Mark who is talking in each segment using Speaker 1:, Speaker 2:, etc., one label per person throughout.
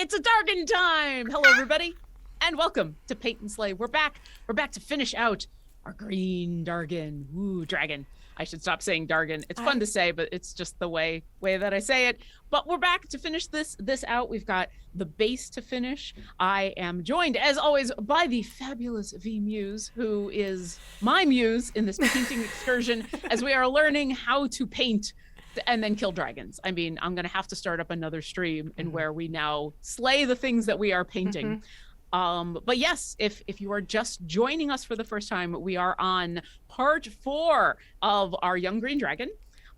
Speaker 1: It's a Dargan time! Hello, everybody, and welcome to Paint and Slay. We're back. We're back to finish out our green Dargan. Ooh, dragon. I should stop saying Dargan. It's fun to say, but it's just the way that I say it. But we're back to finish this out. We've got the base to finish. I am joined, as always, by the fabulous V Muse, who is my muse in this painting excursion, as we are learning how to paint and then kill dragons. I mean, I'm going to have to start up another stream in where we now slay the things that we are painting. But yes, if you are just joining us for the first time, we are on part 4 of our Young Green Dragon.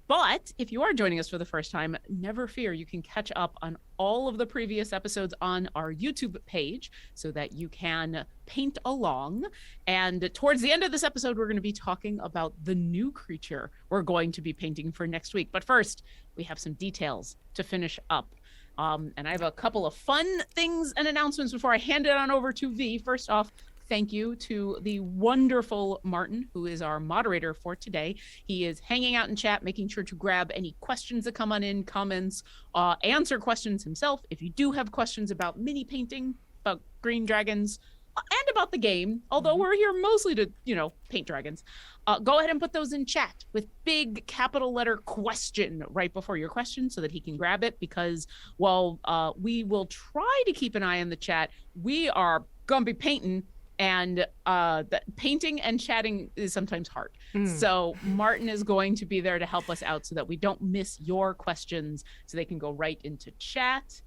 Speaker 1: But if you are joining us for the first time, never fear, you can catch up on all of the previous episodes on our YouTube page so that you can paint along. And towards the end of this episode, we're going to be talking about the new creature we're going to be painting for next week. But first, we have some details to finish up. And I have a couple of fun things and announcements before I hand it on over to V. First off, thank you to the wonderful Martin, who is our moderator for today. He is hanging out in chat, making sure to grab any questions that come on in, comments, answer questions himself. If you do have questions about mini painting, about green dragons, and about the game, although we're here mostly to, paint dragons, go ahead and put those in chat with big capital letter question right before your question so that he can grab it, because while we will try to keep an eye on the chat, we are going to be painting, and that painting and chatting is sometimes hard. So Martin is going to be there to help us out so that we don't miss your questions, so they can go right into chat.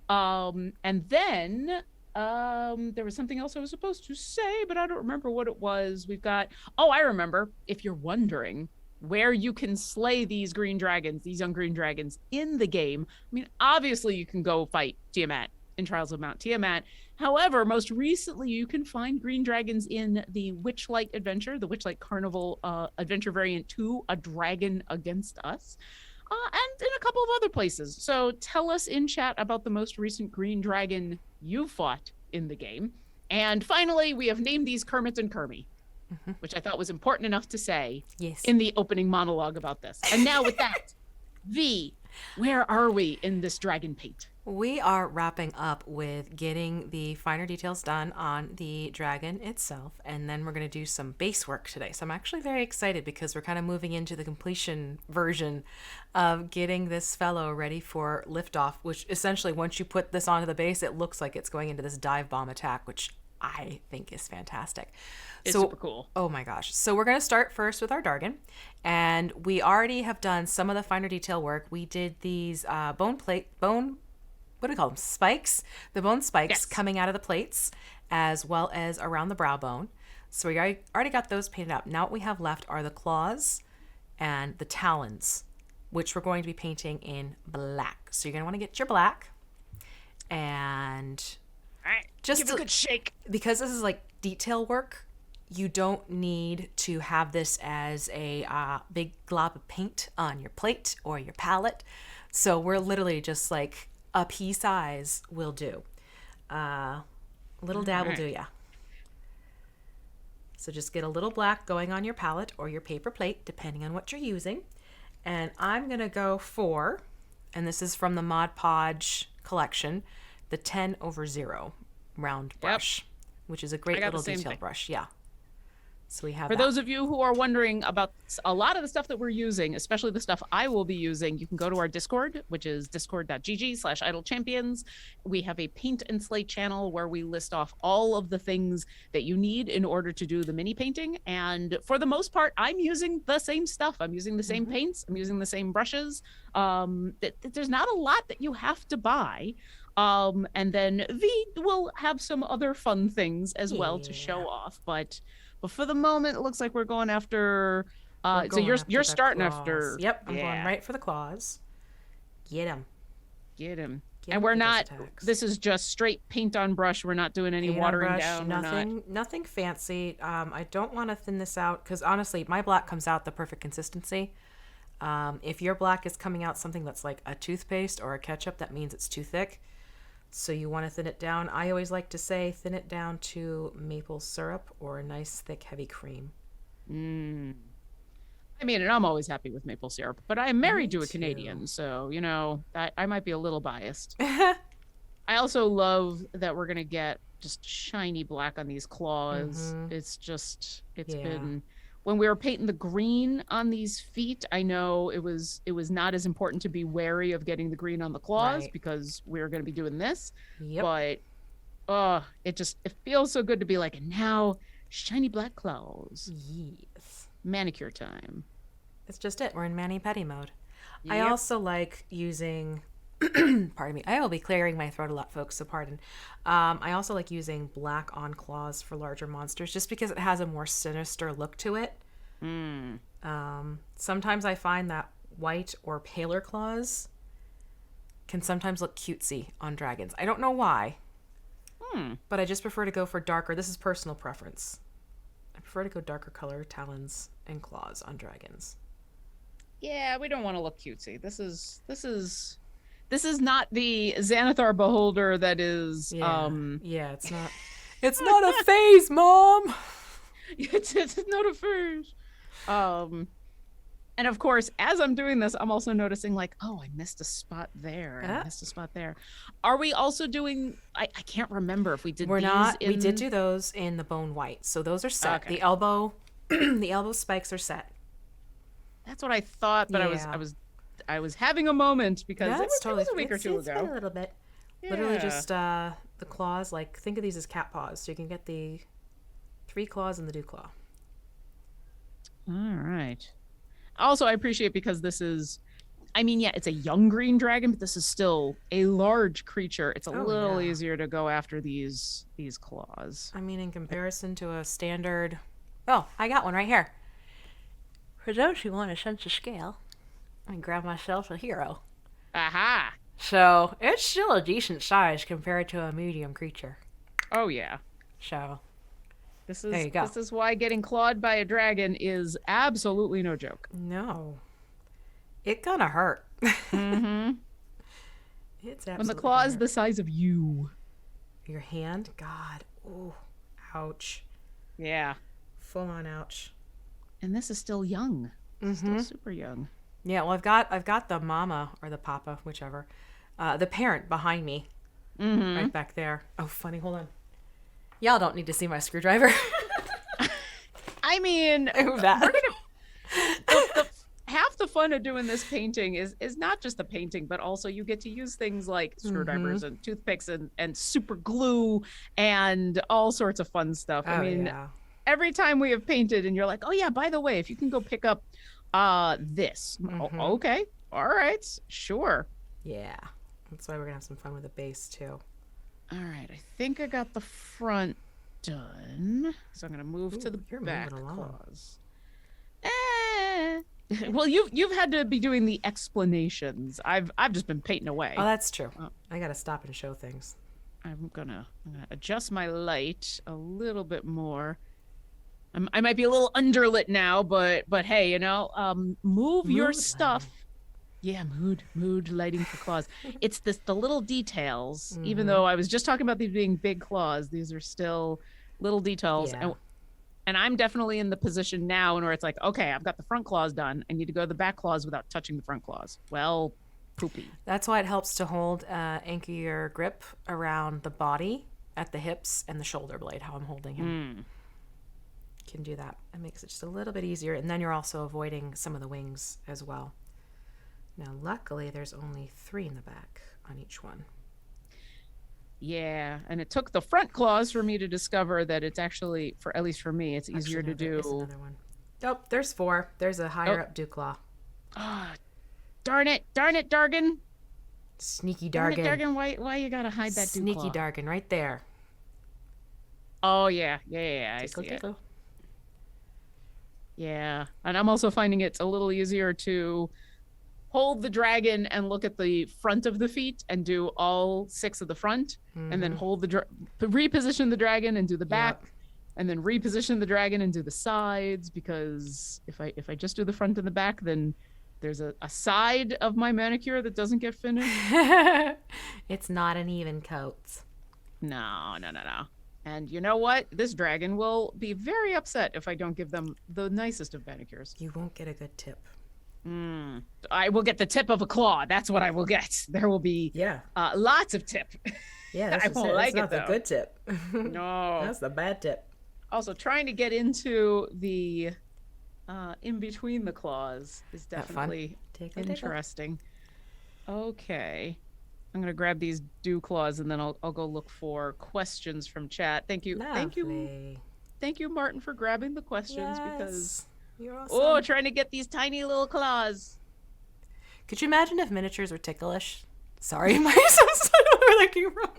Speaker 1: And then there was something else I was supposed to say, but I don't remember what it was. We've got, I remember. If you're wondering where you can slay these green dragons, these young green dragons in the game, I mean, obviously you can go fight Tiamat in Trials of Mount Tiamat. However, most recently you can find green dragons in the Witchlight adventure, the Witchlight Carnival adventure variant 2, A Dragon Against Us, and in a couple of other places. So tell us in chat about the most recent green dragon you fought in the game. And finally, we have named these Kermit and Kermie, which I thought was important enough to say in the opening monologue about this. And now with that, V, where are we in this dragon paint?
Speaker 2: We are wrapping up with getting the finer details done on the dragon itself, and then we're going to do some base work today. So I'm actually very excited because we're kind of moving into the completion version of getting this fellow ready for liftoff, which essentially once you put this onto the base, it looks like it's going into this dive bomb attack, which I think is fantastic.
Speaker 1: It's super cool.
Speaker 2: Oh my gosh. So we're going to start first with our Dargan, and we already have done some of the finer detail work. We did these what do we call them? Spikes, the bone spikes coming out of the plates, as well as around the brow bone. So we already got those painted up. Now what we have left are the claws and the talons, which we're going to be painting in black. So you're going to want to get your black and
Speaker 1: just give it a good shake.
Speaker 2: Because this is like detail work, you don't need to have this as a big glob of paint on your plate or your palette. So we're literally just like a pea size will do. Little dab will do, yeah. So just get a little black going on your palette or your paper plate, depending on what you're using. And I'm going to go for, and this is from the Mod Podge collection, the 10/0 round brush, which is a great little detail brush. Yeah. So we have
Speaker 1: For those of you who are wondering about a lot of the stuff that we're using, especially the stuff I will be using, you can go to our Discord, which is discord.gg/idlechampions. We have a paint and slate channel where we list off all of the things that you need in order to do the mini painting. And for the most part, I'm using the same stuff. I'm using the same paints. I'm using the same brushes. There's not a lot that you have to buy. And then V will have some other fun things as well to show off. But for the moment, it looks like we're going after. So you're starting
Speaker 2: claws.
Speaker 1: After.
Speaker 2: Yep, I'm going right for the claws. Get him.
Speaker 1: And we're not. This is just straight paint on brush. We're not doing any watering down.
Speaker 2: Nothing fancy. I don't want to thin this out because honestly, my black comes out the perfect consistency. If your black is coming out something that's like a toothpaste or a ketchup, that means it's too thick. So you want to thin it down. I always like to say thin it down to maple syrup or a nice thick heavy cream.
Speaker 1: I mean, and I'm always happy with maple syrup, but I'm married to a Canadian, so, I might be a little biased. I also love that we're gonna get just shiny black on these claws.
Speaker 2: Mm-hmm.
Speaker 1: It's
Speaker 2: Yeah.
Speaker 1: been when we were painting the green on these feet, I know it was not as important to be wary of getting the green on the claws
Speaker 2: Right.
Speaker 1: because we were gonna be doing this.
Speaker 2: Yep.
Speaker 1: But it feels so good to be like, and now shiny black claws.
Speaker 2: Yes.
Speaker 1: Manicure time.
Speaker 2: It's just it. We're in mani-pedi mode. I
Speaker 1: Yep.
Speaker 2: also like using, pardon me, I will be clearing my throat a lot, folks, so pardon. I also like using black on claws for larger monsters just because it has a more sinister look to it.
Speaker 1: Mm.
Speaker 2: Sometimes I find that white or paler claws can sometimes look cutesy on dragons. I don't know why,
Speaker 1: Hmm.
Speaker 2: but I just prefer to go for darker. This is personal preference. I prefer to go darker color talons and claws on dragons.
Speaker 1: Yeah, we don't want to look cutesy. This is not the Xanathar beholder that is
Speaker 2: Yeah. Yeah, it's not. It's not a phase, Mom.
Speaker 1: it's not a fish. Um and of course, as I'm doing this, I'm also noticing like, oh, I missed a spot there and I missed a spot there. Are we also doing I can't remember if we did
Speaker 2: We're
Speaker 1: these
Speaker 2: not.
Speaker 1: in
Speaker 2: We did do those in the bone white, so those are set.
Speaker 1: Okay.
Speaker 2: The elbow, the elbow spikes are set.
Speaker 1: That's what I thought, but
Speaker 2: Yeah.
Speaker 1: I was having a moment because
Speaker 2: Yeah, it's
Speaker 1: it
Speaker 2: totally
Speaker 1: was a week or two
Speaker 2: it's been
Speaker 1: ago.
Speaker 2: a little bit. Literally
Speaker 1: Yeah.
Speaker 2: just the claws. Like think of these as cat paws, so you can get the 3 claws and the dew claw.
Speaker 1: All right. Also, I appreciate because this is, I mean, yeah, it's a young green dragon, but this is still a large creature. It's a
Speaker 2: Oh,
Speaker 1: little
Speaker 2: yeah.
Speaker 1: easier to go after these claws.
Speaker 2: I mean, in comparison to a standard. Oh, I got one right here. For those who want a sense of scale, I grab myself a hero.
Speaker 1: Aha!
Speaker 2: So it's still a decent size compared to a medium creature.
Speaker 1: Oh yeah.
Speaker 2: So
Speaker 1: This
Speaker 2: there you go.
Speaker 1: this is why getting clawed by a dragon is absolutely no joke.
Speaker 2: No, it gonna hurt.
Speaker 1: Mm-hmm.
Speaker 2: It's
Speaker 1: When the
Speaker 2: absolutely
Speaker 1: claw
Speaker 2: gonna
Speaker 1: is
Speaker 2: hurt.
Speaker 1: the size of you.
Speaker 2: Your hand, God, oh, ouch,
Speaker 1: Yeah.
Speaker 2: full on ouch.
Speaker 1: And this is still young. Still super young.
Speaker 2: Yeah, well, I've got the mama or the papa, whichever, the parent behind me, right back there. Oh, funny. Hold on. Y'all don't need to see my screwdriver.
Speaker 1: I mean,
Speaker 2: Ooh, that.
Speaker 1: half the fun of doing this painting is not just the painting, but also you get to use things like screwdrivers and toothpicks and super glue and all sorts of fun stuff. I
Speaker 2: Oh,
Speaker 1: mean,
Speaker 2: yeah.
Speaker 1: every time we have painted and you're like, oh yeah, by the way, if you can go pick up this. Oh, okay. All right. Sure.
Speaker 2: Yeah. That's why we're gonna have some fun with the base too.
Speaker 1: All right. I think I got the front done. So I'm gonna move to the
Speaker 2: you're
Speaker 1: back
Speaker 2: moving along.
Speaker 1: claws. Well, you've had to be doing the explanations. I've just been painting away.
Speaker 2: Oh, that's true. I gotta stop and show things.
Speaker 1: I'm gonna adjust my light a little bit more. I might be a little underlit now, but hey, you know, move your
Speaker 2: Mood
Speaker 1: stuff. Yeah, mood lighting for claws. It's the little details. Even though I was just talking about these being big claws, these are still little details.
Speaker 2: Yeah.
Speaker 1: And I'm definitely in the position now where it's like, okay, I've got the front claws done. I need to go to the back claws without touching the front claws. Well, poopy.
Speaker 2: That's why it helps to hold anchor grip around the body at the hips and the shoulder blade. How I'm holding him. Can do that. It makes it just a little bit easier, and then you're also avoiding some of the wings as well. Now, luckily, there's only 3 in the back on each one.
Speaker 1: Yeah, and it took the front claws for me to discover that it's actually, for at least for me, it's easier
Speaker 2: Actually, no,
Speaker 1: to
Speaker 2: there is
Speaker 1: do.
Speaker 2: another one. Oh, there's 4. There's a higher up dew claw.
Speaker 1: Ah, darn it, Dargan.
Speaker 2: Sneaky
Speaker 1: Darn it,
Speaker 2: Dargan.
Speaker 1: Dargan, why you gotta hide that dew
Speaker 2: Sneaky
Speaker 1: claw?
Speaker 2: Dargan, right there.
Speaker 1: Oh yeah, I
Speaker 2: Tickle,
Speaker 1: see it.
Speaker 2: tickle.
Speaker 1: Yeah, and I'm also finding it's a little easier to hold the dragon and look at the front of the feet and do all 6 of the front, and then hold reposition the dragon and do the back, and then reposition the dragon and do the sides. Because if I just do the front and the back, then there's a side of my manicure that doesn't get finished.
Speaker 2: It's not an even coat.
Speaker 1: No. And you know what? This dragon will be very upset if I don't give them the nicest of manicures.
Speaker 2: You won't get a good tip.
Speaker 1: I will get the tip of a claw. That's what I will get. There will be
Speaker 2: Yeah.
Speaker 1: lots of tip.
Speaker 2: Yeah,
Speaker 1: I
Speaker 2: that's
Speaker 1: won't like
Speaker 2: not
Speaker 1: it
Speaker 2: the
Speaker 1: though.
Speaker 2: good tip.
Speaker 1: No.
Speaker 2: That's the bad tip.
Speaker 1: Also, trying to get into the in between the claws is
Speaker 2: Have fun.
Speaker 1: definitely
Speaker 2: Tickle, tickle.
Speaker 1: interesting. Okay. I'm gonna grab these dew claws and then I'll go look for questions from chat. Thank you.
Speaker 2: Lovely.
Speaker 1: Thank you, Martin, for grabbing the questions because
Speaker 2: Yes. You're
Speaker 1: oh,
Speaker 2: awesome.
Speaker 1: trying to get these tiny little claws.
Speaker 2: Could you imagine if miniatures were ticklish? Sorry, my sense. I don't know where that came from.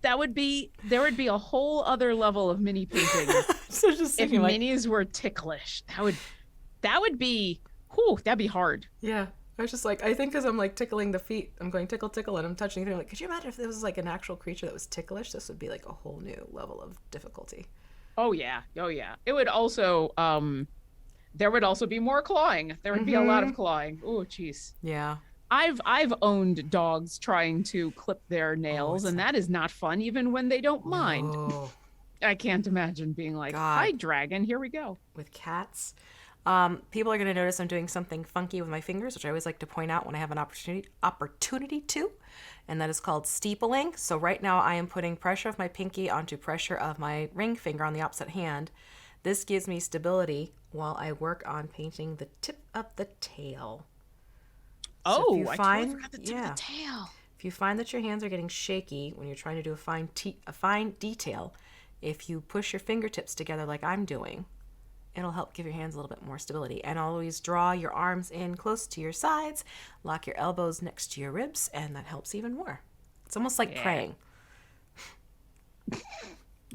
Speaker 1: There would be a whole other level of mini painting
Speaker 2: So just
Speaker 1: if
Speaker 2: thinking, like,
Speaker 1: minis were ticklish. That'd be that'd be hard.
Speaker 2: yeah. I was just like, I think because I'm like tickling the feet, I'm going tickle, tickle, and I'm touching it. Like, could you imagine if this was like an actual creature that was ticklish? This would be like a whole new level of difficulty.
Speaker 1: Oh yeah. Oh yeah. It would also there would also be more clawing. There would be a lot of clawing. Oh jeez.
Speaker 2: Yeah.
Speaker 1: I've owned dogs trying to clip their nails, and that is not fun, even when they don't mind.
Speaker 2: Oh,
Speaker 1: I can't imagine being like,
Speaker 2: God.
Speaker 1: "Hi, dragon, here we go."
Speaker 2: with cats. People are going to notice I'm doing something funky with my fingers, which I always like to point out when I have an opportunity to, and that is called steepling. So right now I am putting pressure of my pinky onto pressure of my ring finger on the opposite hand. This gives me stability while I work on painting the tip of the tail. So if you
Speaker 1: I
Speaker 2: find-
Speaker 1: totally forgot the tip of the tail.
Speaker 2: If you find that your hands are getting shaky when you're trying to do a fine detail, if you push your fingertips together like I'm doing, it'll help give your hands a little bit more stability. And always draw your arms in close to your sides, lock your elbows next to your ribs, and that helps even more. It's almost like praying.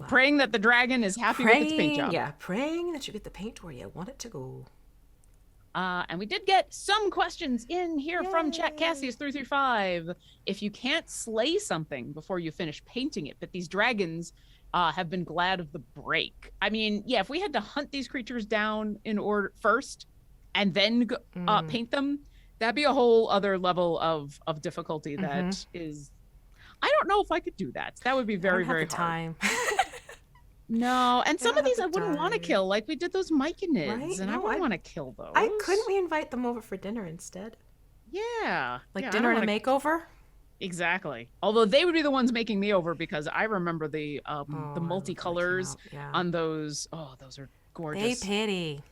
Speaker 1: Praying that the dragon is happy with its paint job.
Speaker 2: Yeah, praying that you get the paint where you want it to go.
Speaker 1: And we did get some questions in here from chat. Cassius 335. If you can't slay something before you finish painting it, but these dragons have been glad of the break. I mean, yeah, if we had to hunt these creatures down in order first and then paint them, that'd be a whole other level of difficulty. That is, I don't know if I could do that. That would be very, very hard.
Speaker 2: Time.
Speaker 1: No, and some of
Speaker 2: don't
Speaker 1: these I
Speaker 2: have the
Speaker 1: wouldn't want to
Speaker 2: time.
Speaker 1: kill, like we did those myconids,
Speaker 2: Right?
Speaker 1: and I
Speaker 2: No,
Speaker 1: wouldn't want to kill those.
Speaker 2: Couldn't we invite them over for dinner instead?
Speaker 1: Yeah,
Speaker 2: Like
Speaker 1: yeah, I
Speaker 2: dinner
Speaker 1: don't
Speaker 2: and a
Speaker 1: wanna-
Speaker 2: makeover?
Speaker 1: Exactly. Although they would be the ones making me over because I remember the
Speaker 2: I love when they come
Speaker 1: multicolors
Speaker 2: out, yeah.
Speaker 1: on those. Oh, those are gorgeous.
Speaker 2: They pity.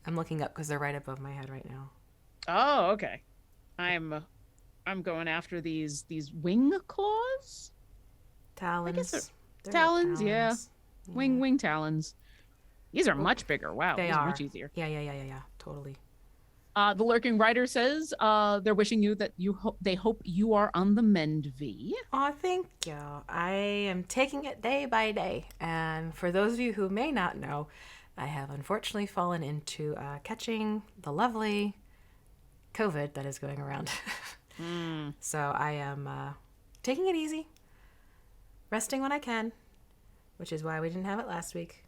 Speaker 2: I'm looking up because they're right above my head right now.
Speaker 1: Oh, okay. I'm going after these wing claws.
Speaker 2: Talons.
Speaker 1: they're-
Speaker 2: They're
Speaker 1: talons, yeah. Wing talons. These are much bigger. Wow,
Speaker 2: They
Speaker 1: these
Speaker 2: are
Speaker 1: are much easier.
Speaker 2: Yeah. Totally.
Speaker 1: The lurking writer says they're wishing you that they hope you are on the mend, V.
Speaker 2: Oh, thank you. I am taking it day by day. And for those of you who may not know, I have unfortunately fallen into catching the lovely COVID that is going around. So I am taking it easy, resting when I can, which is why we didn't have it last week.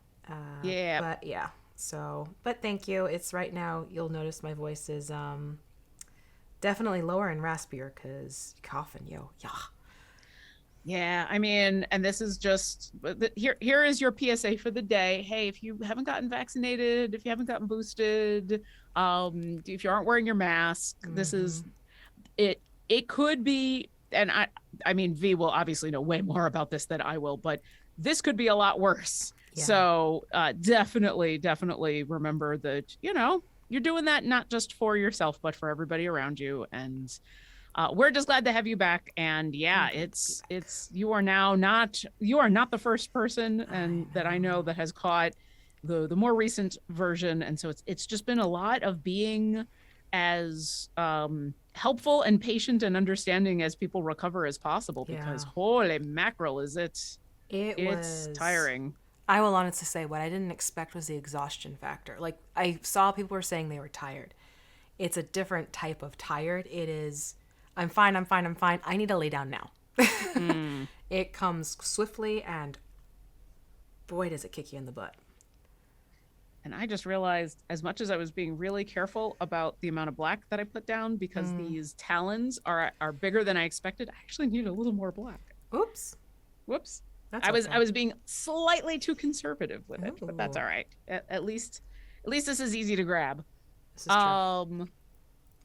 Speaker 1: Yeah.
Speaker 2: But yeah. So, but thank you. It's right now, you'll notice my voice is definitely lower and raspier because coughing, yo. Yeah.
Speaker 1: Yeah, I mean, and this is just here is your PSA for the day. Hey, if you haven't gotten vaccinated, if you haven't gotten boosted, if you aren't wearing your mask, this is it. It could be, and I mean, V will obviously know way more about this than I will, but this could be a lot worse.
Speaker 2: Yeah.
Speaker 1: So definitely remember that, you're doing that not just for yourself, but for everybody around you. And we're just glad to have you back. And yeah, you are not the first person and that I know that has caught the more recent version. And so it's just been a lot of being as helpful and patient and understanding as people recover as possible, because holy mackerel, it's tiring.
Speaker 2: I will honestly say what I didn't expect was the exhaustion factor. Like, I saw people were saying they were tired. It's a different type of tired. It is, I'm fine. I need to lay down now. It comes swiftly, and boy, does it kick you in the butt.
Speaker 1: And I just realized, as much as I was being really careful about the amount of black that I put down, because these talons are bigger than I expected, I actually need a little more black.
Speaker 2: Oops.
Speaker 1: Whoops.
Speaker 2: That's
Speaker 1: I was being slightly too conservative with it, but that's
Speaker 2: Ooh.
Speaker 1: all right. At least this is easy to grab.
Speaker 2: This is true.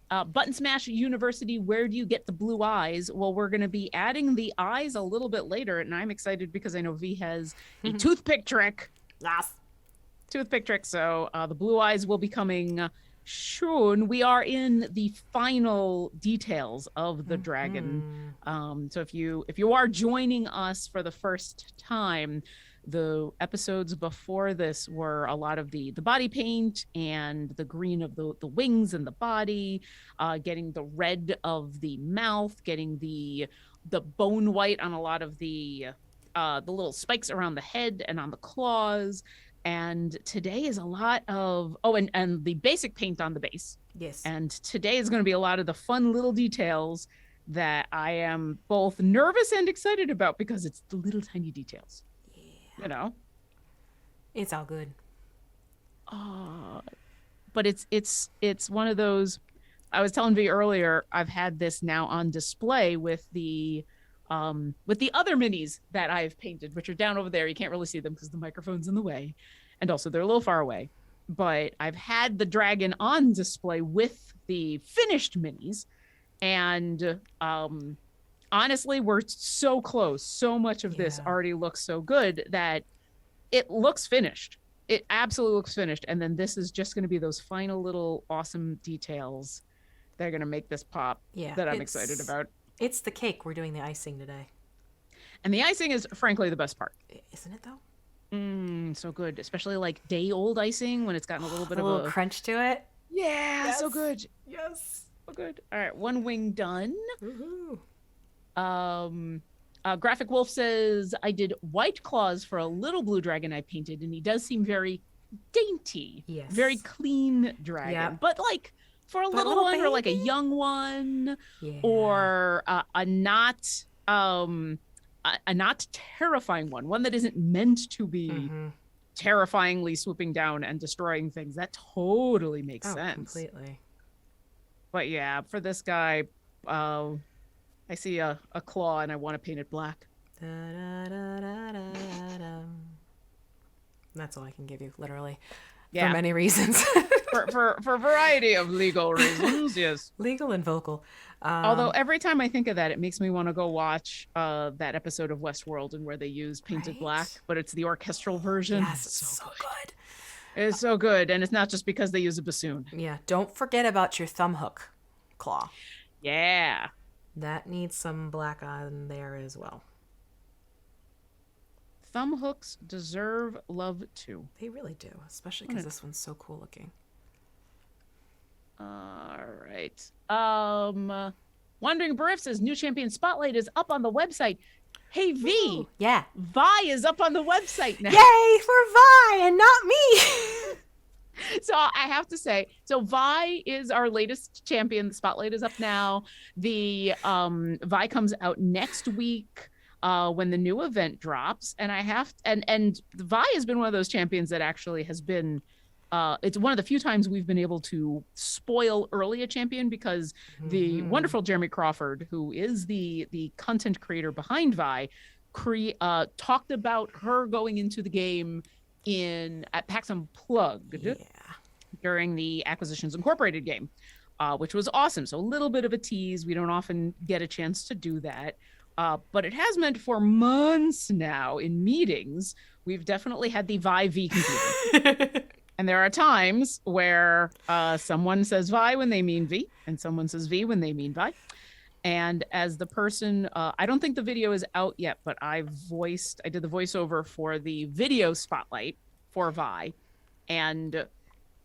Speaker 1: Button Smash University, where do you get the blue eyes? Well, we're going to be adding the eyes a little bit later, and I'm excited because I know V has a toothpick trick.
Speaker 2: Yes.
Speaker 1: Toothpick trick. So the blue eyes will be coming soon. We are in the final details of the dragon. So if you are joining us for the first time, the episodes before this were a lot of the body paint and the green of the wings and the body, getting the red of the mouth, getting the bone white on a lot of the little spikes around the head and on the claws. And today is a lot of and the basic paint on the base.
Speaker 2: Yes.
Speaker 1: And today is going to be a lot of the fun little details that I am both nervous and excited about because it's the little tiny details. You know,
Speaker 2: It's all good.
Speaker 1: but it's one of those. I was telling V earlier, I've had this now on display with the other minis that I've painted, which are down over there. You can't really see them because the microphone's in the way, and also they're a little far away. But I've had the dragon on display with the finished minis, and honestly, we're so close. So much of this already looks so good that it looks finished. It absolutely looks finished. And then this is just going to be those final little awesome details that are going to make this pop that I'm excited about.
Speaker 2: It's the cake. We're doing the icing today.
Speaker 1: And the icing is frankly the best part.
Speaker 2: Isn't it though?
Speaker 1: So good. Especially like day old icing when it's gotten a little bit
Speaker 2: of a crunch to it.
Speaker 1: Yeah,
Speaker 2: yes.
Speaker 1: So good.
Speaker 2: Yes.
Speaker 1: So good. All right, one wing done.
Speaker 2: Woohoo.
Speaker 1: Graphic Wolf says, I did white claws for a little blue dragon I painted, and he does seem very dainty.
Speaker 2: Yes.
Speaker 1: Very clean dragon.
Speaker 2: Yep.
Speaker 1: But like for a little one, or like a young one, or a not terrifying one that isn't meant to be terrifyingly swooping down and destroying things. That totally makes sense.
Speaker 2: Completely.
Speaker 1: But yeah, for this guy, I see a claw and I want to paint it black.
Speaker 2: That's all I can give you, literally.
Speaker 1: Yeah.
Speaker 2: For many reasons.
Speaker 1: for a variety of legal reasons, yes.
Speaker 2: Legal and vocal.
Speaker 1: Although every time I think of that, it makes me want to go watch that episode of Westworld and where they use painted black, but it's the orchestral version.
Speaker 2: Yes, it's so good.
Speaker 1: It's so good, and it's not just because they use a bassoon.
Speaker 2: Yeah, don't forget about your thumb hook claw.
Speaker 1: Yeah.
Speaker 2: That needs some black on there as well.
Speaker 1: Thumb hooks deserve love too.
Speaker 2: They really do, especially because this one's so cool looking.
Speaker 1: All right. Wandering Briff says new champion spotlight is up on the website. Hey V.
Speaker 2: Ooh, yeah.
Speaker 1: Vi is up on the website now.
Speaker 2: Yay for Vi and not me.
Speaker 1: So I have to say, so Vi is our latest champion. The spotlight is up now. The Vi comes out next week when the new event drops, and and Vi has been one of those champions that actually has been. It's one of the few times we've been able to spoil early a champion because the wonderful Jeremy Crawford, who is the content creator behind Vi, talked about her going into the game at PAX Unplugged during the Acquisitions Incorporated game, which was awesome. So a little bit of a tease. We don't often get a chance to do that. But it has meant for months now in meetings, we've definitely had the Vi V computer. And there are times where someone says Vi when they mean V, and someone says V when they mean Vi. And as the person, I don't think the video is out yet, but I did the voiceover for the video spotlight for Vi. And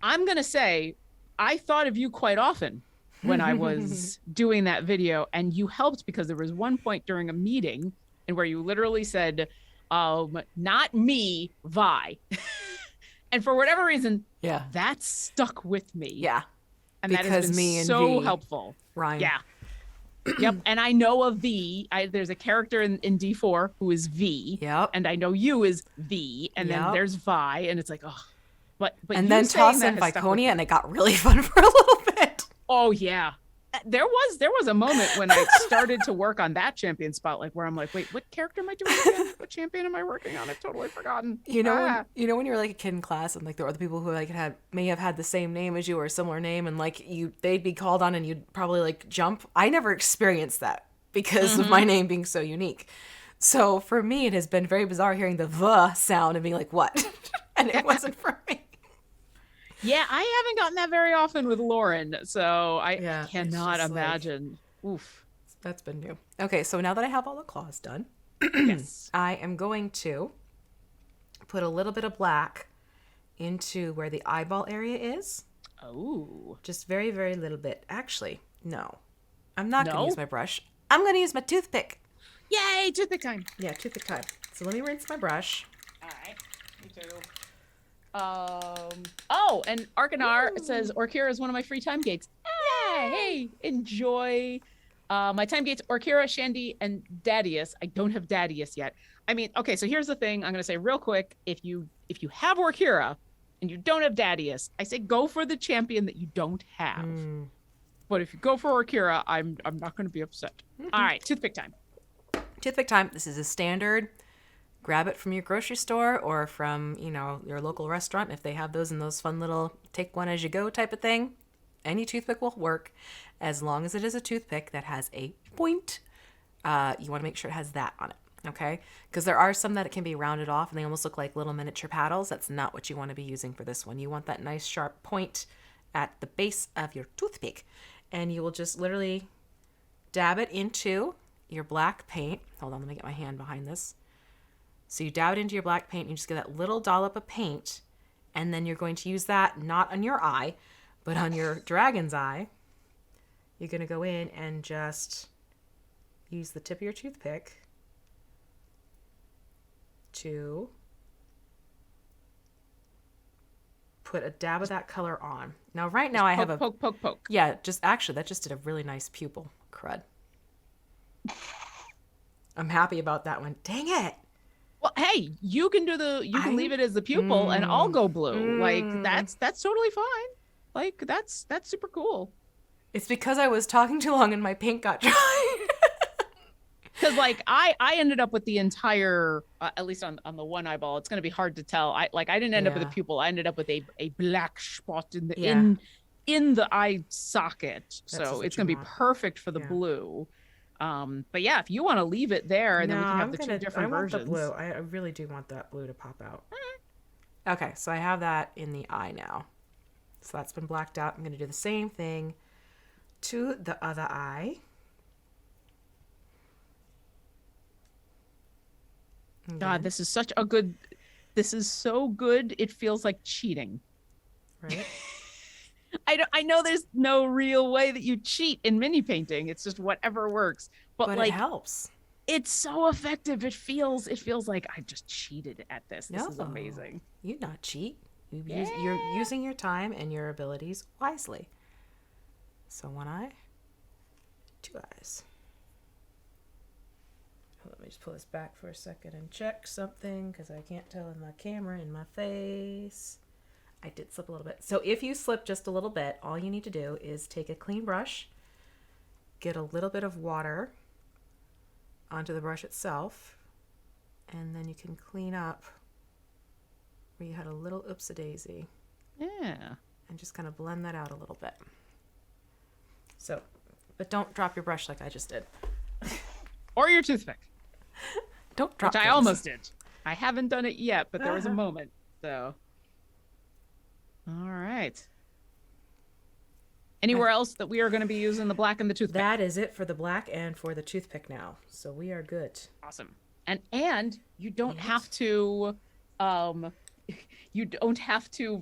Speaker 1: I'm going to say, I thought of you quite often when I was doing that video, and you helped because there was one point during a meeting and where you literally said, not me, Vi. And for whatever reason, that stuck with me.
Speaker 2: Yeah.
Speaker 1: And
Speaker 2: because
Speaker 1: that has been
Speaker 2: me and
Speaker 1: so
Speaker 2: V
Speaker 1: helpful.
Speaker 2: Ryan.
Speaker 1: Yeah. Yep. And I know of V. There's a character in D4 who is V.
Speaker 2: Yep.
Speaker 1: And I know you is V. And then there's Vi. And it's like, oh. But
Speaker 2: and then toss in Viconia, and it got really fun for a little bit.
Speaker 1: Oh, yeah. There was a moment when I started to work on that champion spotlight where I'm like, wait, what character am I doing again? What champion am I working on? I've totally forgotten.
Speaker 2: When you're like a kid in class and like there are other people who like may have had the same name as you or a similar name and like they'd be called on and you'd probably like jump. I never experienced that because of my name being so unique. So for me, it has been very bizarre hearing the "v" sound and being like, what? And it wasn't for me.
Speaker 1: Yeah, I haven't gotten that very often with Lauren, so I
Speaker 2: Yeah,
Speaker 1: cannot imagine. Oof.
Speaker 2: That's been new. Okay, so now that I have all the claws done,
Speaker 1: Yes.
Speaker 2: I am going to put a little bit of black into where the eyeball area is.
Speaker 1: Oh.
Speaker 2: Just very, very little bit. Actually, no. I'm not going to
Speaker 1: No?
Speaker 2: use my brush. I'm going to use my toothpick.
Speaker 1: Yay, toothpick time.
Speaker 2: Yeah, toothpick time. So let me rinse my brush.
Speaker 1: All right. Me too. Oh, and Arcanar, it says Orkira is one of my free time gates. Hey, enjoy my time gates, Orkira, Shandy, and Dadius. I don't have Dadius yet. I mean, okay, so here's the thing. I'm gonna say real quick, if you have Orkira and you don't have Dadius, I say go for the champion that you don't have. But if you go for Orkira, I'm not gonna be upset. All right, toothpick time.
Speaker 2: Toothpick time. This is a standard. Grab it from your grocery store or from, your local restaurant if they have those in those fun little take one as you go type of thing. Any toothpick will work as long as it is a toothpick that has a point. You want to make sure it has that on it, okay? Because there are some that can be rounded off and they almost look like little miniature paddles. That's not what you want to be using for this one. You want that nice sharp point at the base of your toothpick. And you will just literally dab it into your black paint. Hold on, let me get my hand behind this. So you dab it into your black paint and you just get that little dollop of paint, and then you're going to use that not on your eye, but on your dragon's eye. You're going to go in and just use the tip of your toothpick to put a dab of that color on. Now, right now I have a
Speaker 1: poke.
Speaker 2: Yeah, that just did a really nice pupil. Crud. I'm happy about that one. Dang it.
Speaker 1: Well, hey, you can leave it as the pupil and I'll go blue. Like that's totally fine. Like that's super cool.
Speaker 2: It's because I was talking too long and my paint got dry.
Speaker 1: Because like I ended up with the entire, at least on the one eyeball, it's gonna be hard to tell. I didn't end up with a pupil. I ended up with a black spot in the in the eye socket. So it's gonna be perfect for the blue. But yeah, if you want to leave it there, and then we can have two different versions.
Speaker 2: I want the blue. I really do want that blue to pop out. Okay, so I have that in the eye now. So that's been blacked out. I'm going to do the same thing to the other eye.
Speaker 1: God, this is so good. It feels like cheating.
Speaker 2: Right?
Speaker 1: I know there's no real way that you cheat in mini painting. It's just whatever works. But like,
Speaker 2: it helps.
Speaker 1: It's so effective. It feels like I just cheated at this. This is amazing.
Speaker 2: You not cheat. You're using your time and your abilities wisely. So one eye, two eyes. Let me just pull this back for a second and check something because I can't tell in my camera in my face. I did slip a little bit. So if you slip just a little bit, all you need to do is take a clean brush, get a little bit of water onto the brush itself, and then you can clean up where you had a little oopsie-daisy.
Speaker 1: Yeah.
Speaker 2: And just kind of blend that out a little bit. So, but don't drop your brush like I just did.
Speaker 1: Or your toothpick.
Speaker 2: Don't drop
Speaker 1: Which I almost did. I haven't done it yet, but there was a moment, so... All right. Anywhere else that we are going to be using the black and the toothpick?
Speaker 2: That is it for the black and for the toothpick now. So we are good.
Speaker 1: Awesome. And you don't have to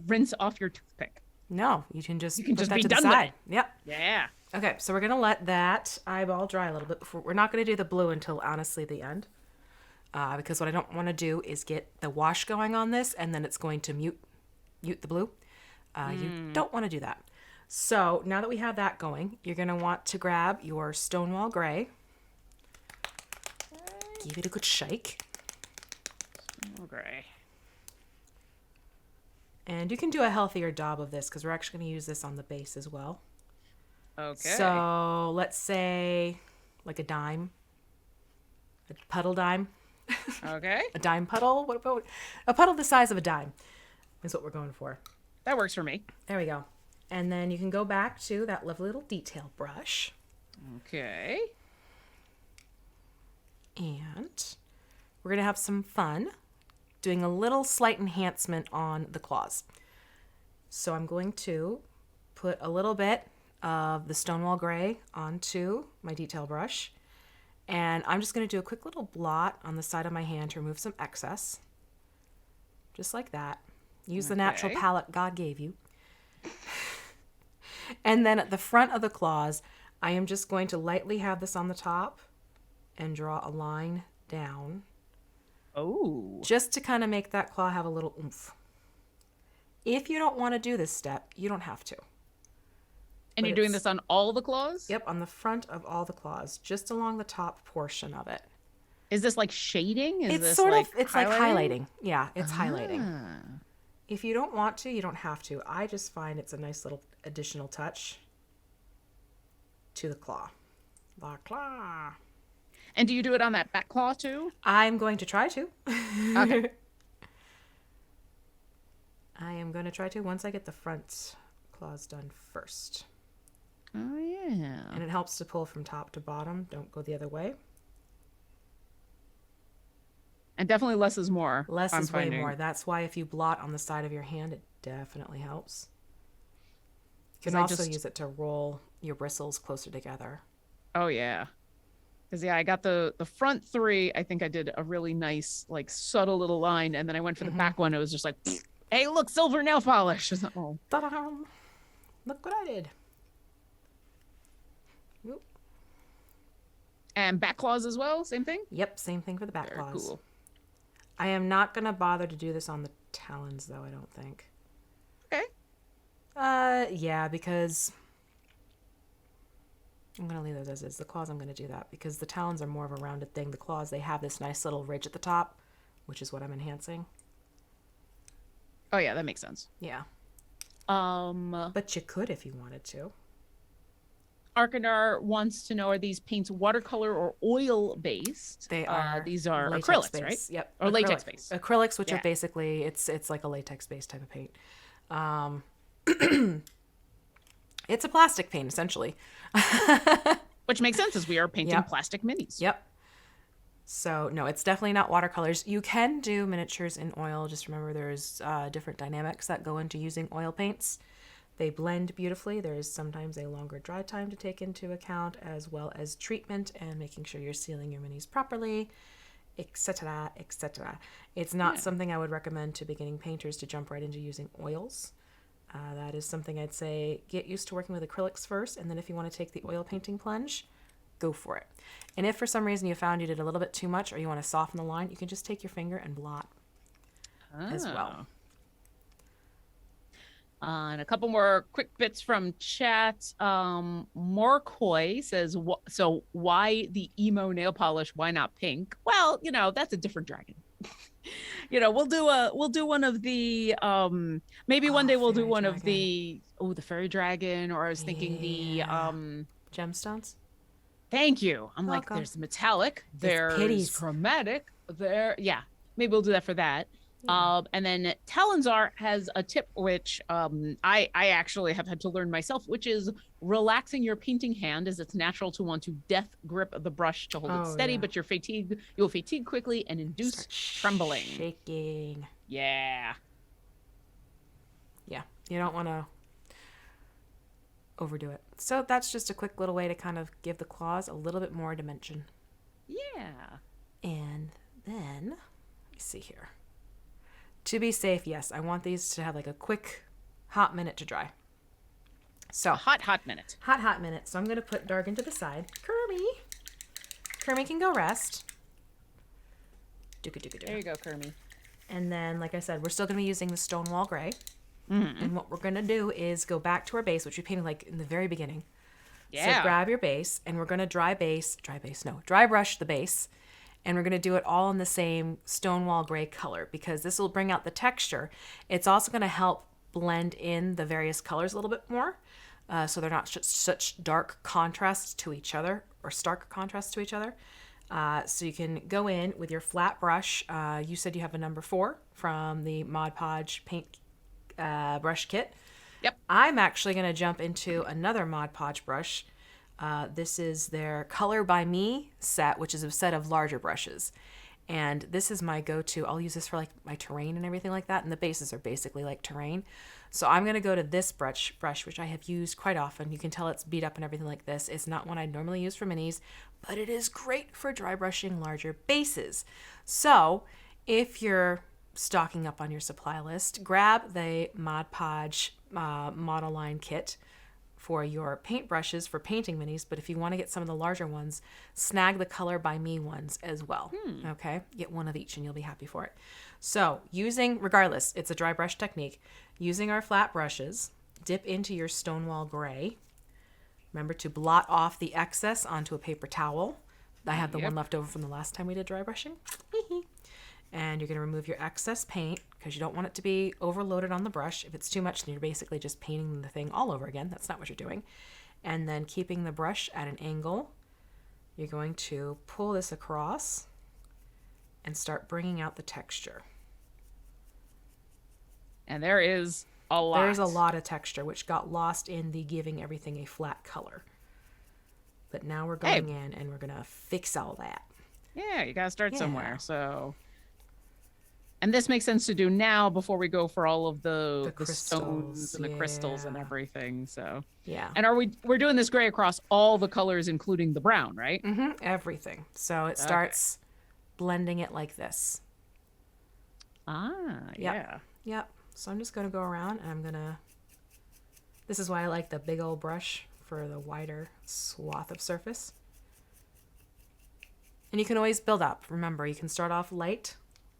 Speaker 1: rinse off your toothpick.
Speaker 2: No, you can just
Speaker 1: be done with it.
Speaker 2: Yep.
Speaker 1: Yeah.
Speaker 2: Okay, so we're going to let that eyeball dry a little bit before. We're not going to do the blue until honestly the end. Because what I don't want to do is get the wash going on this and then it's going to mute the blue. You don't want to do that. So now that we have that going, you're going to want to grab your Stonewall Gray. Give it a good shake.
Speaker 1: Stonewall Gray.
Speaker 2: And you can do a healthier daub of this because we're actually going to use this on the base as well.
Speaker 1: Okay.
Speaker 2: So let's say like a dime, a puddle dime,
Speaker 1: Okay.
Speaker 2: a dime puddle. What about a puddle the size of a dime is what we're going for.
Speaker 1: That works for me.
Speaker 2: There we go. And then you can go back to that lovely little detail brush.
Speaker 1: Okay.
Speaker 2: And we're going to have some fun doing a little slight enhancement on the claws. So I'm going to put a little bit of the Stonewall Gray onto my detail brush. And I'm just going to do a quick little blot on the side of my hand to remove some excess. Just like that. Use the natural
Speaker 1: Okay.
Speaker 2: palette God gave you. And then at the front of the claws, I am just going to lightly have this on the top and draw a line down.
Speaker 1: Oh.
Speaker 2: Just to kind of make that claw have a little oomph. If you don't want to do this step, you don't have to.
Speaker 1: And
Speaker 2: But
Speaker 1: you're doing
Speaker 2: it's-
Speaker 1: this on all the claws?
Speaker 2: Yep, on the front of all the claws, just along the top portion of it.
Speaker 1: Is this like shading? Is
Speaker 2: It's
Speaker 1: this
Speaker 2: sort
Speaker 1: like
Speaker 2: of, it's like highlighting. Yeah, it's highlighting.
Speaker 1: Ah.
Speaker 2: If you don't want to, you don't have to. I just find it's a nice little additional touch to the claw. The claw.
Speaker 1: And do you do it on that back claw too?
Speaker 2: I'm going to try to.
Speaker 1: Okay.
Speaker 2: I am going to try to once I get the front claws done first.
Speaker 1: Oh, yeah.
Speaker 2: And it helps to pull from top to bottom. Don't go the other way.
Speaker 1: And definitely less is more.
Speaker 2: Less
Speaker 1: I'm
Speaker 2: is way
Speaker 1: finding.
Speaker 2: more. That's why if you blot on the side of your hand, it definitely helps. You
Speaker 1: 'Cause
Speaker 2: can
Speaker 1: I
Speaker 2: also
Speaker 1: just-
Speaker 2: use it to roll your bristles closer together.
Speaker 1: Oh, yeah. Because, yeah, I got the front three. I think I did a really nice, like, subtle little line. And then I went for the back one. It was just like, hey, look, silver nail polish. Oh.
Speaker 2: Ta-da! Look what I did. Whoop.
Speaker 1: And back claws as well? Same thing?
Speaker 2: Yep, same thing for the back
Speaker 1: Very
Speaker 2: claws.
Speaker 1: cool.
Speaker 2: I am not going to bother to do this on the talons, though, I don't think.
Speaker 1: Okay.
Speaker 2: Yeah, because I'm going to leave those as is. The claws, I'm going to do that because the talons are more of a rounded thing. The claws, they have this nice little ridge at the top, which is what I'm enhancing.
Speaker 1: Oh, yeah, that makes sense.
Speaker 2: Yeah.
Speaker 1: But
Speaker 2: But you could if you wanted to.
Speaker 1: Arkanar wants to know, are these paints watercolor or oil based?
Speaker 2: They are.
Speaker 1: These are
Speaker 2: latex
Speaker 1: acrylics,
Speaker 2: based.
Speaker 1: right?
Speaker 2: Yep.
Speaker 1: Or latex based.
Speaker 2: Acrylics, which
Speaker 1: Yeah.
Speaker 2: are basically it's like a latex based type of paint. It's a plastic paint essentially.
Speaker 1: Which makes sense as we are painting
Speaker 2: Yep.
Speaker 1: plastic minis.
Speaker 2: Yep. So no, it's definitely not watercolors. You can do miniatures in oil. Just remember there's different dynamics that go into using oil paints. They blend beautifully. There's sometimes a longer dry time to take into account, as well as treatment and making sure you're sealing your minis properly, etc., etc. It's not something I would recommend to beginning painters to jump right into using oils. That is something I'd say get used to working with acrylics first, and then if you want to take the oil painting plunge, go for it. And if for some reason you found you did a little bit too much or you want to soften the line, you can just take your finger and blot as well.
Speaker 1: And a couple more quick bits from chat. Morcoy says, so why the emo nail polish? Why not pink? Well, that's a different dragon. We'll do one of the maybe one day we'll do
Speaker 2: fairy
Speaker 1: one of
Speaker 2: dragon.
Speaker 1: the fairy dragon, or I was thinking
Speaker 2: Yeah. Gemstones?
Speaker 1: thank you. I'm like,
Speaker 2: Welcome.
Speaker 1: there's metallic, there's
Speaker 2: pitties.
Speaker 1: chromatic, yeah. Maybe we'll do that for that. And then Talonzar has a tip, which I actually have had to learn myself, which is relaxing your painting hand, as it's natural to want to death grip the brush to hold it
Speaker 2: Oh,
Speaker 1: steady,
Speaker 2: yeah.
Speaker 1: but you'll fatigue quickly and induce
Speaker 2: Start
Speaker 1: trembling.
Speaker 2: Shaking.
Speaker 1: Yeah.
Speaker 2: Yeah, you don't want to overdo it. So that's just a quick little way to kind of give the claws a little bit more dimension.
Speaker 1: Yeah.
Speaker 2: And then, let me see here. To be safe, yes, I want these to have like a quick, hot minute to dry. So,
Speaker 1: A hot minute.
Speaker 2: hot minute. So I'm going to put Dargan to the side. Kermie can go rest.
Speaker 1: There you go, Kermie.
Speaker 2: And then, like I said, we're still going to be using the Stonewall Gray.
Speaker 1: Mm-hmm.
Speaker 2: And what we're going to do is go back to our base, which we painted like in the very beginning.
Speaker 1: Yeah.
Speaker 2: So grab your base, and we're going to dry brush the base. And we're going to do it all in the same Stonewall Gray color because this will bring out the texture. It's also going to help blend in the various colors a little bit more. so they're not such dark contrasts to each other or stark contrasts to each other. So you can go in with your flat brush. You said you have a number 4 from the Mod Podge paint brush kit.
Speaker 1: Yep.
Speaker 2: I'm actually going to jump into another Mod Podge brush. This is their Color by Me set, which is a set of larger brushes. And this is my go-to. I'll use this for like my terrain and everything like that. And the bases are basically like terrain. So I'm going to go to this brush, which I have used quite often. You can tell it's beat up and everything like this. It's not one I normally use for minis, but it is great for dry brushing larger bases. So if you're stocking up on your supply list, grab the Mod Podge model line kit for your paintbrushes for painting minis, but if you want to get some of the larger ones, snag the Color by Me ones as well. Okay, get one of each and you'll be happy for it. So regardless, it's a dry brush technique. Using our flat brushes, dip into your Stonewall Gray. Remember to blot off the excess onto a paper towel. I had the one left over from the last time we did dry brushing. And you're going to remove your excess paint because you don't want it to be overloaded on the brush. If it's too much, then you're basically just painting the thing all over again. That's not what you're doing. And then keeping the brush at an angle, you're going to pull this across and start bringing out the texture.
Speaker 1: And there is a lot.
Speaker 2: There's a lot of texture, which got lost in the giving everything a flat color. But now we're going in and we're going to fix all that.
Speaker 1: Yeah, you got to start somewhere. So... And this makes sense to do now before we go for all of the stones and the crystals and everything. So
Speaker 2: yeah.
Speaker 1: And we're doing this gray across all the colors, including the brown, right?
Speaker 2: Mm-hmm. Everything. So it starts blending it like this.
Speaker 1: Yeah.
Speaker 2: Yep. So I'm just going to go around and this is why I like the big old brush for the wider swath of surface. And you can always build up. Remember, you can start off light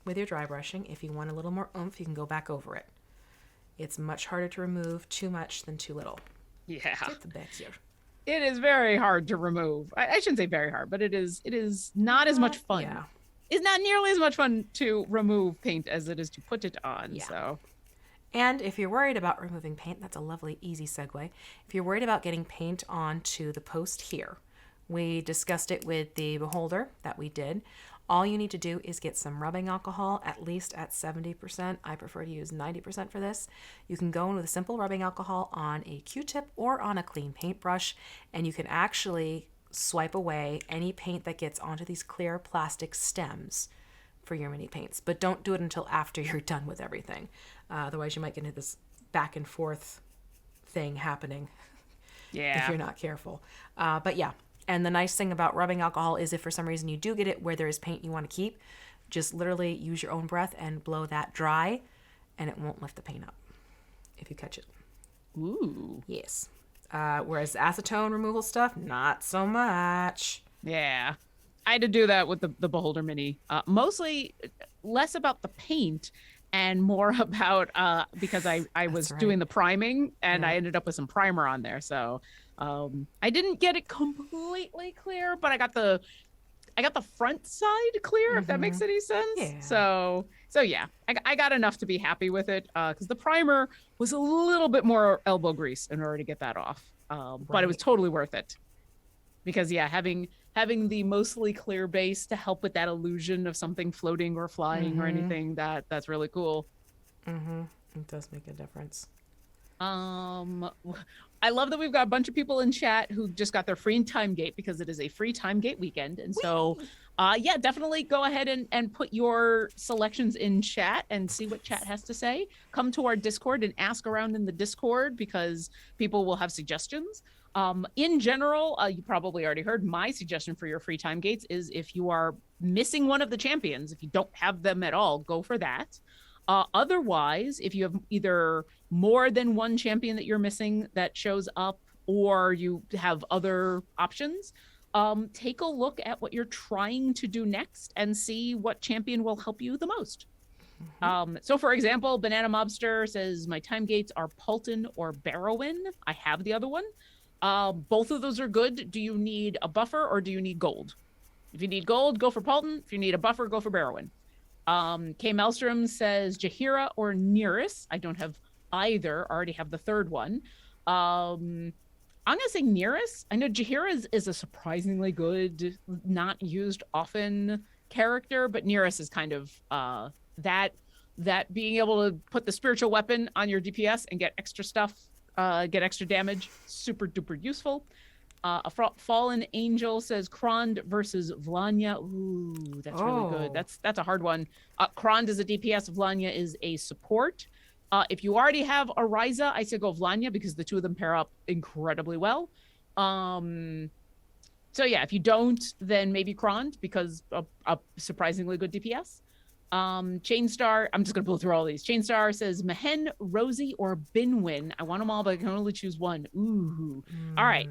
Speaker 2: with your dry brushing. If you want a little more oomph, you can go back over it. It's much harder to remove too much than too little.
Speaker 1: Yeah.
Speaker 2: Get the back here.
Speaker 1: It is very hard to remove. I shouldn't say very hard, but it is not as much fun.
Speaker 2: Yeah.
Speaker 1: It's not nearly as much fun to remove paint as it is to put it on.
Speaker 2: Yeah.
Speaker 1: So.
Speaker 2: And if you're worried about removing paint, that's a lovely, easy segue. If you're worried about getting paint onto the post here, we discussed it with the beholder that we did. All you need to do is get some rubbing alcohol, at least at 70%. I prefer to use 90% for this. You can go in with a simple rubbing alcohol on a Q-tip or on a clean paintbrush, and you can actually swipe away any paint that gets onto these clear plastic stems for your mini paints. But don't do it until after you're done with everything. Otherwise, you might get into this back and forth thing happening if you're not careful. But yeah. And the nice thing about rubbing alcohol is if for some reason you do get it where there is paint you want to keep, just literally use your own breath and blow that dry, and it won't lift the paint up if you catch it.
Speaker 1: Ooh.
Speaker 2: Yes. Whereas acetone removal stuff, not so much.
Speaker 1: Yeah. I had to do that with the Beholder Mini. Mostly less about the paint and more about because I was doing the priming and I ended up with some primer on there. So I didn't get it completely clear, but I got the front side clear, if that makes any sense.
Speaker 2: Yeah.
Speaker 1: So yeah, I got enough to be happy with it because the primer was a little bit more elbow grease in order to get that off. But it was totally worth it because having the mostly clear base to help with that illusion of something floating or flying or anything, that's really cool.
Speaker 2: It does make a difference.
Speaker 1: I love that we've got a bunch of people in chat who just got their free time gate because it is a free time gate weekend. And so, definitely go ahead and put your selections in chat and see what chat has to say. Come to our Discord and ask around in the Discord because people will have suggestions. In general, you probably already heard my suggestion for your free time gates is if you are missing one of the champions, if you don't have them at all, go for that. Otherwise, if you have either more than one champion that you're missing that shows up or you have other options, take a look at what you're trying to do next and see what champion will help you the most. So for example, Banana Mobster says, my time gates are Paulton or Barrowin. I have the other one. Both of those are good. Do you need a buffer or do you need gold? If you need gold, go for Paulton. If you need a buffer, go for Barrowin. Kay Maelstrom says Jahira or Nearest. I don't have either. Already have the third one. I'm gonna say Nearest. I know Jahira is a surprisingly good, not used often character, but Nearest is kind of that that being able to put the spiritual weapon on your DPS and get extra stuff, get extra damage, super duper useful. Fallen Angel says Krond versus Vlanya. Ooh, that's really good.
Speaker 2: Oh.
Speaker 1: That's a hard one. Krond is a DPS. Vlanya is a support. If you already have Ariza, I say go Vlanya because the two of them pair up incredibly well. So yeah, if you don't, then maybe Krond because a surprisingly good DPS. Chainstar, I'm just gonna blow through all these. Chainstar says Mehen, Rosie, or Binwin. I want them all, but I can only choose one. Ooh. All right.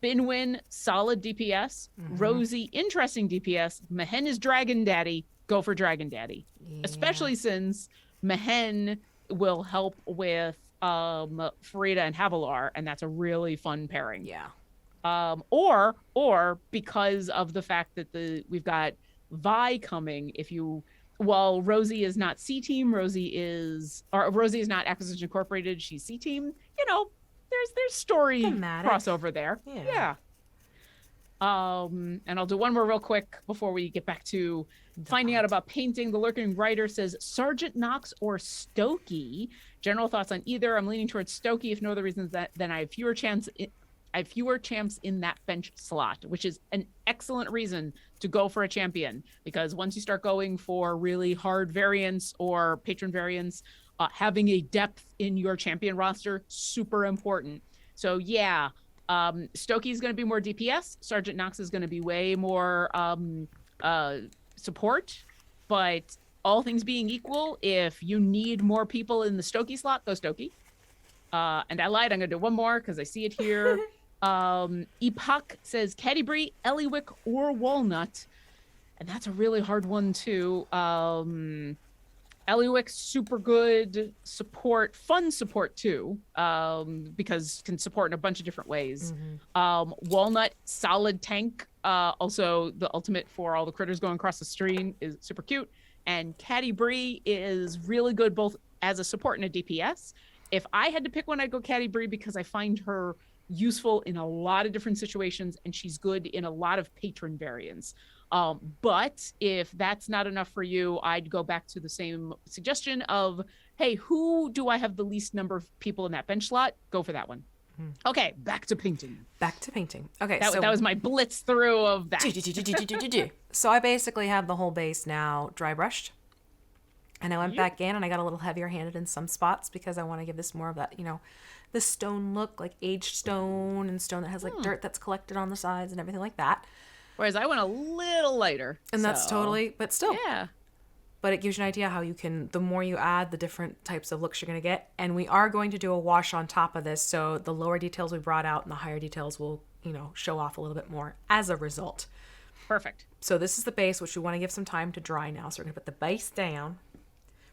Speaker 1: Binwin, solid DPS. Rosie, interesting DPS. Mehen is Dragon Daddy. Go for Dragon Daddy.
Speaker 2: Yeah.
Speaker 1: Especially since Mehen will help with Farida and Havilar, and that's a really fun pairing.
Speaker 2: Yeah.
Speaker 1: Or because of the fact that we've got Vi coming, while Rosie is not C team, Rosie is not Acquisition Incorporated, she's C team, there's story
Speaker 2: Thematic.
Speaker 1: crossover there. Yeah. And I'll do one more real quick before we get back to finding out about painting. The Lurking Writer says Sergeant Knox or Stokey. General thoughts on either. I'm leaning towards Stokey, if no other reasons than I have fewer champs in that bench slot, which is an excellent reason to go for a champion, because once you start going for really hard variants or patron variants, having a depth in your champion roster, super important. So yeah, Stokey is going to be more DPS. Sergeant Knox is going to be way more support. But all things being equal, if you need more people in the Stokey slot, go Stokey. And I lied. I'm going to do one more because I see it here. Epoch says Cadbury, Eliwick, or Walnut. And that's a really hard one, too. Eliwick, super good support, fun support, too, because can support in a bunch of different ways. Walnut, solid tank. Also, the ultimate for all the critters going across the stream is super cute. And Cadbury is really good both as a support and a DPS. If I had to pick one, I'd go Cadbury because I find her useful in a lot of different situations, and she's good in a lot of patron variants. But if that's not enough for you, I'd go back to the same suggestion of, hey, who do I have the least number of people in that bench slot? Go for that one. Okay, back to painting.
Speaker 2: Okay,
Speaker 1: that was my blitz through of that.
Speaker 2: So I basically have the whole base now dry brushed. And I went back in and I got a little heavier handed in some spots because I want to give this more of that, the stone look, like aged stone and stone that has like dirt that's collected on the sides and everything like that.
Speaker 1: Whereas I went a little lighter.
Speaker 2: And that's totally, but still.
Speaker 1: Yeah.
Speaker 2: But it gives you an idea how you can, the more you add, the different types of looks you're going to get. And we are going to do a wash on top of this. So the lower details we brought out and the higher details will, show off a little bit more as a result.
Speaker 1: Perfect.
Speaker 2: So this is the base, which we want to give some time to dry now. So we're going to put the base down.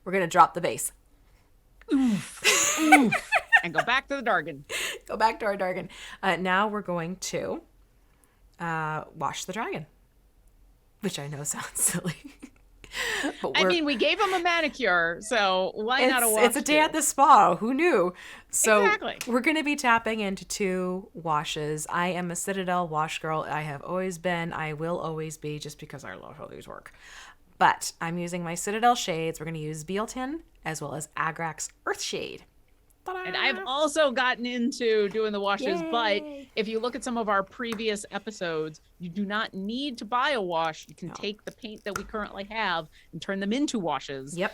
Speaker 2: We're going to drop the base.
Speaker 1: Oof. And go back to the Dargan.
Speaker 2: Go back to our Dargan. Now we're going to wash the dragon. Which I know sounds silly.
Speaker 1: But I mean, we gave him a manicure, so why not a wash?
Speaker 2: It's a day at the spa. Who knew? So
Speaker 1: exactly.
Speaker 2: We're going to be tapping into 2 washes. I am a Citadel wash girl. I have always been. I will always be, just because I love how these work. But I'm using my Citadel shades. We're going to use Bealton as well as Agrax Earthshade. Ta-da!
Speaker 1: And I've also gotten into doing the washes,
Speaker 2: Yay!
Speaker 1: But if you look at some of our previous episodes, you do not need to buy a wash. You can take the paint that we currently have and turn them into washes.
Speaker 2: Yep.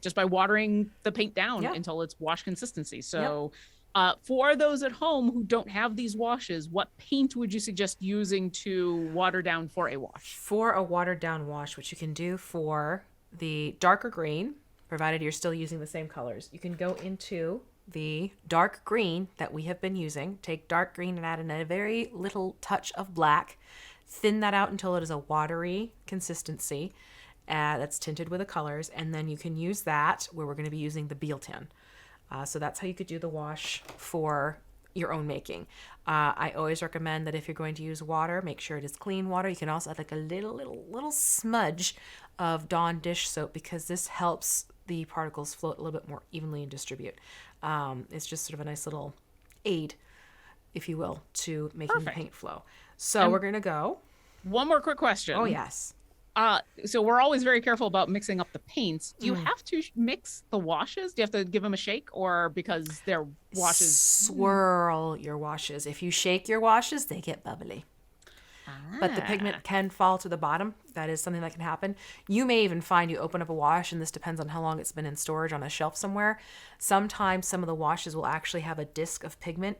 Speaker 1: Just by watering the paint down until it's wash consistency. So
Speaker 2: Yep.
Speaker 1: For those at home who don't have these washes, what paint would you suggest using to water down for a wash?
Speaker 2: For a watered down wash, which you can do for the darker green, provided you're still using the same colors, you can go into the dark green that we have been using. Take dark green and add in a very little touch of black. Thin that out until it is a watery consistency that's tinted with the colors. And then you can use that where we're going to be using the Bealton. So that's how you could do the wash for your own making. I always recommend that if you're going to use water, make sure it is clean water. You can also add like a little smudge of Dawn dish soap because this helps the particles float a little bit more evenly and distribute. It's just sort of a nice little aid, if you will, to making the
Speaker 1: Perfect.
Speaker 2: paint flow. So we're going to go.
Speaker 1: One more quick question.
Speaker 2: Oh, yes.
Speaker 1: So we're always very careful about mixing up the paints. Do you have to mix the washes? Do you have to give them a shake, or because they're washes?
Speaker 2: Swirl your washes. If you shake your washes, they get bubbly. But the pigment can fall to the bottom. That is something that can happen. You may even find you open up a wash, and this depends on how long it's been in storage on a shelf somewhere. Sometimes some of the washes will actually have a disc of pigment.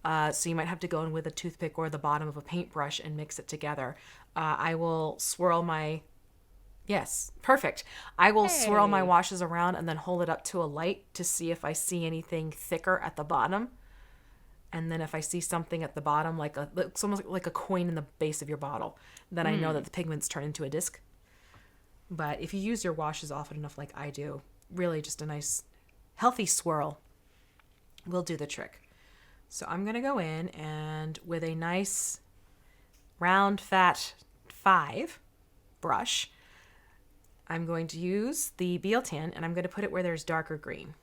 Speaker 2: So you might have to go in with a toothpick or the bottom of a paintbrush and mix it together. I will swirl my... Yes, perfect. I will swirl my washes around and then hold it up to a light to see if I see anything thicker at the bottom. And then if I see something at the bottom, it's almost like a coin in the base of your bottle, then I know that the pigment's turned into a disc. But if you use your washes often enough like I do, really just a nice, healthy swirl will do the trick. So I'm going to go in and with a nice round fat 5 brush, I'm going to use the Biel-Tan and I'm going to put it where there's darker green.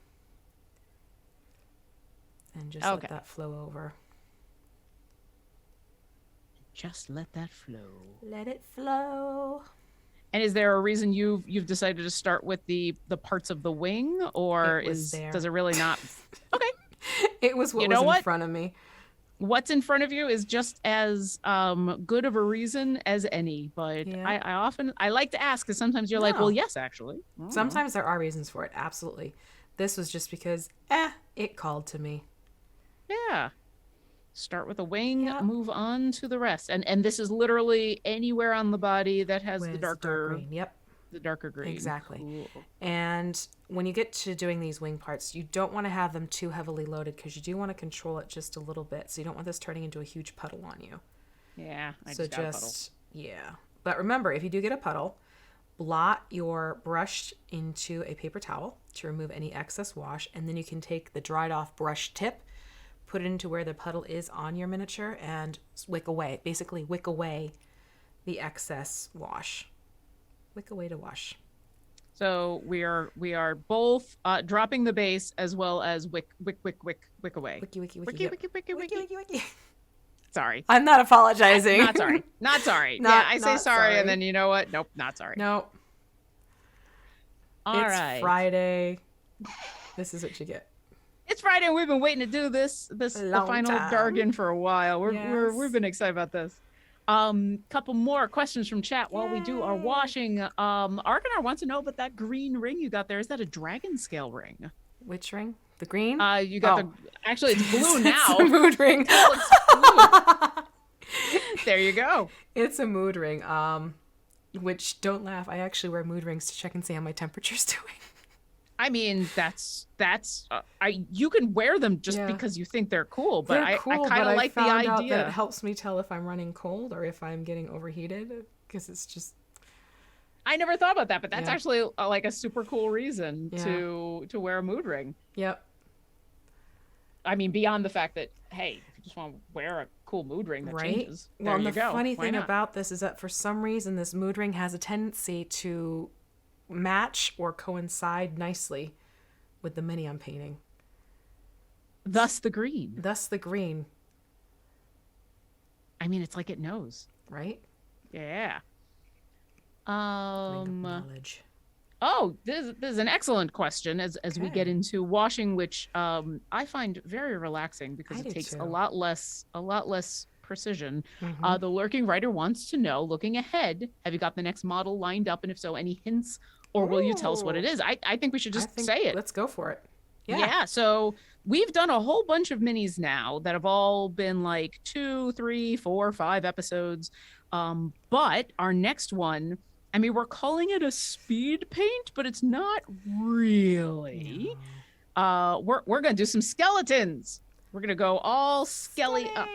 Speaker 2: And just let that flow over.
Speaker 1: Just let that flow.
Speaker 2: Let it flow.
Speaker 1: And is there a reason you've decided to start with the parts of the wing, or does it really not? Okay.
Speaker 2: It was what was in front of me.
Speaker 1: What's in front of you is just as good of a reason as any. But yeah. I like to ask, because sometimes you're like, well, yes, actually.
Speaker 2: Sometimes there are reasons for it. Absolutely. This was just because, it called to me.
Speaker 1: Yeah. Start with a wing, move on to the rest. And this is literally anywhere on the body that has the darker
Speaker 2: green. Yep.
Speaker 1: The darker green.
Speaker 2: Exactly.
Speaker 1: Cool.
Speaker 2: And when you get to doing these wing parts, you don't want to have them too heavily loaded, because you do want to control it just a little bit. So you don't want this turning into a huge puddle on you.
Speaker 1: Yeah. I just got a puddle.
Speaker 2: Yeah. But remember, if you do get a puddle, blot your brush into a paper towel to remove any excess wash. And then you can take the dried off brush tip, put it into where the puddle is on your miniature, and wick away. Basically, wick away the excess wash. Wick away to wash.
Speaker 1: So we are both dropping the base as well as wick away. Wiki. Sorry.
Speaker 2: I'm not apologizing.
Speaker 1: Not sorry. Not sorry. I say sorry, and then you know what? Nope, not sorry.
Speaker 2: Nope.
Speaker 1: All right.
Speaker 2: It's Friday. This is what you get.
Speaker 1: It's Friday, and we've been waiting to do the final Dargan for a while. We've been excited about this. Couple more questions from chat while we do our washing. Argonar wants to know about that green ring you got there. Is that a dragon scale ring?
Speaker 2: Which ring? The green?
Speaker 1: You got actually it's blue now.
Speaker 2: It's a mood ring.
Speaker 1: There you go.
Speaker 2: It's a mood ring. Which, don't laugh, I actually wear mood rings to check and see how my temperature's doing.
Speaker 1: I mean, you can wear them just because you think they're cool, but I kind of like the idea.
Speaker 2: That it helps me tell if I'm running cold or if I'm getting overheated, because it's just...
Speaker 1: I never thought about that, but that's actually like a super cool reason to wear a mood ring.
Speaker 2: Yep.
Speaker 1: I mean, beyond the fact that, hey, if you just want to wear a cool mood ring that changes, there you go.
Speaker 2: The funny thing about this is that for some reason, this mood ring has a tendency to match or coincide nicely with the mini I'm painting.
Speaker 1: Thus the green.
Speaker 2: I
Speaker 1: mean, it's like it knows.
Speaker 2: Right?
Speaker 1: Yeah.
Speaker 2: Ring of knowledge.
Speaker 1: Oh, this is an excellent question as we get into washing, which I find very relaxing because it takes a lot less precision. Mm-hmm. The lurking writer wants to know, looking ahead, have you got the next model lined up, and if so, any hints, or will you tell us what it is? I think we should just say it.
Speaker 2: Let's go for it.
Speaker 1: Yeah. So we've done a whole bunch of minis now that have all been like 2, 3, 4, 5 episodes. But our next one, I mean, we're calling it a speed paint, but it's not really. No. We're gonna do some skeletons. We're gonna go all skelly up.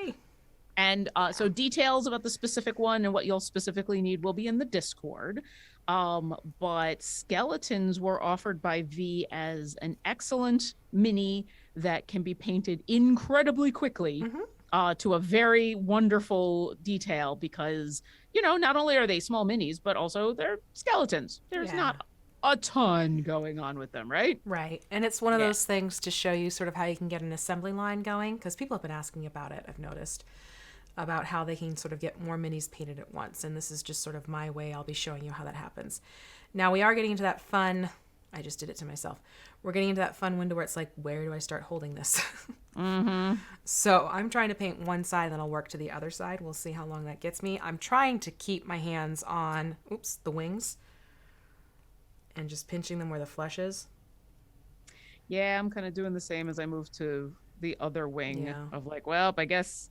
Speaker 1: And so details about the specific one and what you'll specifically need will be in the Discord. But skeletons were offered by V as an excellent mini that can be painted incredibly quickly to a very wonderful detail, because, not only are they small minis, but also they're skeletons. There's not a ton going on with them, right?
Speaker 2: Right. And it's one of
Speaker 1: Yeah.
Speaker 2: those things to show you sort of how you can get an assembly line going, because people have been asking about it, I've noticed, about how they can sort of get more minis painted at once. And this is just sort of my way. I'll be showing you how that happens. Now we are getting into that fun, I just did it to myself. We're getting into that fun window where it's like, where do I start holding this? So I'm trying to paint one side and then I'll work to the other side. We'll see how long that gets me. I'm trying to keep my hands on, the wings and just pinching them where the flesh is.
Speaker 1: Yeah, I'm kind of doing the same as I move to the other wing
Speaker 2: Yeah.
Speaker 1: of like, well, I guess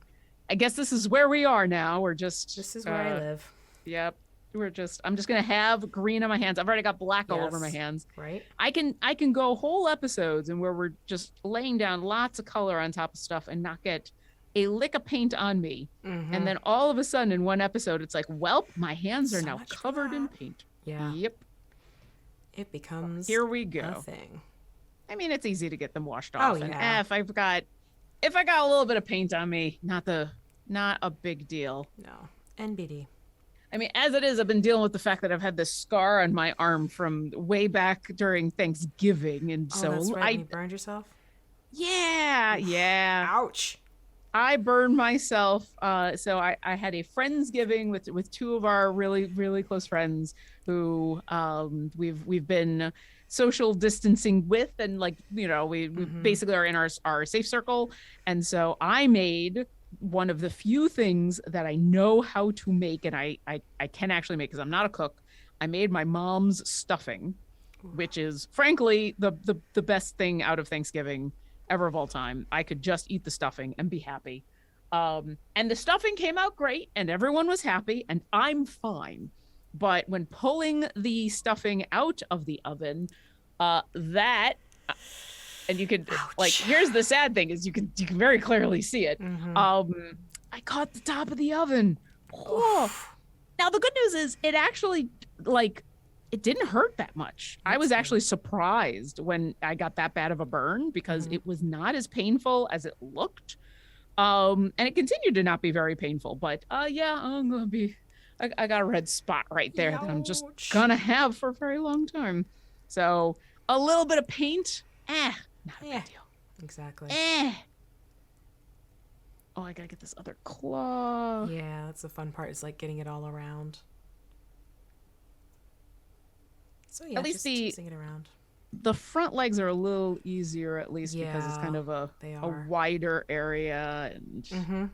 Speaker 1: this is where we are now. We're just
Speaker 2: This is where I live.
Speaker 1: Yep. I'm just gonna have green on my hands. I've already got black all over my
Speaker 2: Yes.
Speaker 1: hands.
Speaker 2: Right?
Speaker 1: I can go whole episodes and where we're just laying down lots of color on top of stuff and not get a lick of paint on me.
Speaker 2: Mm-hmm.
Speaker 1: And then all of a sudden in one episode it's like, welp, my hands are
Speaker 2: So
Speaker 1: now
Speaker 2: much for
Speaker 1: covered in
Speaker 2: that.
Speaker 1: paint.
Speaker 2: Yeah.
Speaker 1: Yep.
Speaker 2: It becomes
Speaker 1: Here we
Speaker 2: a
Speaker 1: go.
Speaker 2: thing.
Speaker 1: I mean, it's easy to get them washed
Speaker 2: Oh,
Speaker 1: off. And
Speaker 2: yeah.
Speaker 1: if I got a little bit of paint on me, not a big deal.
Speaker 2: No. NBD.
Speaker 1: I mean, as it is, I've been dealing with the fact that I've had this scar on my arm from way back during Thanksgiving, and
Speaker 2: Oh,
Speaker 1: so
Speaker 2: that's right. when you burned yourself?
Speaker 1: yeah.
Speaker 2: Ouch.
Speaker 1: I burned myself. So I had a Friendsgiving with two of our really, really close friends who we've been social distancing with, and like, we basically are in our safe circle. And so I made one of the few things that I know how to make, and I can actually make, because I'm not a cook. I made my mom's stuffing, which is frankly the best thing out of Thanksgiving ever of all time. I could just eat the stuffing and be happy. And the stuffing came out great and everyone was happy and I'm fine. But when pulling the stuffing out of the oven, and you could like, here's the sad thing is you can very clearly see it. I caught the top of the oven. Oh. Now the good news is it actually it didn't hurt that much. I was actually surprised when I got that bad of a burn because it was not as painful as it looked. And it continued to not be very painful, but yeah, I'm gonna be I got a red spot right there that I'm just gonna have for a very long time. So a little bit of paint, not a big deal.
Speaker 2: Exactly.
Speaker 1: Oh, I gotta get this other claw.
Speaker 2: Yeah, that's the fun part, is like getting it all around. So yeah,
Speaker 1: At least
Speaker 2: just teasing it around.
Speaker 1: The front legs are a little easier, at least because it's kind of a wider area, and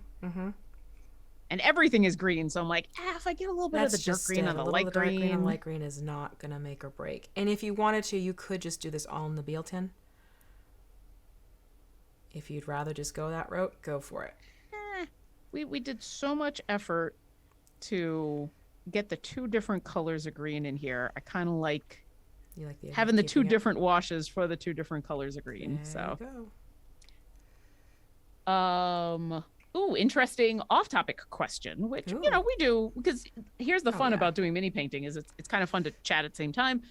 Speaker 1: and everything is green. So I'm like, if I get a little bit of the dark green on the light green,
Speaker 2: light green is not gonna make or break. And if you wanted to, you could just do this all in the Beal tin. If you'd rather just go that route, go for it.
Speaker 1: We did so much effort to get the two different colors of green in here. I kind of like
Speaker 2: you like
Speaker 1: having the two different washes for the two different colors of green.
Speaker 2: There
Speaker 1: So
Speaker 2: you
Speaker 1: go. Ooh, interesting off-topic question, which we do, because here's the fun about doing mini painting is it's kind of fun to chat at the same time.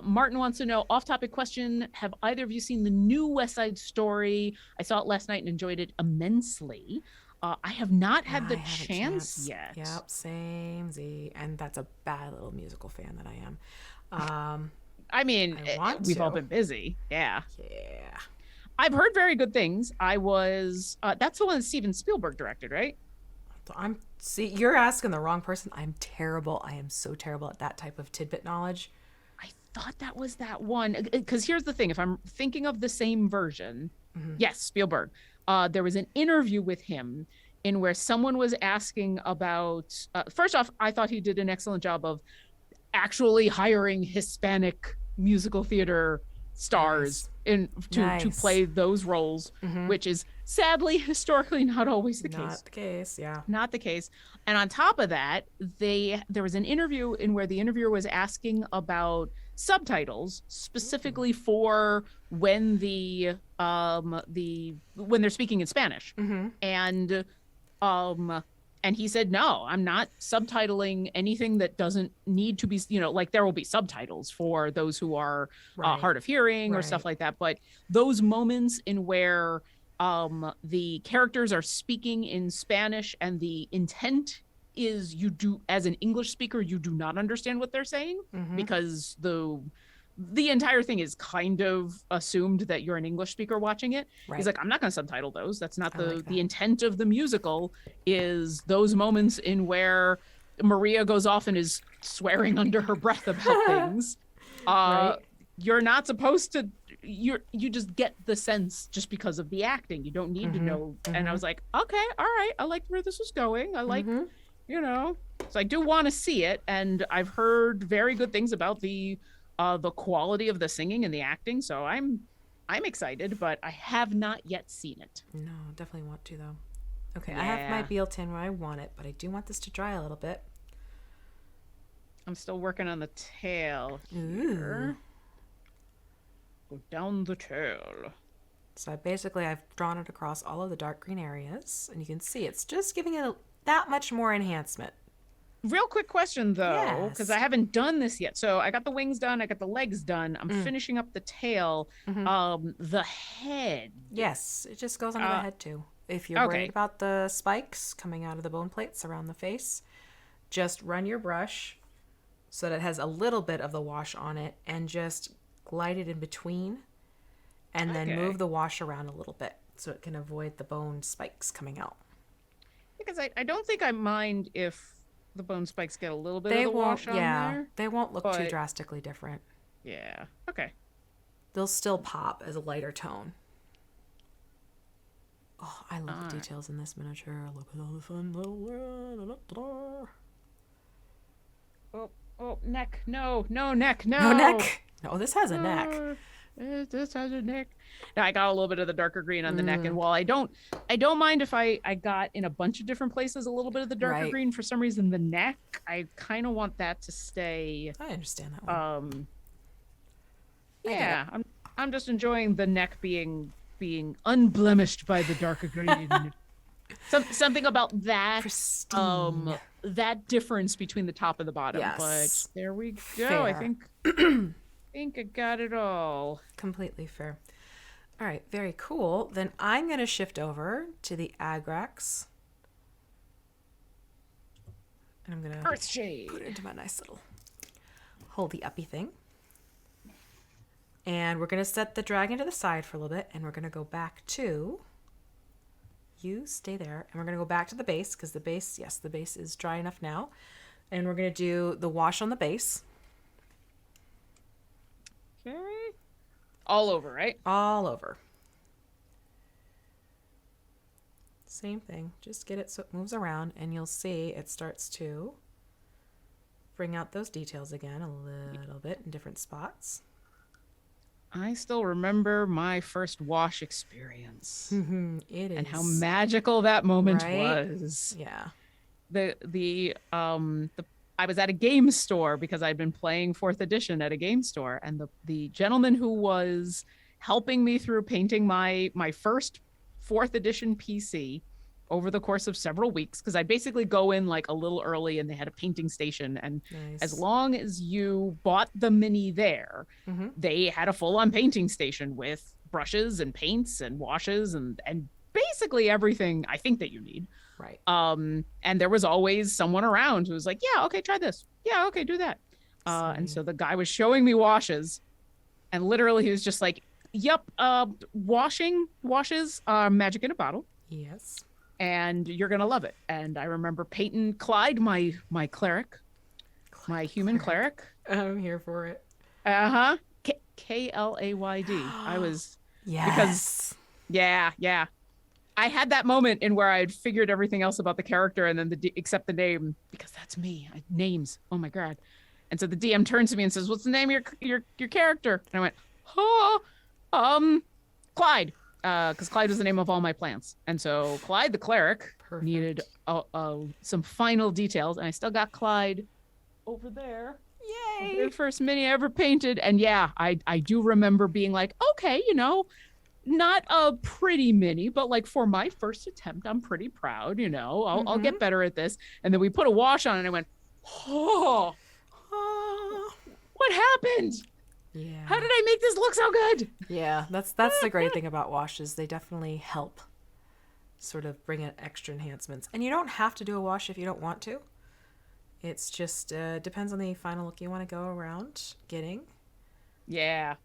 Speaker 1: Martin wants to know, off-topic question, have either of you seen the new West Side Story? I saw it last night and enjoyed it immensely. I have not had the chance yet.
Speaker 2: Yep, same Z. And that's a bad little musical fan that I am.
Speaker 1: I mean, we've all been busy. Yeah.
Speaker 2: Yeah.
Speaker 1: I've heard very good things. That's the one that Steven Spielberg directed, right?
Speaker 2: See, you're asking the wrong person. I'm terrible. I am so terrible at that type of tidbit knowledge.
Speaker 1: I thought that was that one. Because here's the thing. If I'm thinking of the same version, yes, Spielberg. There was an interview with him in where someone was asking about, first off, I thought he did an excellent job of actually hiring Hispanic musical theater stars to play those roles, which is sadly historically not always the case.
Speaker 2: Not the case, yeah.
Speaker 1: Not the case. And on top of that, there was an interview in where the interviewer was asking about subtitles specifically for when when they're speaking in Spanish. And he said, no, I'm not subtitling anything that doesn't need to be, like there will be subtitles for those who are hard of hearing or stuff like that. But those moments in where the characters are speaking in Spanish and the intent is as an English speaker, you do not understand what they're saying because the entire thing is kind of assumed that you're an English speaker watching it.
Speaker 2: Right.
Speaker 1: He's like, I'm not going to subtitle those. That's not
Speaker 2: I like
Speaker 1: the
Speaker 2: that.
Speaker 1: intent of the musical. Is those moments in where Maria goes off and is swearing under her breath about things.
Speaker 2: Right.
Speaker 1: You're not supposed to. You just get the sense just because of the acting. You don't need to know. And I was like, okay, all right. I like where this was going. I like, So I do want to see it, and I've heard very good things about the quality of the singing and the acting. So I'm excited, but I have not yet seen it.
Speaker 2: No, definitely want to though. Okay, I have my Beal tin where I want it, but I do want this to dry a little bit.
Speaker 1: I'm still working on the tail
Speaker 2: Ooh.
Speaker 1: here. Go down the tail.
Speaker 2: So I've drawn it across all of the dark green areas, and you can see it's just giving it that much more enhancement.
Speaker 1: Real quick question though, because
Speaker 2: Yes.
Speaker 1: I haven't done this yet. So I got the wings done, I got the legs done. I'm finishing up the tail. The head.
Speaker 2: Yes, it just goes under the head too. If you're
Speaker 1: okay.
Speaker 2: worried about the spikes coming out of the bone plates around the face, just run your brush so that it has a little bit of the wash on it and just glide it in between and then move the wash around a little bit so it can avoid the bone spikes coming out.
Speaker 1: Because I don't think I mind if the bone spikes get a little bit of the wash on there.
Speaker 2: They won't look too drastically different.
Speaker 1: Yeah. Okay.
Speaker 2: They'll still pop as a lighter tone. Oh, I love the details in this miniature. Look at all the fun little...
Speaker 1: Oh, neck. No, neck.
Speaker 2: No neck. No, this has a neck.
Speaker 1: This has a neck. Now I got a little bit of the darker green on the neck, and while I don't mind if I got in a bunch of different places a little bit of the darker green, for some reason the neck, I kind of want that to stay.
Speaker 2: I understand that one.
Speaker 1: Yeah, I'm just enjoying the neck being unblemished by the darker green. Something about that
Speaker 2: Pristine.
Speaker 1: that difference between the top and the bottom.
Speaker 2: Yes.
Speaker 1: But there we go.
Speaker 2: Fair.
Speaker 1: I think I got it all.
Speaker 2: Completely fair. All right, very cool. Then I'm going to shift over to the Agrax. And I'm going to
Speaker 1: Earthshade.
Speaker 2: put it into my nice little holdy uppy thing. And we're going to set the dragon to the side for a little bit, and we're going to go back to... You stay there, and we're going to go back to the base, because the base is dry enough now. And we're going to do the wash on the base.
Speaker 1: Okay. All over, right?
Speaker 2: All over. Same thing. Just get it so it moves around, and you'll see it starts to bring out those details again a little bit in different spots.
Speaker 1: I still remember my first wash experience.
Speaker 2: It is.
Speaker 1: And how magical that moment was.
Speaker 2: Yeah.
Speaker 1: I was at a game store because I'd been playing 4th edition at a game store, and the gentleman who was helping me through painting my first 4th edition PC over the course of several weeks, because I basically go in like a little early and they had a painting station, and as long as you bought the mini there, they had a full-on painting station with brushes and paints and washes and basically everything I think that you need.
Speaker 2: Right.
Speaker 1: And there was always someone around who was like, yeah, okay, try this. Yeah, okay, do that. And so the guy was showing me washes, and literally he was just like, yep, washes are magic in a bottle.
Speaker 2: Yes.
Speaker 1: And you're going to love it. And I remember painting Clyde, my cleric, my human cleric.
Speaker 2: I'm here for it.
Speaker 1: Uh-huh. Klayd. I was...
Speaker 2: Yes.
Speaker 1: Yeah. I had that moment in where I had figured everything else about the character, and then except the name, because that's me. Names. Oh my God. And so the DM turns to me and says, "What's the name of your character?" And I went, Clyde. Because Clyde was the name of all my plants. And so Clyde the cleric needed some final details, and I still got Clyde over there.
Speaker 2: Yay!
Speaker 1: The first mini I ever painted. And yeah, I do remember being like, okay, not a pretty mini, but like for my first attempt, I'm pretty proud, I'll get better at this. And then we put a wash on it, and I went, what happened?
Speaker 2: Yeah.
Speaker 1: How did I make this look so good?
Speaker 2: Yeah, that's the great thing about washes. They definitely help sort of bring in extra enhancements. And you don't have to do a wash if you don't want to. It's just depends on the final look you want to go around getting.
Speaker 1: Yeah.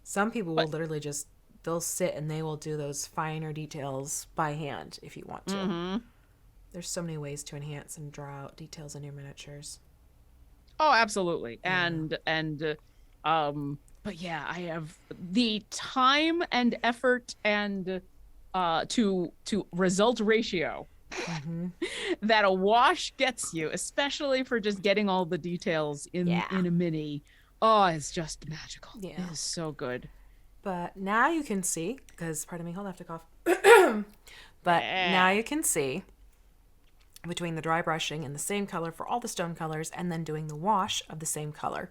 Speaker 2: Some people will
Speaker 1: But
Speaker 2: literally just they'll sit and they will do those finer details by hand if you want to.
Speaker 1: mm-hmm.
Speaker 2: There's so many ways to enhance and draw out details in your miniatures.
Speaker 1: Oh, absolutely.
Speaker 2: Yeah.
Speaker 1: But yeah, I have the time and effort and to result ratio
Speaker 2: Mm-hmm.
Speaker 1: that a wash gets you, especially for just getting all the details
Speaker 2: Yeah.
Speaker 1: in a mini. Oh, it's just magical.
Speaker 2: Yeah.
Speaker 1: It is so good.
Speaker 2: But now you can see, because, pardon me, hold on, I have to cough. But now
Speaker 1: Yeah.
Speaker 2: you can see between the dry brushing and the same color for all the stone colors and then doing the wash of the same color.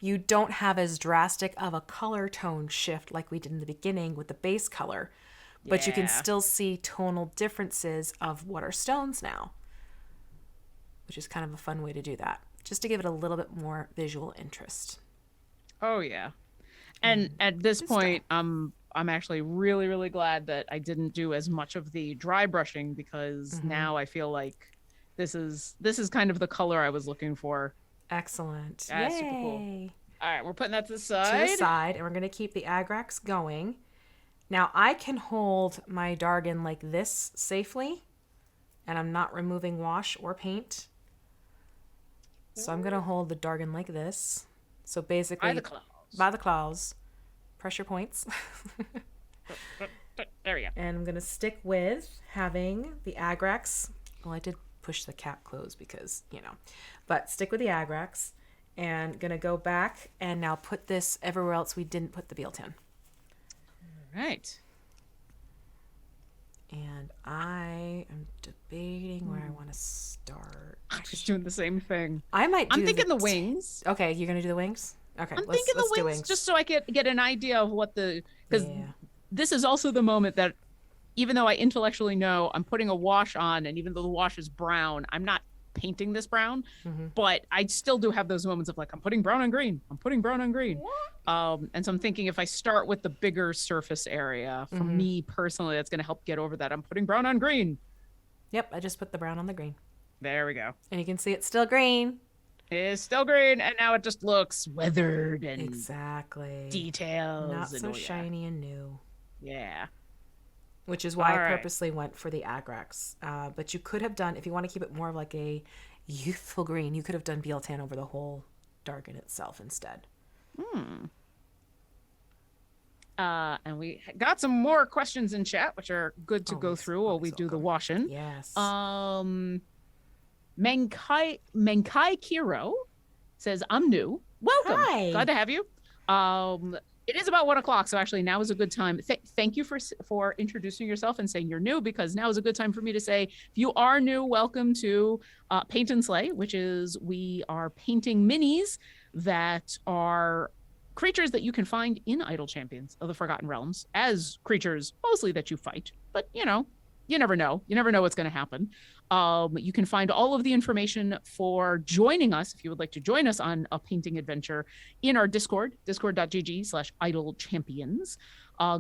Speaker 2: You don't have as drastic of a color tone shift like we did in the beginning with the base color, but you can
Speaker 1: Yeah.
Speaker 2: still see tonal differences of what are stones now, which is kind of a fun way to do that, just to give it a little bit more visual interest.
Speaker 1: Oh yeah. And
Speaker 2: And
Speaker 1: at this
Speaker 2: good stuff.
Speaker 1: point, I'm actually really, really glad that I didn't do as much of the dry brushing because
Speaker 2: Mm-hmm.
Speaker 1: now I feel like this is kind of the color I was looking for.
Speaker 2: Excellent.
Speaker 1: That's super cool.
Speaker 2: Yay.
Speaker 1: All right, we're putting that to the
Speaker 2: To the
Speaker 1: side.
Speaker 2: side, and we're going to keep the Agrax going. Now, I can hold my Dargan like this safely, and I'm not removing wash or paint. So I'm going to hold the Dargan like this. So
Speaker 1: By the
Speaker 2: basically,
Speaker 1: claws.
Speaker 2: by the claws, pressure points.
Speaker 1: There we go.
Speaker 2: And I'm going to stick with having the Agrax. Well, I did push the cap closed because, but stick with the Agrax. And going to go back and now put this everywhere else we didn't put the Bealtan.
Speaker 1: All right.
Speaker 2: And I am debating where I want to start.
Speaker 1: I'm just doing the same thing.
Speaker 2: I might do
Speaker 1: I'm thinking the
Speaker 2: t-
Speaker 1: wings.
Speaker 2: Okay, you're gonna do the wings? Okay,
Speaker 1: I'm
Speaker 2: let's
Speaker 1: thinking
Speaker 2: let's
Speaker 1: the
Speaker 2: do
Speaker 1: wings
Speaker 2: wings.
Speaker 1: just so I get an idea of what the because
Speaker 2: Yeah.
Speaker 1: this is also the moment that even though I intellectually know I'm putting a wash on, and even though the wash is brown, I'm not painting this brown,
Speaker 2: Mm-hmm.
Speaker 1: but I still do have those moments of like, I'm putting brown on green. I'm putting brown on green. And so I'm thinking if I start with the bigger surface area, for
Speaker 2: Mm-hmm.
Speaker 1: me personally, that's going to help get over that. I'm putting brown on green.
Speaker 2: Yep, I just put the brown on the green.
Speaker 1: There we go.
Speaker 2: And you can see it's still green.
Speaker 1: It's still green, and now it just looks weathered and
Speaker 2: Exactly.
Speaker 1: details.
Speaker 2: Not
Speaker 1: and
Speaker 2: so
Speaker 1: oh, yeah.
Speaker 2: shiny and new.
Speaker 1: Yeah.
Speaker 2: Which is why
Speaker 1: All
Speaker 2: I
Speaker 1: right.
Speaker 2: purposely went for the Agrax. But you could have done, if you want to keep it more of like a youthful green, you could have done Bealtan over the whole Dargan itself instead.
Speaker 1: And we got some more questions in chat, which are good to go
Speaker 2: Always-
Speaker 1: through while we
Speaker 2: always
Speaker 1: do the
Speaker 2: welcome.
Speaker 1: washing.
Speaker 2: Yes.
Speaker 1: Menkai Kiro says, I'm new. Welcome.
Speaker 2: Hi.
Speaker 1: Glad to have you. It is about 1 o'clock, so actually now is a good time. Thank you for introducing yourself and saying you're new, because now is a good time for me to say, if you are new, welcome to Paint and Slay, which is we are painting minis that are creatures that you can find in Idle Champions of the Forgotten Realms as creatures mostly that you fight, but you never know. You never know what's going to happen. You can find all of the information for joining us, if you would like to join us on a painting adventure, in our Discord, discord.gg/idle champions.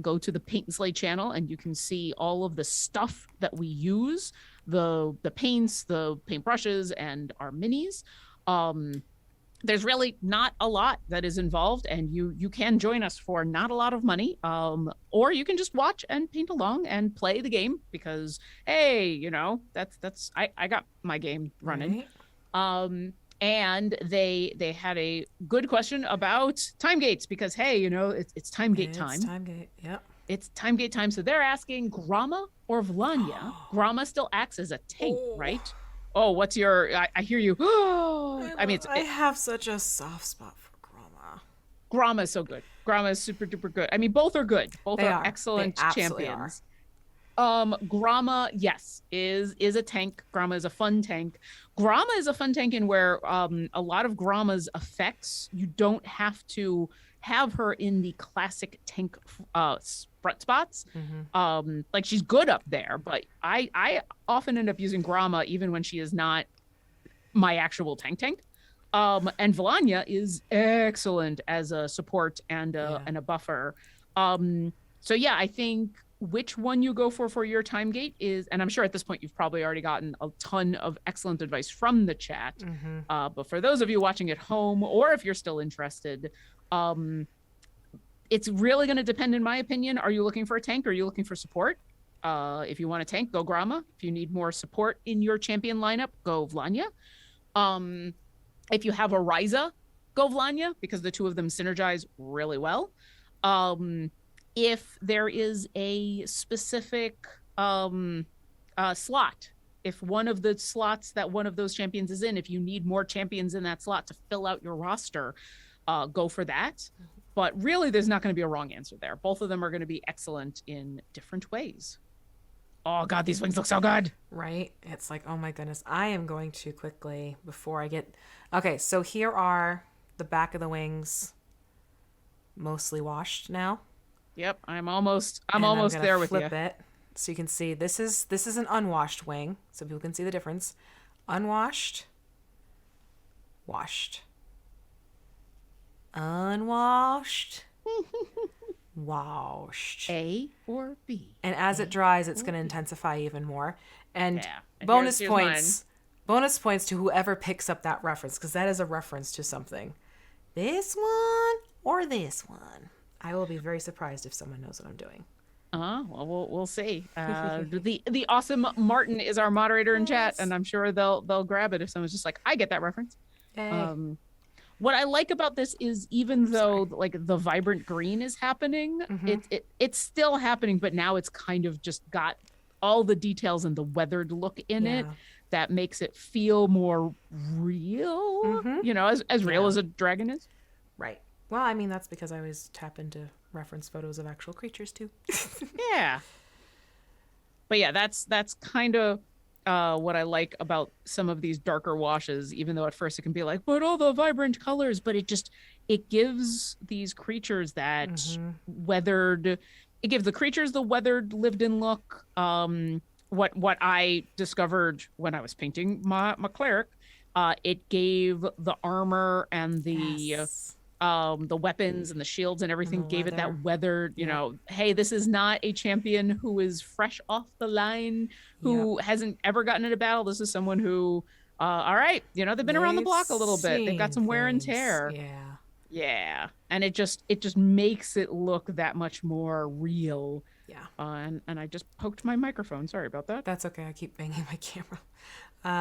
Speaker 1: Go to the Paint and Slay channel and you can see all of the stuff that we use, the paints, the paintbrushes, and our minis. There's really not a lot that is involved, and you can join us for not a lot of money, or you can just watch and paint along and play the game, because hey, that's I got my game running.
Speaker 2: Right.
Speaker 1: And they had a good question about time gates, because hey, it's time gate time.
Speaker 2: It's time gate. Yep.
Speaker 1: It's time gate time. So they're asking, Grama or Vlanya? Grama still acts as a tank,
Speaker 2: Oh.
Speaker 1: right? Oh, what's your? I hear you. I mean,
Speaker 2: I have such a soft spot for Groma.
Speaker 1: Grama is so good. Grama is super duper good. I mean, both are good. Both
Speaker 2: They
Speaker 1: are
Speaker 2: are.
Speaker 1: excellent
Speaker 2: They absolutely
Speaker 1: champions. Grama, yes, is a tank. Grama is a fun tank. Grama is a fun tank in where a lot of Grama's effects, you don't have to have her in the classic tank front spots.
Speaker 2: Mm-hmm.
Speaker 1: Like, she's good up there, but I often end up using Grama even when she is not my actual tank. And Volanya is excellent as a support and a buffer. So yeah, I think which one you go for your time gate is, and I'm sure at this point you've probably already gotten a ton of excellent advice from the chat. But for those of you watching at home, or if you're still interested, it's really going to depend, in my opinion. Are you looking for a tank or are you looking for support? If you want a tank, go Grama. If you need more support in your champion lineup, go Vlanya. If you have a Ryza, go Vlanya, because the two of them synergize really well. If there is a specific slot, if one of the slots that one of those champions is in, if you need more champions in that slot to fill out your roster, go for that. But really, there's not going to be a wrong answer there. Both of them are going to be excellent in different ways. Oh, God, these wings look so good.
Speaker 2: Right? It's like, oh, my goodness. I am going to quickly, before I get... Okay, so here are the back of the wings, mostly washed now.
Speaker 1: Yep, I'm almost there with you.
Speaker 2: Flip it so you can see this is an unwashed wing, so people can see the difference. Unwashed, washed, unwashed, washed.
Speaker 1: A or B.
Speaker 2: And as it dries, it's going to intensify even more. And
Speaker 1: Yeah.
Speaker 2: bonus
Speaker 1: Here's
Speaker 2: points. Bonus points to whoever picks up that reference, because that is a reference to something. This one or this one. I will be very surprised if someone knows what I'm doing.
Speaker 1: Well, we'll see. The awesome Martin is our moderator in chat, and I'm sure they'll grab it if someone's just like, I get that reference.
Speaker 2: Yay.
Speaker 1: What I like about this is, even though like the vibrant green is happening, it's still happening, but now it's kind of just got all the details and the weathered look in it that makes it feel more real. You know, as real as a dragon is.
Speaker 2: Right. Well, I mean, that's because I always tap into reference photos of actual creatures, too.
Speaker 1: Yeah. But yeah, that's kind of what I like about some of these darker washes, even though at first it can be like, but all the vibrant colors, but it gives these creatures that weathered, it gives the creatures the weathered, lived in look. What I discovered when I was painting my cleric, it gave the armor and the weapons and the shields and everything, gave it that weathered, you know, hey, this is not a champion who is fresh off the line, who hasn't ever gotten into battle. This is someone who, all right, you know, they've been around the block a little bit. They've got some wear and tear. Yeah. And it just makes it look that much more real. Yeah. And I just poked my microphone. Sorry about that.
Speaker 2: That's okay. I keep banging my camera.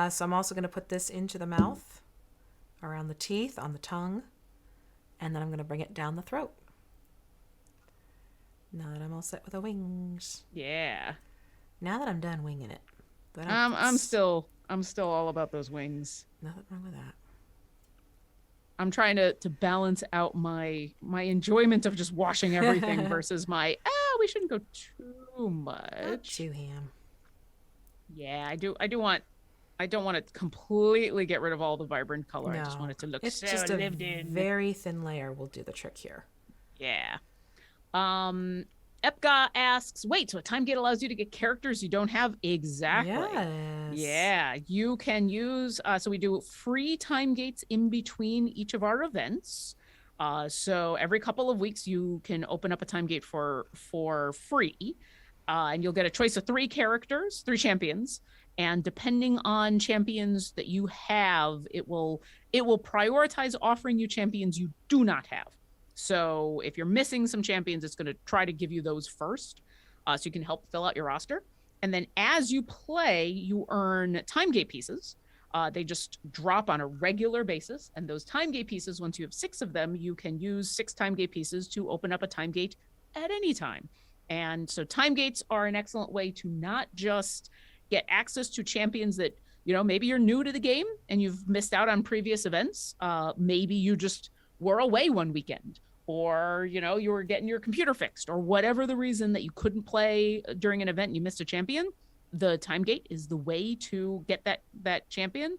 Speaker 2: So I'm also going to put this into the mouth, around the teeth, on the tongue. And then I'm going to bring it down the throat. Now that I'm all set with the wings.
Speaker 1: Yeah.
Speaker 2: Now that I'm done winging it.
Speaker 1: I'm still all about those wings.
Speaker 2: Nothing wrong with that.
Speaker 1: I'm trying to balance out my enjoyment of just washing everything versus my, we shouldn't go too much.
Speaker 2: Not too ham.
Speaker 1: Yeah, I don't want to completely get rid of all the vibrant color.
Speaker 2: No,
Speaker 1: I just want it to look
Speaker 2: it's
Speaker 1: so
Speaker 2: just a
Speaker 1: lived in.
Speaker 2: very thin layer will do the trick here.
Speaker 1: Yeah. Epga asks, wait, so a time gate allows you to get characters you don't have? Exactly.
Speaker 2: Yes.
Speaker 1: Yeah, you can use, so we do free time gates in between each of our events. So every couple of weeks you can open up a time gate for free, and you'll get a choice of 3 champions. And depending on champions that you have, it will prioritize offering you champions you do not have. So if you're missing some champions, it's going to try to give you those first, so you can help fill out your roster. And then as you play, you earn time gate pieces. They just drop on a regular basis. And those time gate pieces, once you have 6 of them, you can use 6 time gate pieces to open up a time gate at any time. And so time gates are an excellent way to not just get access to champions that, you know, maybe you're new to the game and you've missed out on previous events. Maybe you just were away one weekend, or, you know, you were getting your computer fixed, or whatever the reason that you couldn't play during an event and you missed a champion. The time gate is the way to get that champion.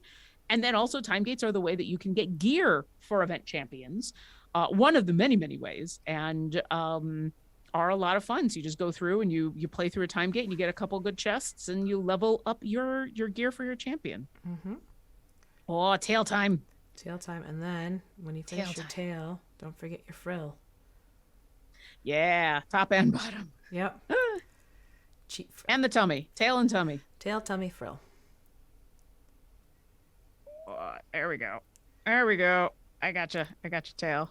Speaker 1: And then also time gates are the way that you can get gear for event champions. One of the many, many ways. And are a lot of fun. So you just go through and you play through a time gate and you get a couple good chests and you level up your gear for your champion. Oh, tail time.
Speaker 2: Tail time. And then when you finish your tail, don't forget your frill.
Speaker 1: Yeah, top and bottom.
Speaker 2: Yep. Cheap frill.
Speaker 1: And the tummy. Tail and tummy.
Speaker 2: Tail, tummy, frill.
Speaker 1: There we go. There we go. I gotcha. I got your tail.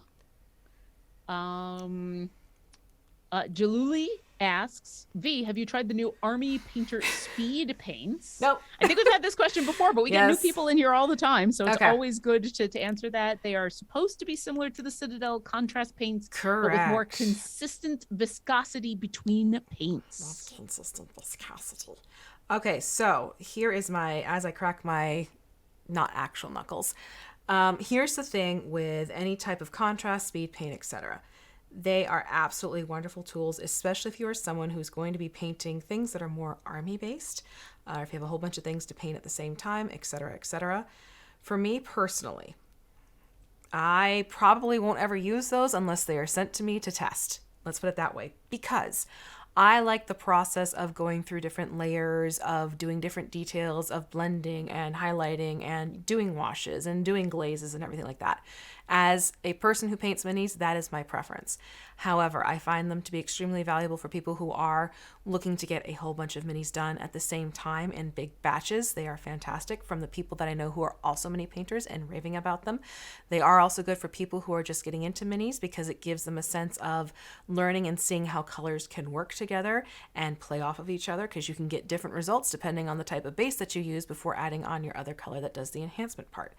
Speaker 1: Jaluli asks, V, have you tried the new Army Painter Speed paints?
Speaker 2: Nope.
Speaker 1: I think we've had this question before, but we get new
Speaker 2: Yes.
Speaker 1: people in here all the time, so it's
Speaker 2: Okay.
Speaker 1: always good to answer that. They are supposed to be similar to the Citadel contrast paints, but with more
Speaker 2: Correct.
Speaker 1: consistent viscosity between paints.
Speaker 2: Not consistent viscosity. Okay, so here is my, as I crack my, not actual knuckles. Here's the thing with any type of contrast, speed paint, etc. They are absolutely wonderful tools, especially if you are someone who's going to be painting things that are more army based, if you have a whole bunch of things to paint at the same time, etc., etc. For me personally, I probably won't ever use those unless they are sent to me to test. Let's put it that way. Because I like the process of going through different layers, of doing different details, of blending and highlighting and doing washes and doing glazes and everything like that. As a person who paints minis, that is my preference. However, I find them to be extremely valuable for people who are looking to get a whole bunch of minis done at the same time in big batches. They are fantastic from the people that I know who are also mini painters and raving about them. They are also good for people who are just getting into minis because it gives them a sense of learning and seeing how colors can work together and play off of each other, because you can get different results depending on the type of base that you use before adding on your other color that does the enhancement part.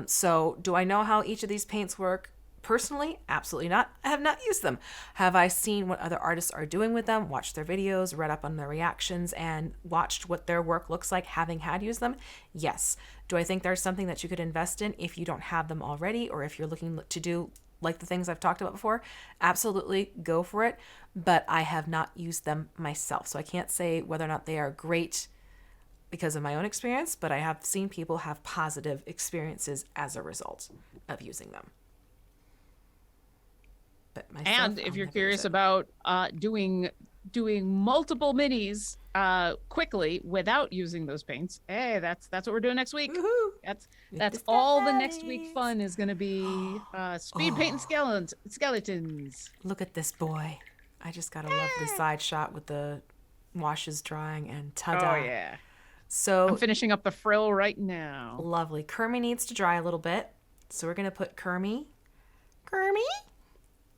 Speaker 2: So do I know how each of these paints work? Personally, absolutely not. I have not used them. Have I seen what other artists are doing with them, watched their videos, read up on their reactions, and watched what their work looks like having had used them? Yes. Do I think there's something that you could invest in if you don't have them already, or if you're looking to do like the things I've talked about before? Absolutely, go for it. But I have not used them myself, so I can't say whether or not they are great because of my own experience, but I have seen people have positive experiences as a result of using them. But myself,
Speaker 1: And if you're curious about doing multiple minis quickly without using those paints, hey, that's what we're doing next week.
Speaker 2: Woohoo!
Speaker 1: That's all the next week fun is going to be speed painting skeletons.
Speaker 2: Look at this boy. I just got a lovely side shot with the washes drying, and ta-da.
Speaker 1: Oh yeah.
Speaker 2: So
Speaker 1: I'm finishing up the frill right now.
Speaker 2: lovely. Kermie needs to dry a little bit. So we're going to put Kermie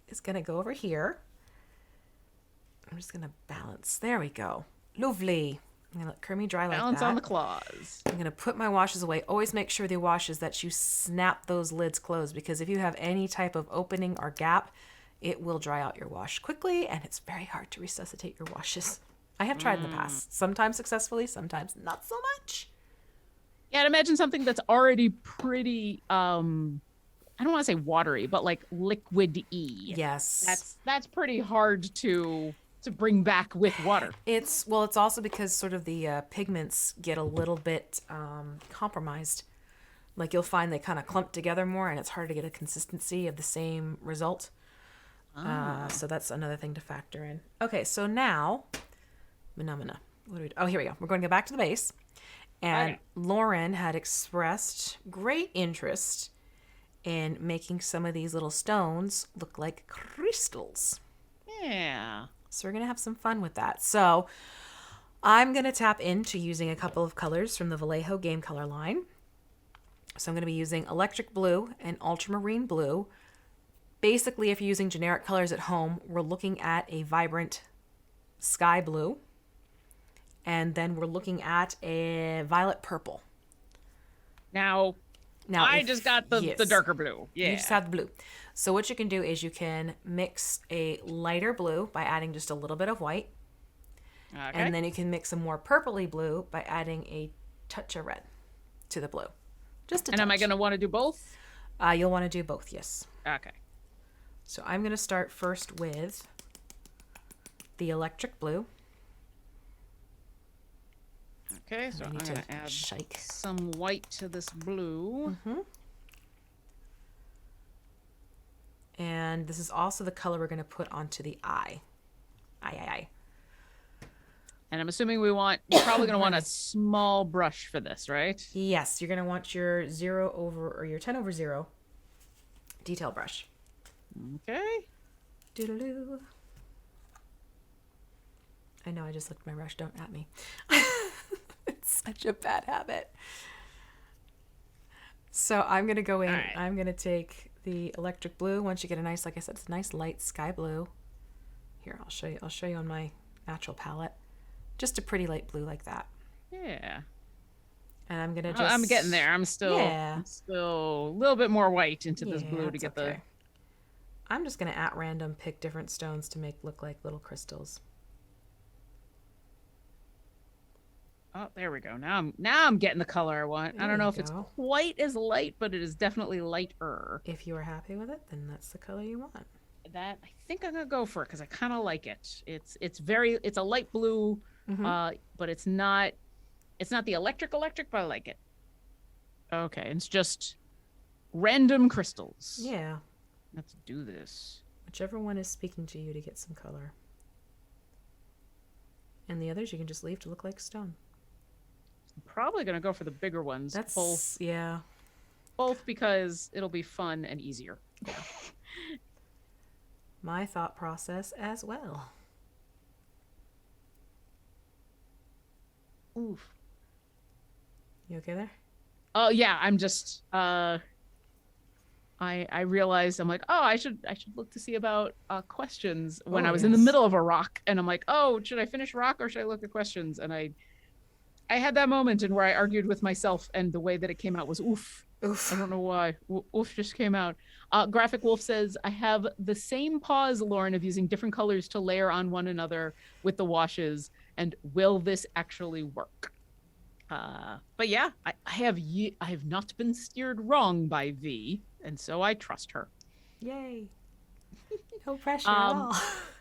Speaker 2: is going to go over here. I'm just going to balance. There we go. Lovely. I'm going to let Kermie dry like that.
Speaker 1: Balance on the claws.
Speaker 2: I'm going to put my washes away. Always make sure the washes that you snap those lids closed, because if you have any type of opening or gap, it will dry out your wash quickly, and it's very hard to resuscitate your washes. I have tried in the past, sometimes successfully, sometimes not so much.
Speaker 1: Yeah, I'd imagine something that's already pretty I don't want to say watery, but like liquid-y.
Speaker 2: Yes.
Speaker 1: That's pretty hard to bring back with water.
Speaker 2: It's also because sort of the pigments get a little bit compromised. Like you'll find they kind of clump together more, and it's hard to get a consistency of the same result. So that's another thing to factor in. Okay, so now, What do we do? Oh, here we go. We're going to go back to the base. And
Speaker 1: Okay.
Speaker 2: Lauren had expressed great interest in making some of these little stones look like crystals.
Speaker 1: Yeah.
Speaker 2: So we're going to have some fun with that. So I'm going to tap into using a couple of colors from the Vallejo Game Color line. So I'm going to be using electric blue and ultramarine blue. Basically, if you're using generic colors at home, we're looking at a vibrant sky blue. And then we're looking at a violet purple.
Speaker 1: Now I just got the darker blue. Yeah.
Speaker 2: You just have the blue. So what you can do is you can mix a lighter blue by adding just a little bit of white.
Speaker 1: Okay.
Speaker 2: And then you can mix a more purpley blue by adding a touch of red to the blue. Just a touch.
Speaker 1: am I going to want to do both?
Speaker 2: You'll want to do both, yes.
Speaker 1: Okay.
Speaker 2: So I'm going to start first with the electric blue.
Speaker 1: Okay, so
Speaker 2: I
Speaker 1: I'm
Speaker 2: need
Speaker 1: going
Speaker 2: to
Speaker 1: to add
Speaker 2: shake.
Speaker 1: some white to this blue.
Speaker 2: And this is also the color we're going to put onto the eye. Eye.
Speaker 1: And I'm assuming you're probably going to want a small brush for this, right?
Speaker 2: Yes, you're going to want your your 10 over 0 detail brush.
Speaker 1: Okay.
Speaker 2: Doodaloo. I know I just looked at my brush. Don't at me. It's such a bad habit. So I'm going to go in.
Speaker 1: right.
Speaker 2: I'm going to take the electric blue. Once you get a nice, like I said, it's a nice light sky blue. Here, I'll show you. I'll show you on my natural palette. Just a pretty light blue like that.
Speaker 1: Yeah.
Speaker 2: And I'm going to just...
Speaker 1: I'm getting there. I'm still a little bit more white into this blue to get the...
Speaker 2: I'm just going to at random pick different stones to make look like little crystals.
Speaker 1: Oh, there we go. Now I'm getting the color I want. I don't know if it's quite as light, but it is definitely lighter.
Speaker 2: If you are happy with it, then that's the color you want.
Speaker 1: That I think I'm gonna go for it because I kind of like it. It's a light blue, but it's not the electric, but I like it. Okay, it's just random crystals.
Speaker 2: Yeah.
Speaker 1: Let's do this.
Speaker 2: Whichever one is speaking to you to get some color. And the others you can just leave to look like stone.
Speaker 1: I'm probably gonna go for the bigger ones.
Speaker 2: That's
Speaker 1: both because it'll be fun and easier.
Speaker 2: Yeah. My thought process as well.
Speaker 1: Oof.
Speaker 2: You okay there?
Speaker 1: Oh yeah, I'm just I realized I'm like, oh, I should look to see about questions when I was in the middle of a rock, and I'm like, oh, should I finish rock or should I look at questions? And I had that moment in where I argued with myself, and the way that it came out was oof. Oof. I don't know why. Oof just came out. Graphic Wolf says, I have the same pause, Lauren, of using different colors to layer on one another with the washes, and will this actually work? But yeah, I have not been steered wrong by V, and so I trust her.
Speaker 2: Yay. No pressure at all.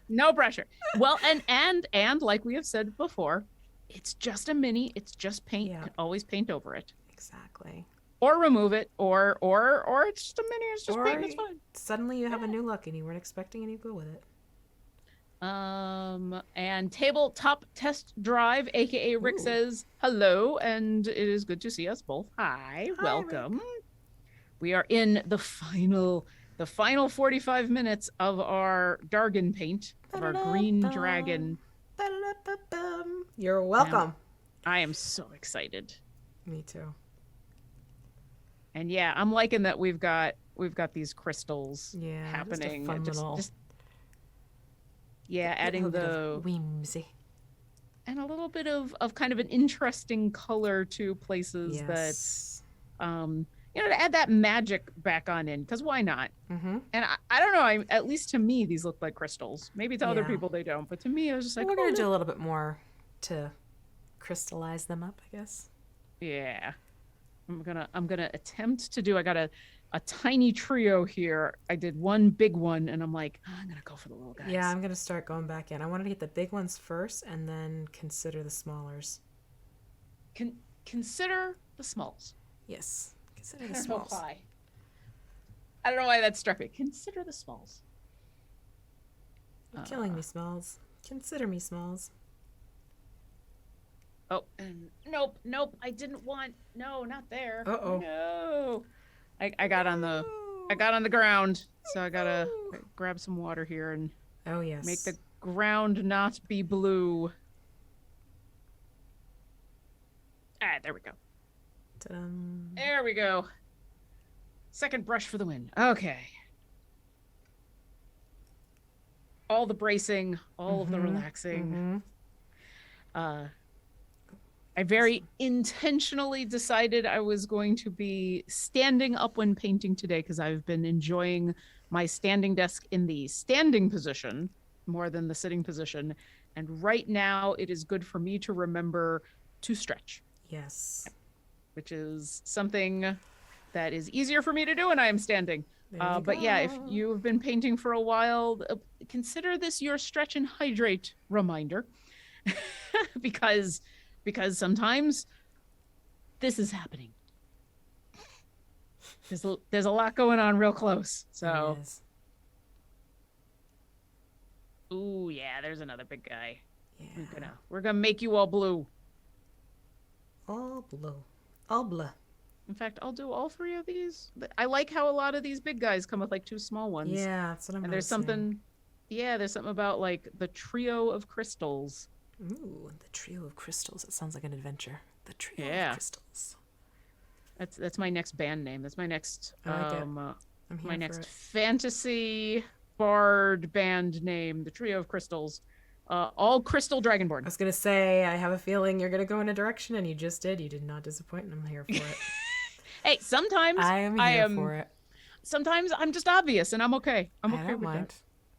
Speaker 1: No pressure. Well, and like we have said before, it's just a mini, it's just paint. You can always paint over it.
Speaker 2: Exactly.
Speaker 1: Or remove it, or it's just a mini, it's just paint, it's fine.
Speaker 2: Suddenly you have a new look and you weren't expecting and you go with it.
Speaker 1: And tabletop test drive, aka Rick says hello, and it is good to see us both. Hi, welcome. Rick. We are in the final 45 minutes of our Dargan paint, of our green dragon.
Speaker 2: You're welcome.
Speaker 1: I am so excited.
Speaker 2: Me too.
Speaker 1: And yeah, I'm liking that we've got these crystals happening.
Speaker 2: Just a fun little...
Speaker 1: adding the
Speaker 2: whimsy.
Speaker 1: And a little bit of kind of an interesting color to places that to add that magic back on in, because why not? Mm-hmm. And I don't know, at least to me these look like crystals. Maybe to other people they don't, but to me I was just like,
Speaker 2: we're gonna do a little bit more to crystallize them up, I guess.
Speaker 1: Yeah. I'm gonna attempt to do. I got a tiny trio here. I did one big one, and I'm like, I'm gonna go for the little guys.
Speaker 2: Yeah, I'm gonna start going back in. I wanted to get the big ones first, and then consider the smallers.
Speaker 1: Consider the smalls.
Speaker 2: Yes, consider the smalls.
Speaker 1: I don't know why that struck me. Consider the smalls.
Speaker 2: You're killing me, Smalls. Consider me, Smalls.
Speaker 1: Oh, and nope. I didn't want. No, not there.
Speaker 2: Uh-oh.
Speaker 1: No. I got on the ground, so I gotta grab some water here and make the ground not be blue. There we go.
Speaker 2: Ta-da.
Speaker 1: There we go. Second brush for the win. Okay. All the bracing, all of the relaxing. I very intentionally decided I was going to be standing up when painting today because I've been enjoying my standing desk in the standing position more than the sitting position. And right now it is good for me to remember to stretch.
Speaker 2: Yes.
Speaker 1: Which is something that is easier for me to do when I am standing. But yeah, if you've been painting for a while, consider this your stretch and hydrate reminder because sometimes this is happening. There's a lot going on real close. So, ooh yeah, there's another big guy. Yeah, we're gonna make you all blue.
Speaker 2: All blue, all blue.
Speaker 1: In fact, I'll do all three of these. I like how a lot of these big guys come with like two small ones.
Speaker 2: Yeah, that's what I'm.
Speaker 1: And there's something about like the trio of crystals
Speaker 2: Ooh, the trio of crystals. It sounds like an adventure. The trio
Speaker 1: Yeah.
Speaker 2: of crystals.
Speaker 1: That's my next band name. That's my next
Speaker 2: I like it. I'm
Speaker 1: my
Speaker 2: here for
Speaker 1: next
Speaker 2: it.
Speaker 1: fantasy bard band name, the Trio of Crystals. All crystal
Speaker 2: I
Speaker 1: dragonborn.
Speaker 2: was gonna say, I have a feeling you're gonna go in a direction, and you just did. You did not disappoint, and I'm here for it.
Speaker 1: Hey, sometimes
Speaker 2: I am
Speaker 1: I
Speaker 2: here
Speaker 1: am
Speaker 2: for it.
Speaker 1: sometimes I'm just obvious and I'm okay. I'm
Speaker 2: I
Speaker 1: okay
Speaker 2: don't
Speaker 1: with
Speaker 2: mind.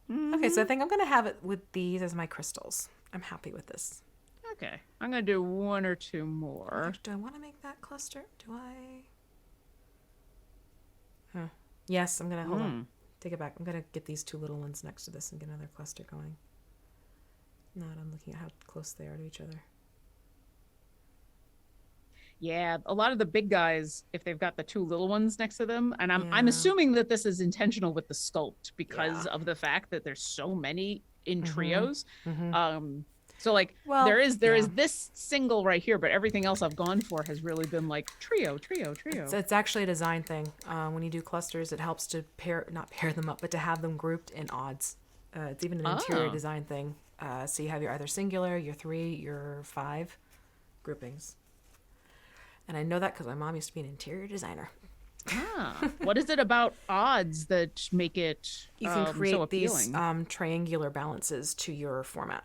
Speaker 1: that.
Speaker 2: Okay, so I think I'm gonna have it with these as my crystals. I'm happy with this.
Speaker 1: Okay. I'm gonna do one or two more.
Speaker 2: Do I want to make that cluster? Do I? Huh. Yes, I'm gonna hold on. Take it back. I'm gonna get these two little ones next to this and get another cluster going. Not I'm looking at how close they are to each other.
Speaker 1: Yeah, a lot of the big guys, if they've got the two little ones next to them, and I'm
Speaker 2: Yeah.
Speaker 1: assuming that this is intentional with the sculpt because
Speaker 2: Yeah.
Speaker 1: of the fact that there's so many in trios.
Speaker 2: Mm-hmm.
Speaker 1: So like
Speaker 2: Well,
Speaker 1: there is
Speaker 2: yeah.
Speaker 1: this single right here, but everything else I've gone for has really been like trio.
Speaker 2: It's actually a design thing. When you do clusters, it helps to not pair them up, but to have them grouped in odds. It's even an interior design thing. So you have your either singular, your 3, your 5 groupings. And I know that because my mom used to be an interior designer.
Speaker 1: What is it about odds that make it
Speaker 2: You can create
Speaker 1: so
Speaker 2: these
Speaker 1: appealing?
Speaker 2: triangular balances to your format,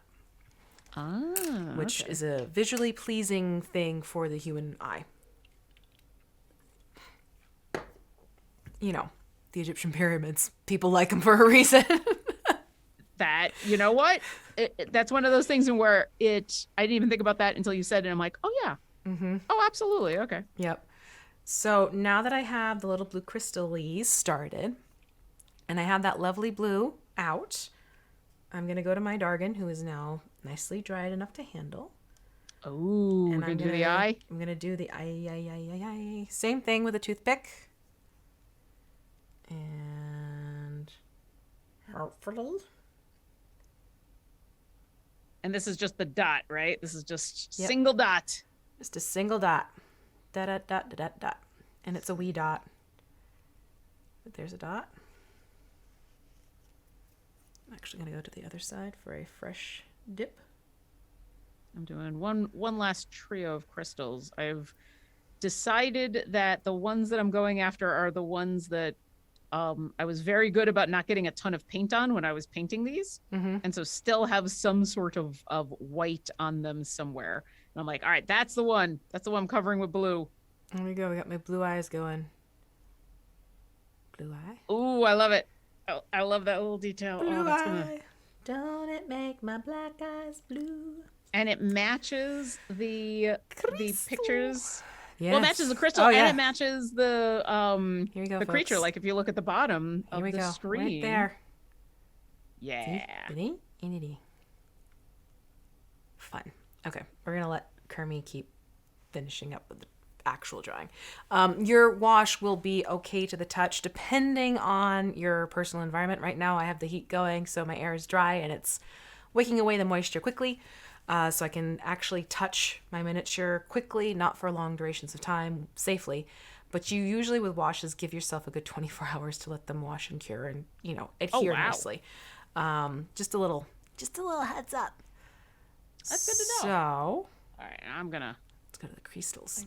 Speaker 2: which
Speaker 1: Okay.
Speaker 2: is a visually pleasing thing for the human eye. You know, the Egyptian pyramids. People like them for a reason.
Speaker 1: That, you know what? That's one of those things where I didn't even think about that until you said it. I'm like, oh yeah. Oh, absolutely. Okay.
Speaker 2: Yep. So now that I have the little blue crystals started, and I have that lovely blue out, I'm going to go to my Dargan, who is now nicely dried enough to handle.
Speaker 1: Oh,
Speaker 2: And
Speaker 1: gonna do the eye?
Speaker 2: I'm going to do the eye. Same thing with a toothpick. And hopefully.
Speaker 1: And this is just the dot, right? This is just
Speaker 2: Yep.
Speaker 1: single dot.
Speaker 2: Just a single dot. Dot, dot, dot, dot, dot, dot. And it's a wee dot. But there's a dot. I'm actually going to go to the other side for a fresh dip.
Speaker 1: I'm doing one last trio of crystals. I've decided that the ones that I'm going after are the ones that I was very good about not getting a ton of paint on when I was painting these. And so still have some sort of white on them somewhere. And I'm like, all right, that's the one. That's the one I'm covering with blue.
Speaker 2: There we go. We got my blue eyes going. Blue eye.
Speaker 1: Ooh, I love it. Oh, I love that little detail.
Speaker 2: Blue
Speaker 1: that's
Speaker 2: eye.
Speaker 1: gonna...
Speaker 2: Don't it make my black eyes blue?
Speaker 1: And it matches the pictures.
Speaker 2: Yes.
Speaker 1: Well, it matches the crystal and it matches the
Speaker 2: Here we go,
Speaker 1: the creature.
Speaker 2: folks.
Speaker 1: Like if you look at the bottom of
Speaker 2: Here we
Speaker 1: the
Speaker 2: go.
Speaker 1: screen.
Speaker 2: Right there.
Speaker 1: Yeah.
Speaker 2: Fun. Okay, we're gonna let Kermie keep finishing up with the actual drawing. Your wash will be okay to the touch depending on your personal environment. Right now I have the heat going, so my air is dry and it's wicking away the moisture quickly. So I can actually touch my miniature quickly, not for long durations of time, safely. But you usually with washes give yourself a good 24 hours to let them wash and cure and, adhere
Speaker 1: wow.
Speaker 2: nicely. Just a little heads up.
Speaker 1: That's good to know.
Speaker 2: So,
Speaker 1: All right,
Speaker 2: let's go to the crystals.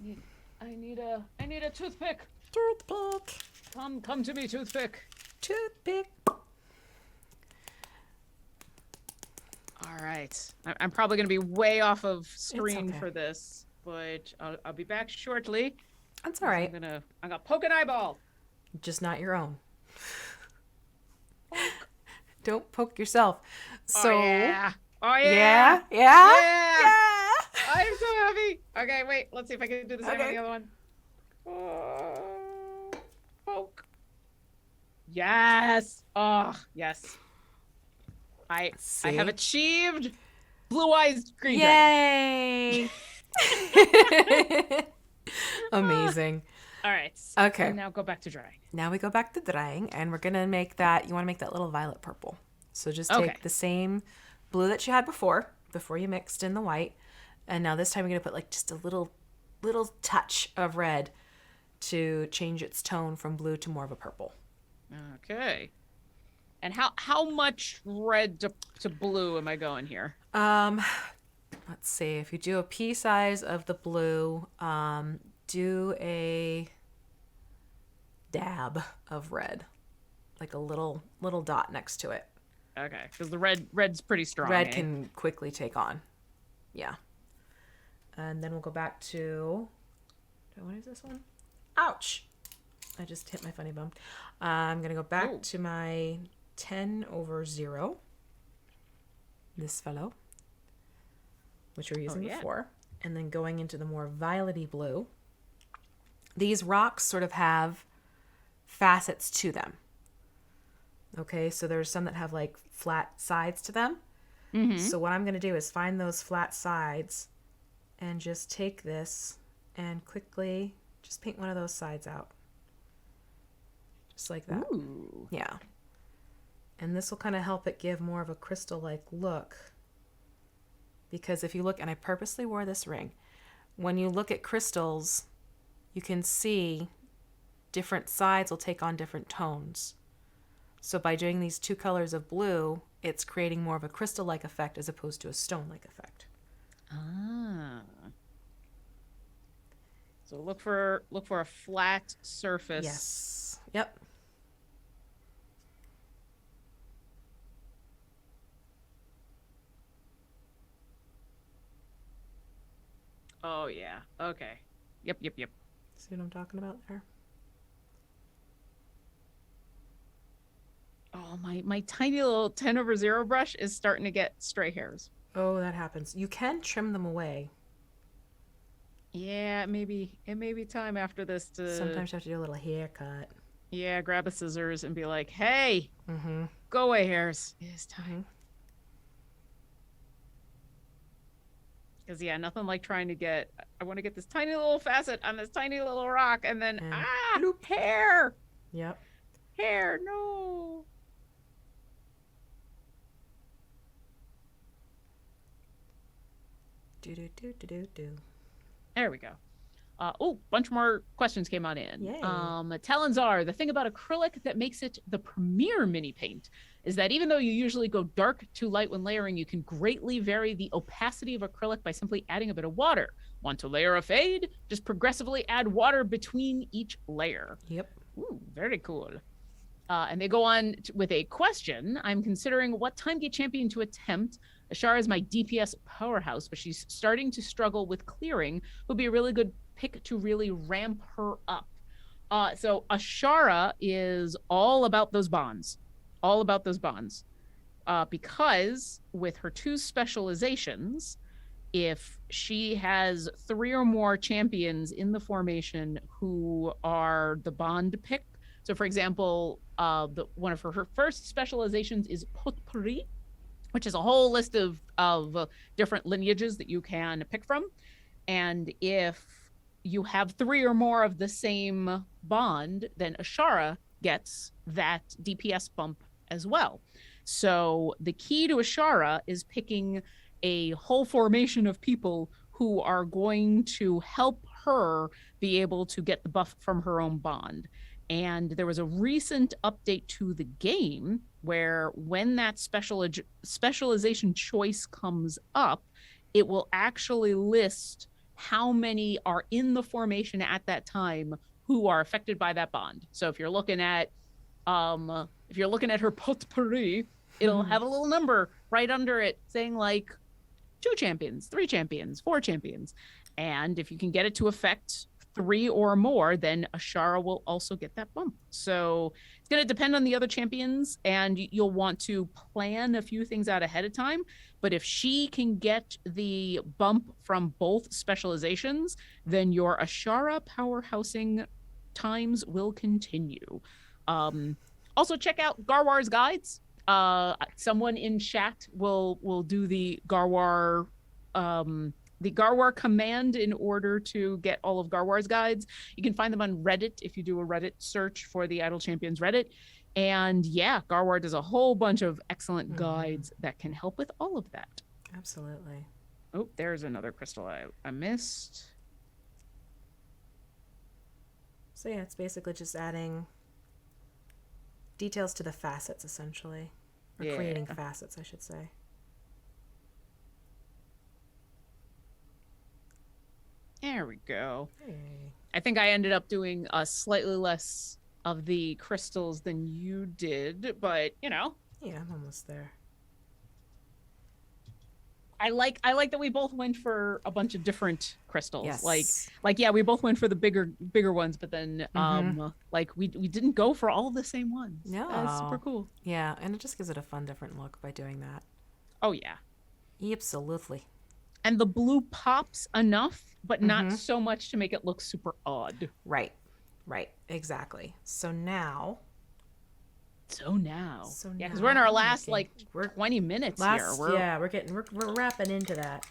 Speaker 1: I need a toothpick.
Speaker 2: Toothpick.
Speaker 1: Come to me, toothpick.
Speaker 2: Toothpick.
Speaker 1: All right. I'm probably gonna be way off of screen
Speaker 2: okay.
Speaker 1: for this, but I'll be back shortly.
Speaker 2: That's all right.
Speaker 1: I'm gonna poke an eyeball.
Speaker 2: Just not your own. Don't poke yourself. So,
Speaker 1: Oh yeah.
Speaker 2: yeah.
Speaker 1: Yeah. I'm so happy. Okay, wait. Let's see if I can do the same on the other one. Poke. Yes. Oh, yes. I have achieved blue eyes green dragon.
Speaker 2: Yay! Amazing.
Speaker 1: All right.
Speaker 2: Okay.
Speaker 1: Now go back to drying.
Speaker 2: Now we go back to drying, and we're gonna make that. You want to make that little violet purple. So just take the same blue that you had before you mixed in the white, and now this time we're gonna put like just a little touch of red to change its tone from blue to more of a purple.
Speaker 1: Okay. And how much red to blue am I going here?
Speaker 2: let's see. If you do a pea size of the blue, do a dab of red, like a little dot next to it.
Speaker 1: Okay, because the red's pretty strong.
Speaker 2: Red
Speaker 1: eh?
Speaker 2: can quickly take on. Yeah. And then we'll go back to, what is this one? Ouch. I just hit my funny bone. I'm going to go back to my 10/0. This fellow, which we were using before. And then going into the more violety blue. These rocks sort of have facets to them. Okay, so there's some that have like flat sides to them. Mm-hmm. So what I'm going to do is find those flat sides and just take this and quickly just paint one of those sides out. Just like that.
Speaker 1: Ooh.
Speaker 2: Yeah. And this will kind of help it give more of a crystal-like look. Because if you look, and I purposely wore this ring, when you look at crystals, you can see different sides will take on different tones. So by doing these two colors of blue, it's creating more of a crystal-like effect as opposed to a stone-like effect.
Speaker 1: Ah. So look for a flat surface.
Speaker 2: Yes. Yep.
Speaker 1: Oh yeah. Okay. Yep.
Speaker 2: See what I'm talking about there?
Speaker 1: Oh, my tiny little 10/0 brush is starting to get stray hairs.
Speaker 2: Oh, that happens. You can trim them away.
Speaker 1: Yeah, it may be time after this to
Speaker 2: Sometimes you have to do a little haircut.
Speaker 1: Yeah, grab a scissors and be like, "Hey,
Speaker 2: Mm-hmm.
Speaker 1: go away, hairs. It is time." Because nothing like trying to get. I want to get this tiny little facet on this tiny little rock, and then bloop. Hair.
Speaker 2: Yep.
Speaker 1: Hair. No.
Speaker 2: Do.
Speaker 1: There we go. Bunch more questions came on in.
Speaker 2: Yay.
Speaker 1: Talons are the thing about acrylic that makes it the premier mini paint is that even though you usually go dark to light when layering, you can greatly vary the opacity of acrylic by simply adding a bit of water. Want to layer a fade? Just progressively add water between each layer.
Speaker 2: Yep.
Speaker 1: Ooh, very cool. And they go on with a question. I'm considering what time gate champion to attempt. Ashara is my DPS powerhouse, but she's starting to struggle with clearing. Would be a really good pick to really ramp her up. So Ashara is all about those bonds. Because with her 2 specializations, if she has 3 or more champions in the formation who are the bond pick, so for example, one of her first specializations is potpourri, which is a whole list of different lineages that you can pick from. And if you have 3 or more of the same bond, then Ashara gets that DPS bump as well. So the key to Ashara is picking a whole formation of people who are going to help her be able to get the buff from her own bond. And there was a recent update to the game where when that specialization choice comes up, it will actually list how many are in the formation at that time who are affected by that bond. So if you're looking at her potpourri, it'll have a little number right under it saying like 2 champions, 3 champions, 4 champions. And if you can get it to affect 3 or more, then Ashara will also get that bump. So it's going to depend on the other champions, and you'll want to plan a few things out ahead of time. But if she can get the bump from both specializations, then your Ashara powerhousing times will continue. Also, check out Garwar's guides. Someone in chat will do the Garwar command in order to get all of Garwar's guides. You can find them on Reddit if you do a Reddit search for the Idle Champions Reddit. And yeah, Garwar does a whole bunch of excellent guides that can help with all of that.
Speaker 2: Absolutely.
Speaker 1: Oh, there's another crystal I missed.
Speaker 2: So yeah, it's basically just adding details to the facets, essentially. Or creating facets, I should say.
Speaker 1: There we go.
Speaker 2: Hey.
Speaker 1: I think I ended up doing slightly less of the crystals than you did, but you know,
Speaker 2: Yeah, I'm almost there.
Speaker 1: I like that we both went for a bunch of different crystals.
Speaker 2: Yes.
Speaker 1: Like yeah, we both went for the bigger ones, but then
Speaker 2: Mm-hmm.
Speaker 1: like we didn't go for all the same ones. That's super
Speaker 2: No.
Speaker 1: cool.
Speaker 2: Yeah, and it just gives it a fun, different look by doing that.
Speaker 1: Oh yeah.
Speaker 2: Absolutely.
Speaker 1: And the blue pops enough, but not
Speaker 2: Mm-hmm.
Speaker 1: so much to make it look super odd.
Speaker 2: Right. Right. Exactly. So now.
Speaker 1: Yeah, because we're in our last
Speaker 2: looking.
Speaker 1: like
Speaker 2: We're
Speaker 1: 20 minutes here.
Speaker 2: last. Yeah, we're wrapping into that.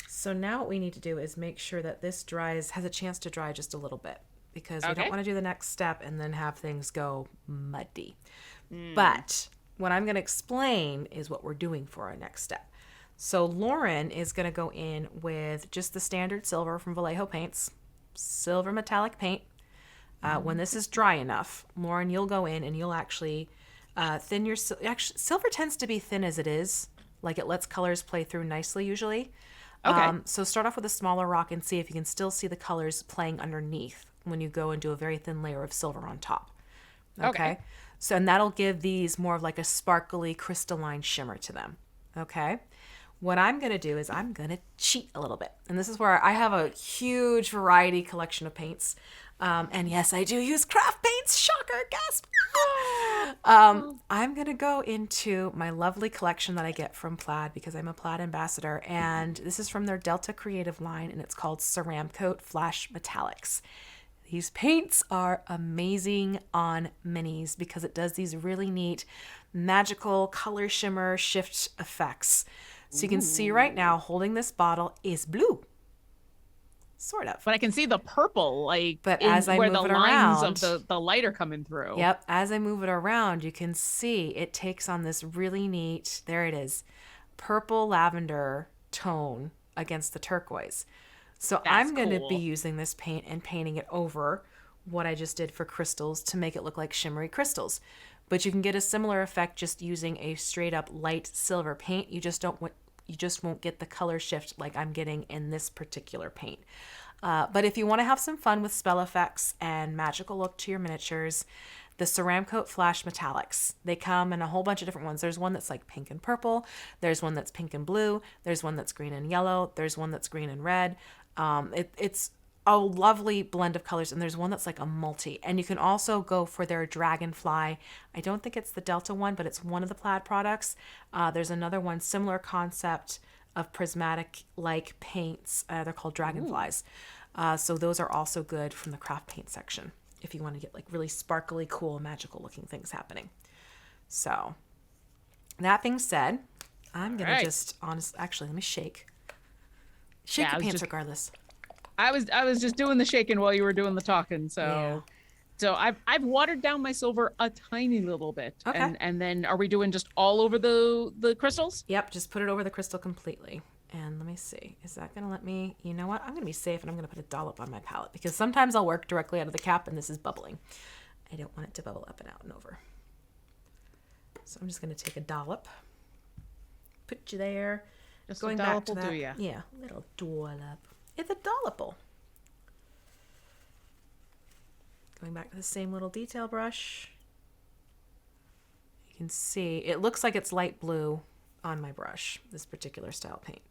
Speaker 2: So now what we need to do is make sure that this has a chance to dry just a little bit because we don't
Speaker 1: Okay.
Speaker 2: want to do the next step and then have things go muddy.
Speaker 1: Mm.
Speaker 2: But what I'm going to explain is what we're doing for our next step. So Lauren is going to go in with just the standard silver from Vallejo Paints, silver metallic paint. When this is dry enough, Lauren, you'll go in and you'll actually thin your... Actually, silver tends to be thin as it is. Like it lets colors play through nicely usually.
Speaker 1: Okay.
Speaker 2: So start off with a smaller rock and see if you can still see the colors playing underneath when you go and do a very thin layer of silver on top. Okay. So, and that'll give these more of like a sparkly crystalline shimmer to them. Okay. What I'm going to do is I'm going to cheat a little bit. And this is where I have a huge variety collection of paints. And yes, I do use craft paints. Shocker, gasp. I'm going to go into my lovely collection that I get from Plaid because I'm a Plaid ambassador. And this is from their Delta Creative line, and it's called Ceramcoat Flash Metallics. These paints are amazing on minis because it does these really neat magical color shimmer shift effects. So you can see right now holding this bottle is blue. Sort of.
Speaker 1: But I can see the purple, like
Speaker 2: But
Speaker 1: in
Speaker 2: as I
Speaker 1: where
Speaker 2: move
Speaker 1: the
Speaker 2: it
Speaker 1: lines
Speaker 2: around,
Speaker 1: of the light are coming through.
Speaker 2: Yep, as I move it around, you can see it takes on this really neat, there it is, purple lavender tone against the turquoise. So
Speaker 1: That's
Speaker 2: I'm going to be
Speaker 1: cool.
Speaker 2: using this paint and painting it over what I just did for crystals to make it look like shimmery crystals. But you can get a similar effect just using a straight up light silver paint. You just won't get the color shift like I'm getting in this particular paint. But if you want to have some fun with spell effects and magical look to your miniatures, the Ceramcoat Flash Metallics, they come in a whole bunch of different ones. There's one that's like pink and purple. There's one that's pink and blue. There's one that's green and yellow. There's one that's green and red. It's a lovely blend of colors, and there's one that's like a multi. And you can also go for their Dragonfly. I don't think it's the Delta one, but it's one of the Plaid products. There's another one, similar concept of prismatic-like paints. They're called Dragonflies. So those are also good from the craft paint section if you want to get like really sparkly, cool, magical-looking things happening. So that being said, I'm going to just actually, let me shake. Shake your pants regardless.
Speaker 1: I was just doing the shaking while you were doing the talking, so
Speaker 2: Yeah.
Speaker 1: so I've watered down my silver a tiny little bit.
Speaker 2: Okay.
Speaker 1: And then are we doing just all over the crystals?
Speaker 2: Yep, just put it over the crystal completely. And let me see, is that gonna let me, you know what? I'm gonna be safe and I'm gonna put a dollop on my palette because sometimes I'll work directly out of the cap and this is bubbling. I don't want it to bubble up and out and over. So I'm just gonna take a dollop, put you there.
Speaker 1: Just
Speaker 2: Going
Speaker 1: a
Speaker 2: back
Speaker 1: dollop
Speaker 2: to
Speaker 1: will
Speaker 2: that,
Speaker 1: do ya.
Speaker 2: yeah, little dollop. It's a dollopal. Going back to the same little detail brush. You can see, it looks like it's light blue on my brush, this particular style paint.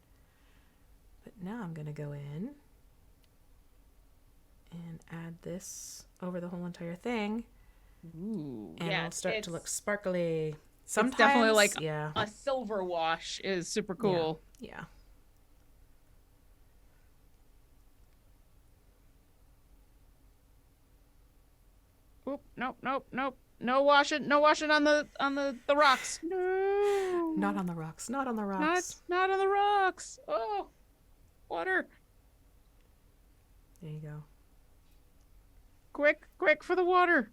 Speaker 2: But now I'm going to go in and add this over the whole entire thing.
Speaker 1: Ooh,
Speaker 2: And
Speaker 1: yeah,
Speaker 2: it'll start to
Speaker 1: it's-
Speaker 2: look sparkly. Sometimes,
Speaker 1: It's definitely like
Speaker 2: yeah,
Speaker 1: a silver wash is super cool.
Speaker 2: yeah.
Speaker 1: Oop, nope. No washing on the rocks. No.
Speaker 2: Not on the rocks, not on the rocks.
Speaker 1: Not on the rocks. Oh, water.
Speaker 2: There you go.
Speaker 1: Quick for the water.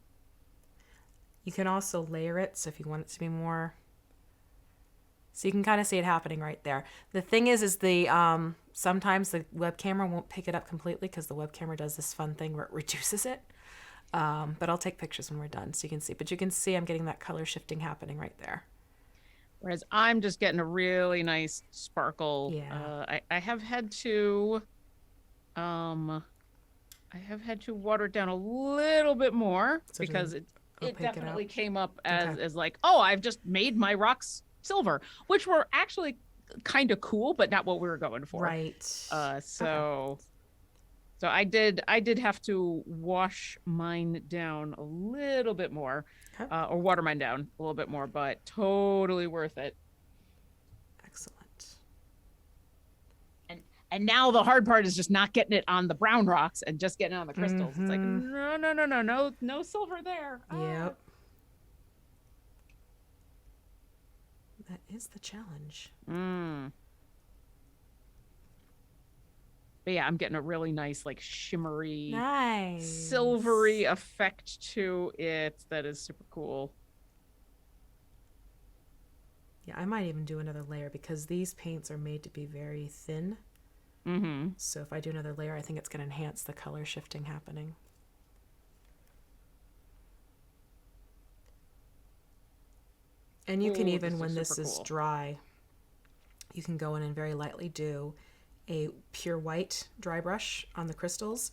Speaker 2: You can also layer it, so if you want it to be more... So you can kind of see it happening right there. The thing is the sometimes the web camera won't pick it up completely because the web camera does this fun thing where it reduces it. But I'll take pictures when we're done so you can see. But you can see I'm getting that color shifting happening right there.
Speaker 1: Whereas I'm just getting a really nice sparkle.
Speaker 2: Yeah.
Speaker 1: I have had to Um, I have had to water it down a little bit more
Speaker 2: So to
Speaker 1: because it
Speaker 2: opaque it out.
Speaker 1: definitely came up
Speaker 2: Okay.
Speaker 1: as like, oh, I've just made my rocks silver, which were actually kind of cool, but not what we were going for.
Speaker 2: Right. Okay.
Speaker 1: So I did have to wash mine down a little bit more,
Speaker 2: Okay.
Speaker 1: or water mine down a little bit more, but totally worth it.
Speaker 2: Excellent.
Speaker 1: And now the hard part is just not getting it on the brown rocks and just getting it on the crystals. It's like,
Speaker 2: Mm-hmm.
Speaker 1: no, no, no, no, no, no silver there. Ah.
Speaker 2: Yep. That is the challenge.
Speaker 1: Mm. But yeah, I'm getting a really nice, like shimmery,
Speaker 2: Nice.
Speaker 1: silvery effect to it that is super cool.
Speaker 2: Yeah, I might even do another layer because these paints are made to be very thin.
Speaker 1: Mm-hmm.
Speaker 2: So if I do another layer, I think it's going to enhance the color shifting happening. And you can
Speaker 1: Oh,
Speaker 2: even,
Speaker 1: this is
Speaker 2: when
Speaker 1: super
Speaker 2: this is
Speaker 1: cool.
Speaker 2: dry, you can go in and very lightly do a pure white dry brush on the crystals,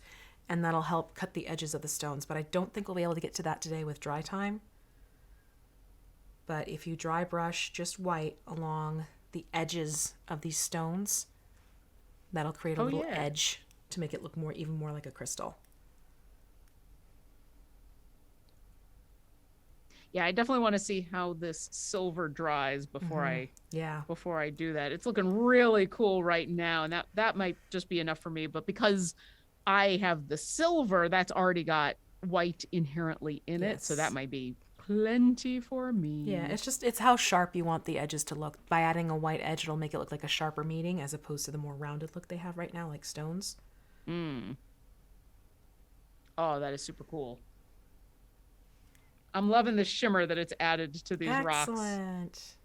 Speaker 2: and that'll help cut the edges of the stones. But I don't think we'll be able to get to that today with dry time. But if you dry brush just white along the edges of these stones, that'll create a
Speaker 1: Oh
Speaker 2: little
Speaker 1: yeah.
Speaker 2: edge to make it look more, even more like a crystal.
Speaker 1: Yeah, I definitely want to see how this silver dries
Speaker 2: Yeah.
Speaker 1: before I do that. It's looking really cool right now, and that might just be enough for me. But because I have the silver, that's already got white inherently in it, so that
Speaker 2: Yes.
Speaker 1: might be plenty for
Speaker 2: Yeah,
Speaker 1: me.
Speaker 2: it's how sharp you want the edges to look. By adding a white edge, it'll make it look like a sharper meating as opposed to the more rounded look they have right now, like stones.
Speaker 1: Mm. Oh, that is super cool. I'm loving the shimmer that it's added to these rocks,
Speaker 2: Excellent.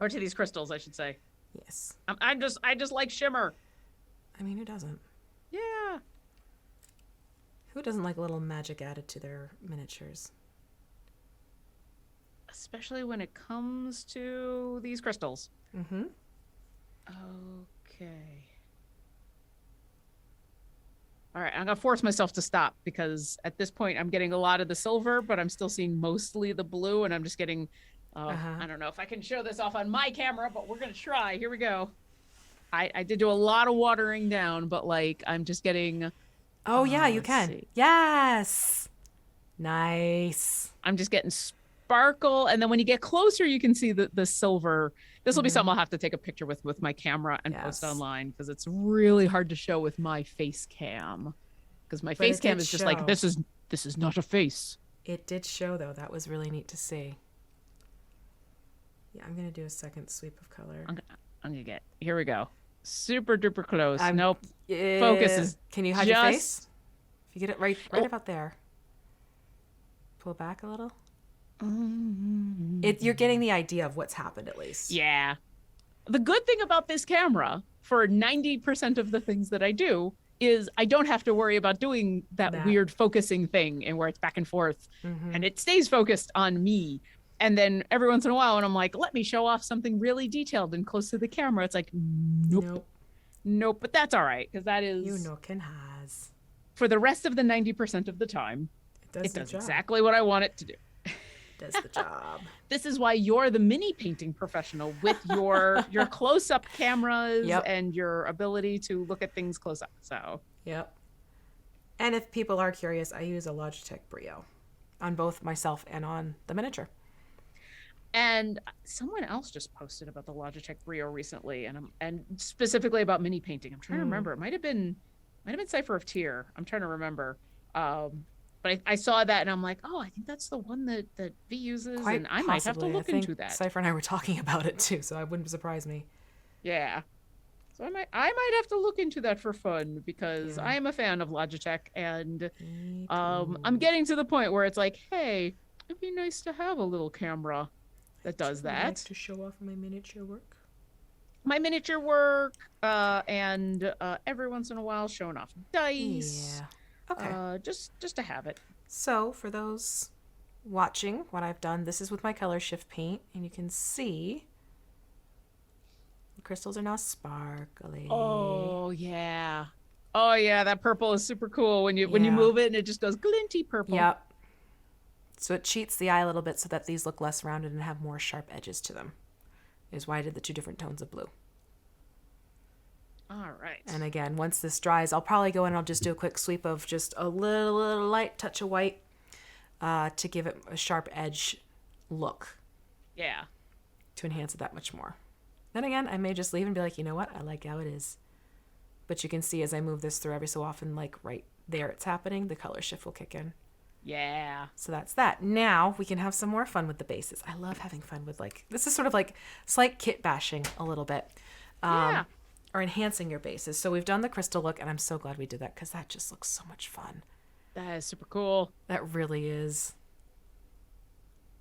Speaker 1: or to these crystals, I should say.
Speaker 2: Yes.
Speaker 1: I just like shimmer.
Speaker 2: I mean, who doesn't?
Speaker 1: Yeah.
Speaker 2: Who doesn't like a little magic added to their miniatures?
Speaker 1: Especially when it comes to these crystals.
Speaker 2: Mm-hmm.
Speaker 1: Okay. All right, I'm gonna force myself to stop because at this point I'm getting a lot of the silver, but I'm still seeing mostly the blue, and I'm just getting.
Speaker 2: Uh-huh.
Speaker 1: I don't know if I can show this off on my camera, but we're gonna try. Here we go. I did do a lot of watering down, but like I'm just getting.
Speaker 2: Oh, yeah, you
Speaker 1: Let's
Speaker 2: can.
Speaker 1: see.
Speaker 2: Yes. Nice.
Speaker 1: I'm just getting sparkle, and then when you get closer, you can see the silver. This will be
Speaker 2: Mm-hmm.
Speaker 1: something I'll have to take a picture with my camera and post
Speaker 2: Yes.
Speaker 1: online because it's really hard to show with my face cam. Because my
Speaker 2: But
Speaker 1: face
Speaker 2: it
Speaker 1: cam
Speaker 2: did
Speaker 1: is just like
Speaker 2: show.
Speaker 1: this is not a face.
Speaker 2: It did show, though. That was really neat to see. Yeah, I'm going to do a second sweep of color.
Speaker 1: I'm gonna get here we go. Super duper close.
Speaker 2: I'm,
Speaker 1: Nope. Focus is
Speaker 2: Can you hide your
Speaker 1: just
Speaker 2: face? If you get it right
Speaker 1: oh.
Speaker 2: about there. Pull back a little.
Speaker 1: Mm-hmm.
Speaker 2: You're getting the idea of what's happened at least.
Speaker 1: Yeah. The good thing about this camera for 90% of the things that I do is I don't have to worry about doing that
Speaker 2: That.
Speaker 1: weird focusing thing and where it's back and forth
Speaker 2: Mm-hmm.
Speaker 1: and it stays focused on me. And then every once in a while, when I'm like, let me show off something really detailed and close to the camera, it's like, nope,
Speaker 2: Nope.
Speaker 1: nope. But that's all right because that
Speaker 2: You
Speaker 1: is
Speaker 2: know can has.
Speaker 1: for the rest of the 90% of the time,
Speaker 2: It does
Speaker 1: it
Speaker 2: the
Speaker 1: does
Speaker 2: job.
Speaker 1: exactly what I want it to do.
Speaker 2: Does the job.
Speaker 1: This is why you're the mini painting professional with your close-up cameras
Speaker 2: Yep.
Speaker 1: and your ability to look at things close up. So
Speaker 2: Yep. And if people are curious, I use a Logitech Brio on both myself and on the miniature.
Speaker 1: and someone else just posted about the Logitech Brio recently and specifically about mini painting. I'm trying to remember. It might have been Cypher of Tyr. I'm trying to remember. But I saw that and I'm like, oh, I think that's the one that V uses,
Speaker 2: Quite
Speaker 1: and I
Speaker 2: possibly.
Speaker 1: might have to
Speaker 2: I
Speaker 1: look
Speaker 2: think
Speaker 1: into that.
Speaker 2: Cypher and I were talking about it too, so it wouldn't surprise me.
Speaker 1: Yeah. So I might have to look into that for fun because
Speaker 2: Yeah.
Speaker 1: I am a fan of Logitech, and
Speaker 2: Me
Speaker 1: I'm
Speaker 2: too.
Speaker 1: getting to the point where it's like, hey, it'd be nice to have a little camera that does
Speaker 2: I like
Speaker 1: that.
Speaker 2: to show off my miniature work.
Speaker 1: My miniature work, and every once in a while showing off dice,
Speaker 2: Yeah. Okay.
Speaker 1: just to have it.
Speaker 2: So, for those watching what I've done, this is with my color shift paint, and you can see the crystals are now sparkly.
Speaker 1: Oh yeah. Oh yeah, that purple is super cool when you
Speaker 2: Yeah.
Speaker 1: move it and it just goes glinty purple.
Speaker 2: Yep. So it cheats the eye a little bit so that these look less rounded and have more sharp edges to them. Is why I did the two different tones of blue.
Speaker 1: All right.
Speaker 2: And again, once this dries, I'll probably go in and I'll just do a quick sweep of just a little light touch of white to give it a sharp edge look.
Speaker 1: Yeah.
Speaker 2: To enhance it that much more. Then again, I may just leave and be like, you know what? I like how it is. But you can see as I move this through every so often, like right there it's happening, the color shift will kick in.
Speaker 1: Yeah.
Speaker 2: So that's that. Now we can have some more fun with the bases. I love having fun with this is sort of like slight kit bashing a little bit.
Speaker 1: Yeah.
Speaker 2: Or enhancing your bases. So we've done the crystal look, and I'm so glad we did that because that just looks so much fun.
Speaker 1: That is super cool.
Speaker 2: That really is.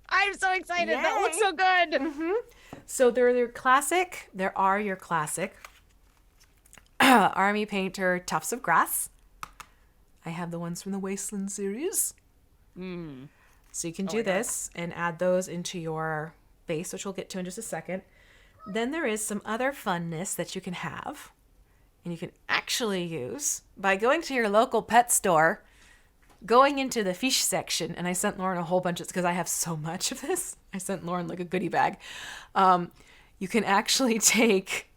Speaker 1: I'm so excited.
Speaker 2: Yay.
Speaker 1: That looks so good.
Speaker 2: Mm-hmm. So there are your classic Army Painter Tufts of Grass. I have the ones from the Wasteland series. So you can do this and add those into your base, which we'll get to in just a second. Then there is some other funness that you can have, and you can actually use by going to your local pet store, going into the fish section, and I sent Lauren a whole bunch of, because I have so much of this. I sent Lauren like a goodie bag. You can actually take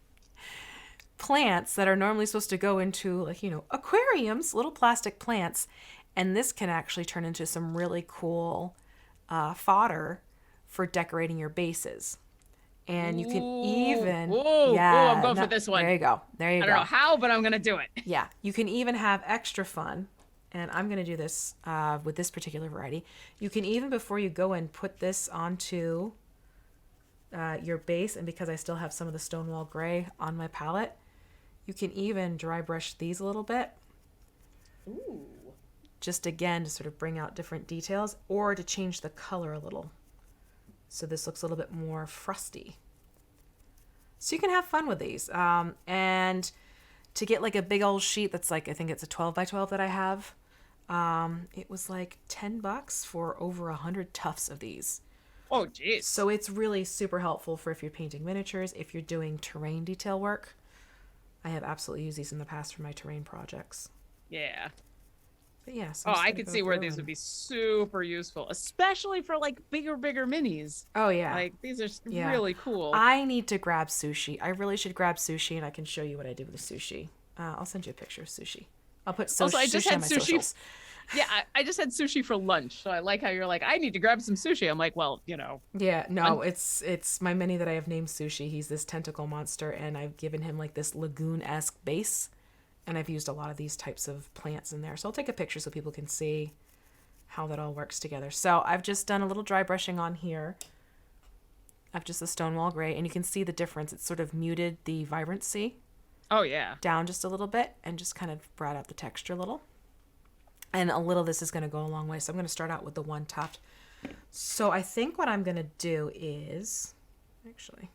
Speaker 2: plants that are normally supposed to go into aquariums, little plastic plants, and this can actually turn into some really cool fodder for decorating your bases. And you can even...
Speaker 1: I'm going for this one.
Speaker 2: There you go.
Speaker 1: I don't know how, but I'm going to do it.
Speaker 2: Yeah. You can even have extra fun. And I'm going to do this with this particular variety. You can even, before you go in, put this onto your base. And because I still have some of the Stonewall Gray on my palette, you can even dry brush these a little bit.
Speaker 1: Ooh.
Speaker 2: Just again, to sort of bring out different details or to change the color a little. So this looks a little bit more frosty. So you can have fun with these. And to get like a big old sheet that's like, I think it's a 12 by 12 that I have. It was like $10 for over 100 tufts of these.
Speaker 1: Oh, geez.
Speaker 2: So it's really super helpful for if you're painting miniatures, if you're doing terrain detail work. I have absolutely used these in the past for my terrain projects.
Speaker 1: Yeah.
Speaker 2: But yeah.
Speaker 1: So I could see where these would be super useful, especially for like bigger minis.
Speaker 2: Oh yeah.
Speaker 1: Like these are really cool.
Speaker 2: I need to grab sushi. I really should grab sushi, and I can show you what I did with the sushi. I'll send you a picture of sushi. I'll put
Speaker 1: also, I just
Speaker 2: sushi
Speaker 1: had
Speaker 2: on my
Speaker 1: sushi.
Speaker 2: socials.
Speaker 1: Yeah, I just had sushi for lunch. So I like how you're like, I need to grab some sushi. I'm like, well,
Speaker 2: Yeah, no, it's my mini that I have named Sushi. He's this tentacle monster, and I've given him like this lagoon-esque base. And I've used a lot of these types of plants in there. So I'll take a picture so people can see how that all works together. So I've just done a little dry brushing on here of just the Stonewall Gray. And you can see the difference. It's sort of muted the vibrancy.
Speaker 1: Oh, yeah.
Speaker 2: Down just a little bit and just kind of brought out the texture a little. And a little of this is going to go a long way. So I'm going to start out with the one tuft. So I think what I'm going to do is... Actually,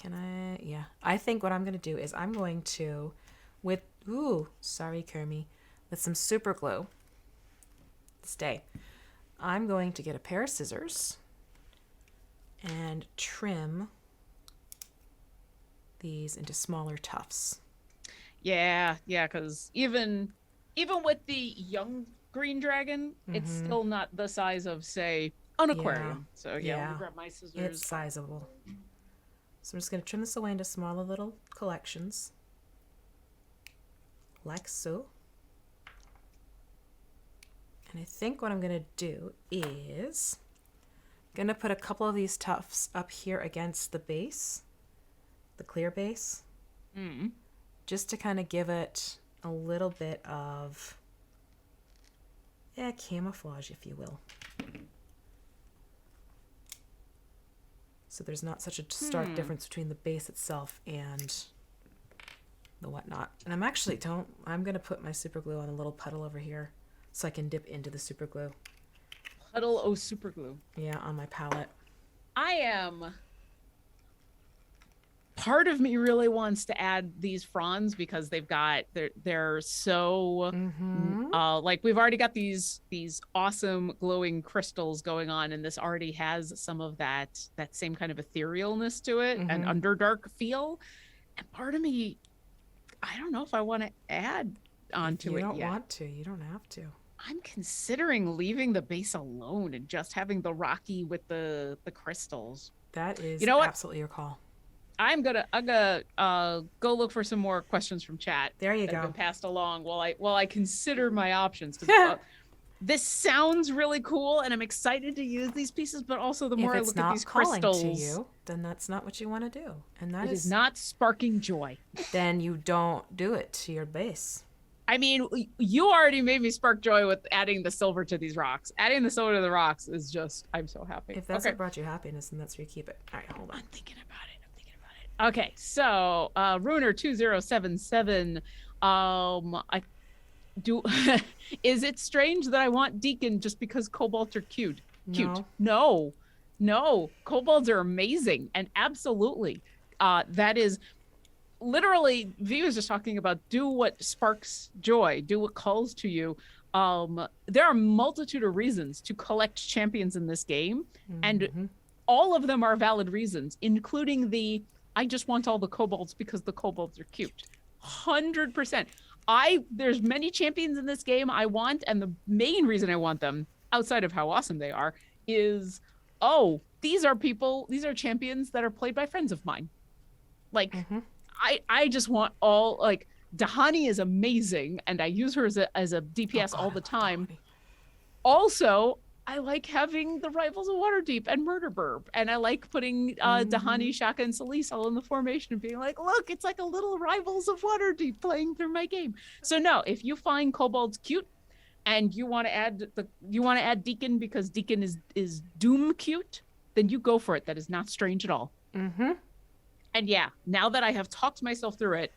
Speaker 2: can I... Yeah. I think what I'm going to do is I'm going to... with sorry Kermie, with some super glue. Stay. I'm going to get a pair of scissors and trim these into smaller tufts.
Speaker 1: Yeah, because even with the young green dragon, it's still not the size of, say, an aquarium. So let me grab my scissors.
Speaker 2: It's sizable. So I'm just going to trim this away into smaller little collections. Like so. And I think what I'm going to do is I'm going to put a couple of these tufts up here against the base, the clear base, just to kind of give it a little bit of camouflage, if you will. So there's not such a stark difference between the base itself and the whatnot. And I'm going to put my super glue on a little puddle over here so I can dip into the super glue.
Speaker 1: Puddle o' super glue.
Speaker 2: Yeah, on my palette.
Speaker 1: Part of me really wants to add these fronds because they're so like we've already got these awesome glowing crystals going on, and this already has some of that same kind of etherealness to it and underdark feel. And part of me, I don't know if I want to add
Speaker 2: If
Speaker 1: onto
Speaker 2: you
Speaker 1: it
Speaker 2: don't
Speaker 1: yet.
Speaker 2: want to, you don't have to.
Speaker 1: I'm considering leaving the base alone and just having the rocky with the crystals.
Speaker 2: That
Speaker 1: You
Speaker 2: is
Speaker 1: know what?
Speaker 2: absolutely your call.
Speaker 1: I'm gonna go look for some more questions from chat
Speaker 2: There you
Speaker 1: that have
Speaker 2: go.
Speaker 1: been passed along while I consider my options, because this sounds really cool and I'm excited to use these pieces, but also the
Speaker 2: If
Speaker 1: more I
Speaker 2: it's
Speaker 1: look at
Speaker 2: not
Speaker 1: these
Speaker 2: calling to
Speaker 1: crystals,
Speaker 2: you, then that's not what you want to do. And that
Speaker 1: it is
Speaker 2: is,
Speaker 1: not sparking joy.
Speaker 2: then you don't do it to your base.
Speaker 1: I mean, you already made me spark joy with adding the silver to these rocks. Adding the silver to the rocks is just, I'm so happy.
Speaker 2: If that's
Speaker 1: Okay.
Speaker 2: what brought you happiness, then that's where you keep it. All right, hold on.
Speaker 1: I'm thinking about it. Okay, so Runer2077, I do. Is it strange that I want Deacon just because kobolds are cute? Cute? No. Kobolds are amazing, and absolutely, that is literally. V was just talking about do what sparks joy, do what calls to you. There are a multitude of reasons to collect champions in this game, and all of them are valid reasons, including the I just want all the kobolds because the kobolds are cute. 100%. There's many champions in this game I want, and the main reason I want them, outside of how awesome they are, is these are champions that are played by friends of mine. Like I just want all, like, Dahani is amazing, and I use her as a DPS all the time. Also, I like having the Rivals of Waterdeep and Murder Burb, and I like putting Dahani, Shaka, and Celise all in the formation and being like, look, it's like a little Rivals of Waterdeep playing through my game. So no, if you find kobolds cute and you want to add Deacon because Deacon is Doom cute, then you go for it. That is not strange at all. And yeah, now that I have talked myself through it,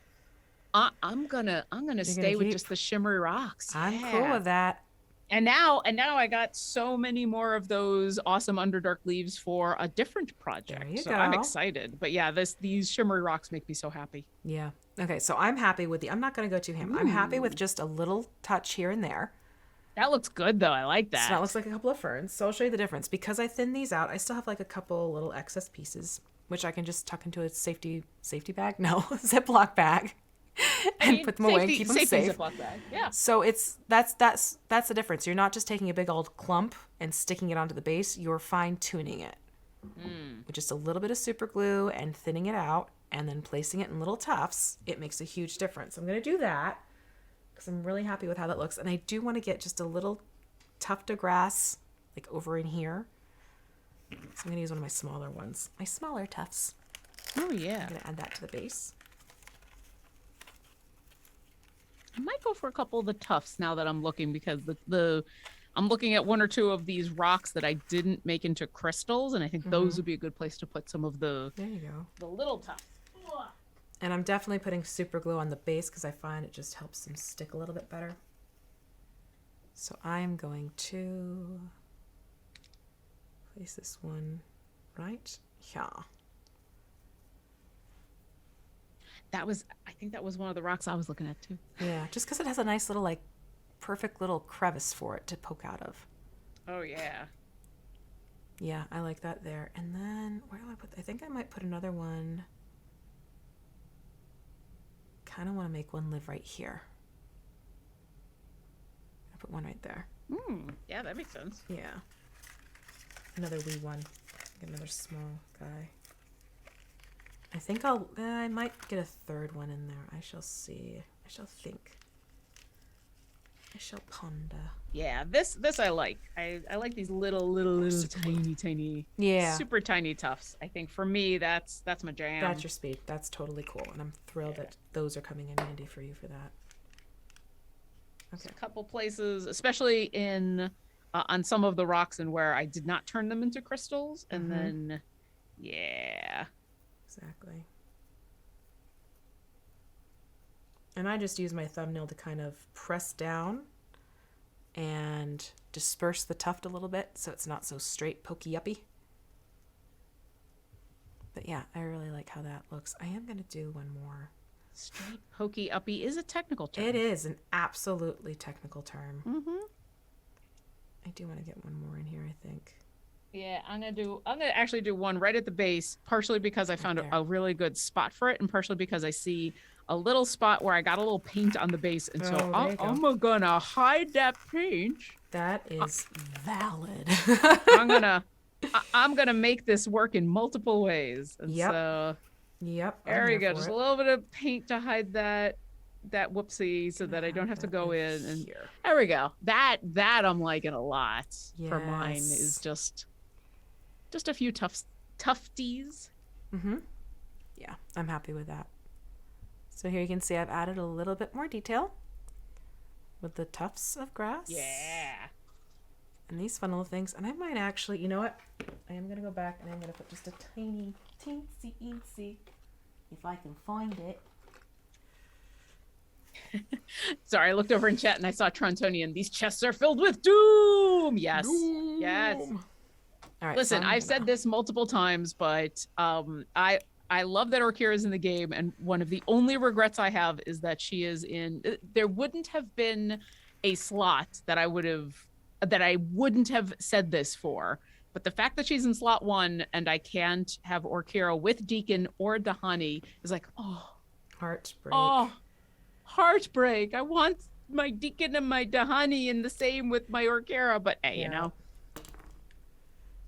Speaker 1: I'm gonna stay with just the shimmery rocks.
Speaker 2: I'm cool with that.
Speaker 1: And now I got so many more of those awesome Underdark leaves for a different project.
Speaker 2: There you
Speaker 1: so
Speaker 2: go.
Speaker 1: I'm excited. But yeah, these shimmery rocks make me so happy.
Speaker 2: Yeah. Okay, so I'm happy with I'm not going to go too ham. I'm happy with just a little touch here and there.
Speaker 1: That looks good though. I like that.
Speaker 2: So that looks like a couple of ferns. So I'll show you the difference. Because I thinned these out, I still have like a couple little excess pieces, which I can just tuck into a safety bag? No, Ziploc bag. And put them away and keep them safe.
Speaker 1: Ziploc bag. Yeah.
Speaker 2: So that's the difference. You're not just taking a big old clump and sticking it onto the base. You're fine tuning it with just a little bit of super glue and thinning it out, and then placing it in little tufts. It makes a huge difference. I'm going to do that because I'm really happy with how that looks, and I do want to get just a little tuft of grass like over in here. So I'm going to use one of my smaller ones, my smaller tufts.
Speaker 1: Oh yeah.
Speaker 2: I'm going to add that to the base.
Speaker 1: I might go for a couple of the tufts now that I'm looking, because I'm looking at one or two of these rocks that I didn't make into crystals, and I think those would be a good place to put some of the
Speaker 2: There you go.
Speaker 1: the little tufts.
Speaker 2: And I'm definitely putting super glue on the base because I find it just helps them stick a little bit better. So I'm going to place this one right here.
Speaker 1: I think that was one of the rocks I was looking at too.
Speaker 2: Yeah, just because it has a nice little, like, perfect little crevice for it to poke out of.
Speaker 1: Oh yeah.
Speaker 2: Yeah, I like that there. And then where do I put? I think I might put another one. Kind of want to make one live right here. I put one right there.
Speaker 1: Yeah, that makes sense.
Speaker 2: Yeah. Another wee one. Get another small guy. I think I might get a third one in there. I shall see. I shall think. I shall ponder.
Speaker 1: Yeah, this I like. I like these little tiny,
Speaker 2: Yeah.
Speaker 1: super tiny tufts. I think for me that's my jam.
Speaker 2: That's your speed. That's totally cool. And I'm thrilled that those are coming in handy for you for that.
Speaker 1: Okay. A couple places, especially in on some of the rocks and where I did not turn them into crystals, and then yeah.
Speaker 2: Exactly. And I just use my thumbnail to kind of press down and disperse the tuft a little bit so it's not so straight pokey uppy. But yeah, I really like how that looks. I am going to do one more.
Speaker 1: Straight pokey uppy is a technical term.
Speaker 2: It is an absolutely technical term. I do want to get one more in here, I think.
Speaker 1: Yeah, I'm gonna actually do one right at the base, partially because I found a really good spot for it, and partially because I see a little spot where I got a little paint on the base, and so I'm gonna hide that paint.
Speaker 2: That is valid.
Speaker 1: I'm gonna make this work in multiple ways. And so there we go. Just a little bit of paint to hide that whoopsie so that I don't have to go in. And there we go. That I'm liking a lot. For mine is just a few tufties.
Speaker 2: Yeah, I'm happy with that. So here you can see I've added a little bit more detail with the tufts of grass.
Speaker 1: Yeah.
Speaker 2: And these fun little things. And I might actually, you know what? I am going to go back and I'm going to put just a tiny, teensy, if I can find it.
Speaker 1: Sorry, I looked over in chat and I saw Trontonian. These chests are filled with doom. Yes. Doom. Yes. All right, listen, I've said this multiple times, but I love that Orkira's in the game, and one of the only regrets I have is that she is in. There wouldn't have been a slot that I wouldn't have said this for, but the fact that she's in slot 1 and I can't have Orkira with Deacon or Dahani is like,
Speaker 2: heartbreak.
Speaker 1: Oh, heartbreak. I want my Deacon and my Dahani in the same with my Orkira, but hey, you know.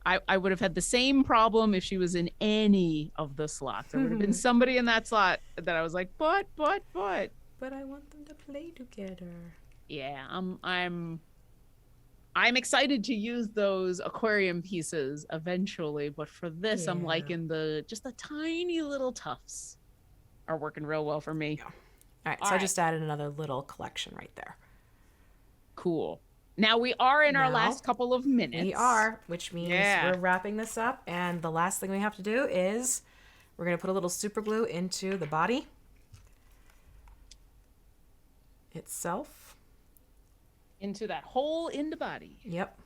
Speaker 1: I would have had the same problem if she was in any of the slots. There would have been somebody in that slot that I was like, but I
Speaker 2: want them to play together.
Speaker 1: Yeah, I'm excited to use those aquarium pieces eventually, but for this, I'm liking just the tiny little tufts are working real well for me.
Speaker 2: Yeah. All right, so I just added another little collection right there.
Speaker 1: Cool. Now we are in our last couple of minutes.
Speaker 2: We are, which means we're wrapping this up. And the last thing we have to do is we're going to put a little super glue into the body itself.
Speaker 1: Into that hole in the body.
Speaker 2: Yep.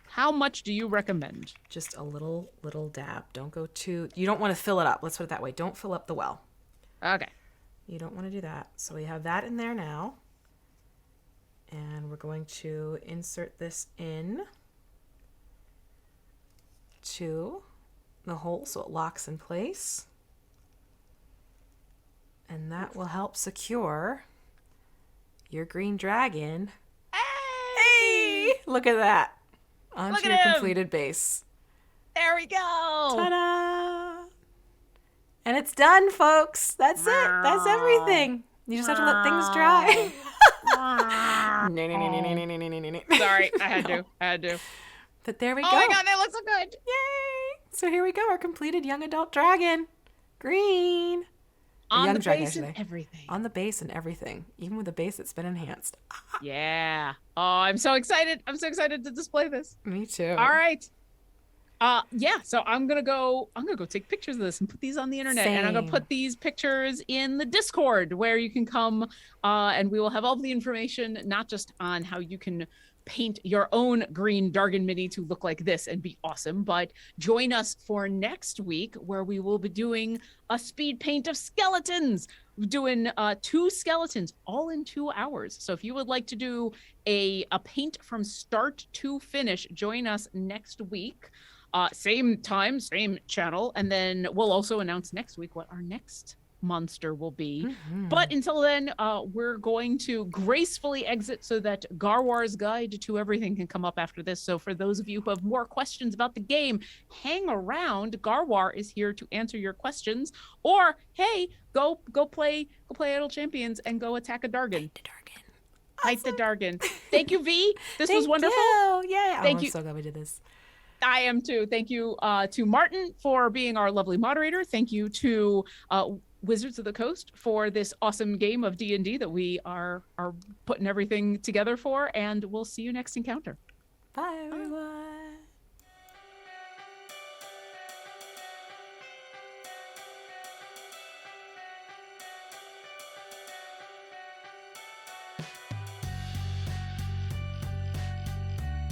Speaker 1: How much do you recommend?
Speaker 2: Just a little dab. Don't go too... You don't want to fill it up. Let's put it that way. Don't fill up the well.
Speaker 1: Okay.
Speaker 2: You don't want to do that. So we have that in there now. And we're going to insert this in to the hole so it locks in place. And that will help secure your green dragon. Hey! Look at that. Onto your completed base.
Speaker 1: There we go.
Speaker 2: Ta-da! And it's done, folks. That's it. That's everything. You just have to let things dry.
Speaker 1: Sorry, I had to.
Speaker 2: But there we go.
Speaker 1: Oh my god, that looks so good.
Speaker 2: Yay! So here we go, our completed young adult dragon. Green.
Speaker 1: On the base and everything.
Speaker 2: On the base and everything. Even with a base that's been enhanced.
Speaker 1: Yeah. Oh, I'm so excited. I'm so excited to display this.
Speaker 2: Me too.
Speaker 1: All right. So I'm gonna go take pictures of this and put these on the internet. And I'm gonna put these pictures in the Discord where you can come and we will have all the information, not just on how you can paint your own green Dargon mini to look like this and be awesome, but join us for next week where we will be doing a speed paint of skeletons. We're doing 2 skeletons all in 2 hours. So if you would like to do a paint from start to finish, join us next week. Same time, same channel, and then we'll also announce next week what our next monster will be. But until then, we're going to gracefully exit so that Garwar's guide to everything can come up after this. So for those of you who have more questions about the game, hang around. Garwar is here to answer your questions. Or hey, go play Idle Champions and go attack a Dargon. Fight the Dargon. Thank you, V. This was wonderful.
Speaker 2: Yeah.
Speaker 1: Thank you.
Speaker 2: I'm so glad we did this.
Speaker 1: I am too. Thank you to Martin for being our lovely moderator. Thank you to Wizards of the Coast for this awesome game of D&D that we are putting everything together for. And we'll see you next encounter.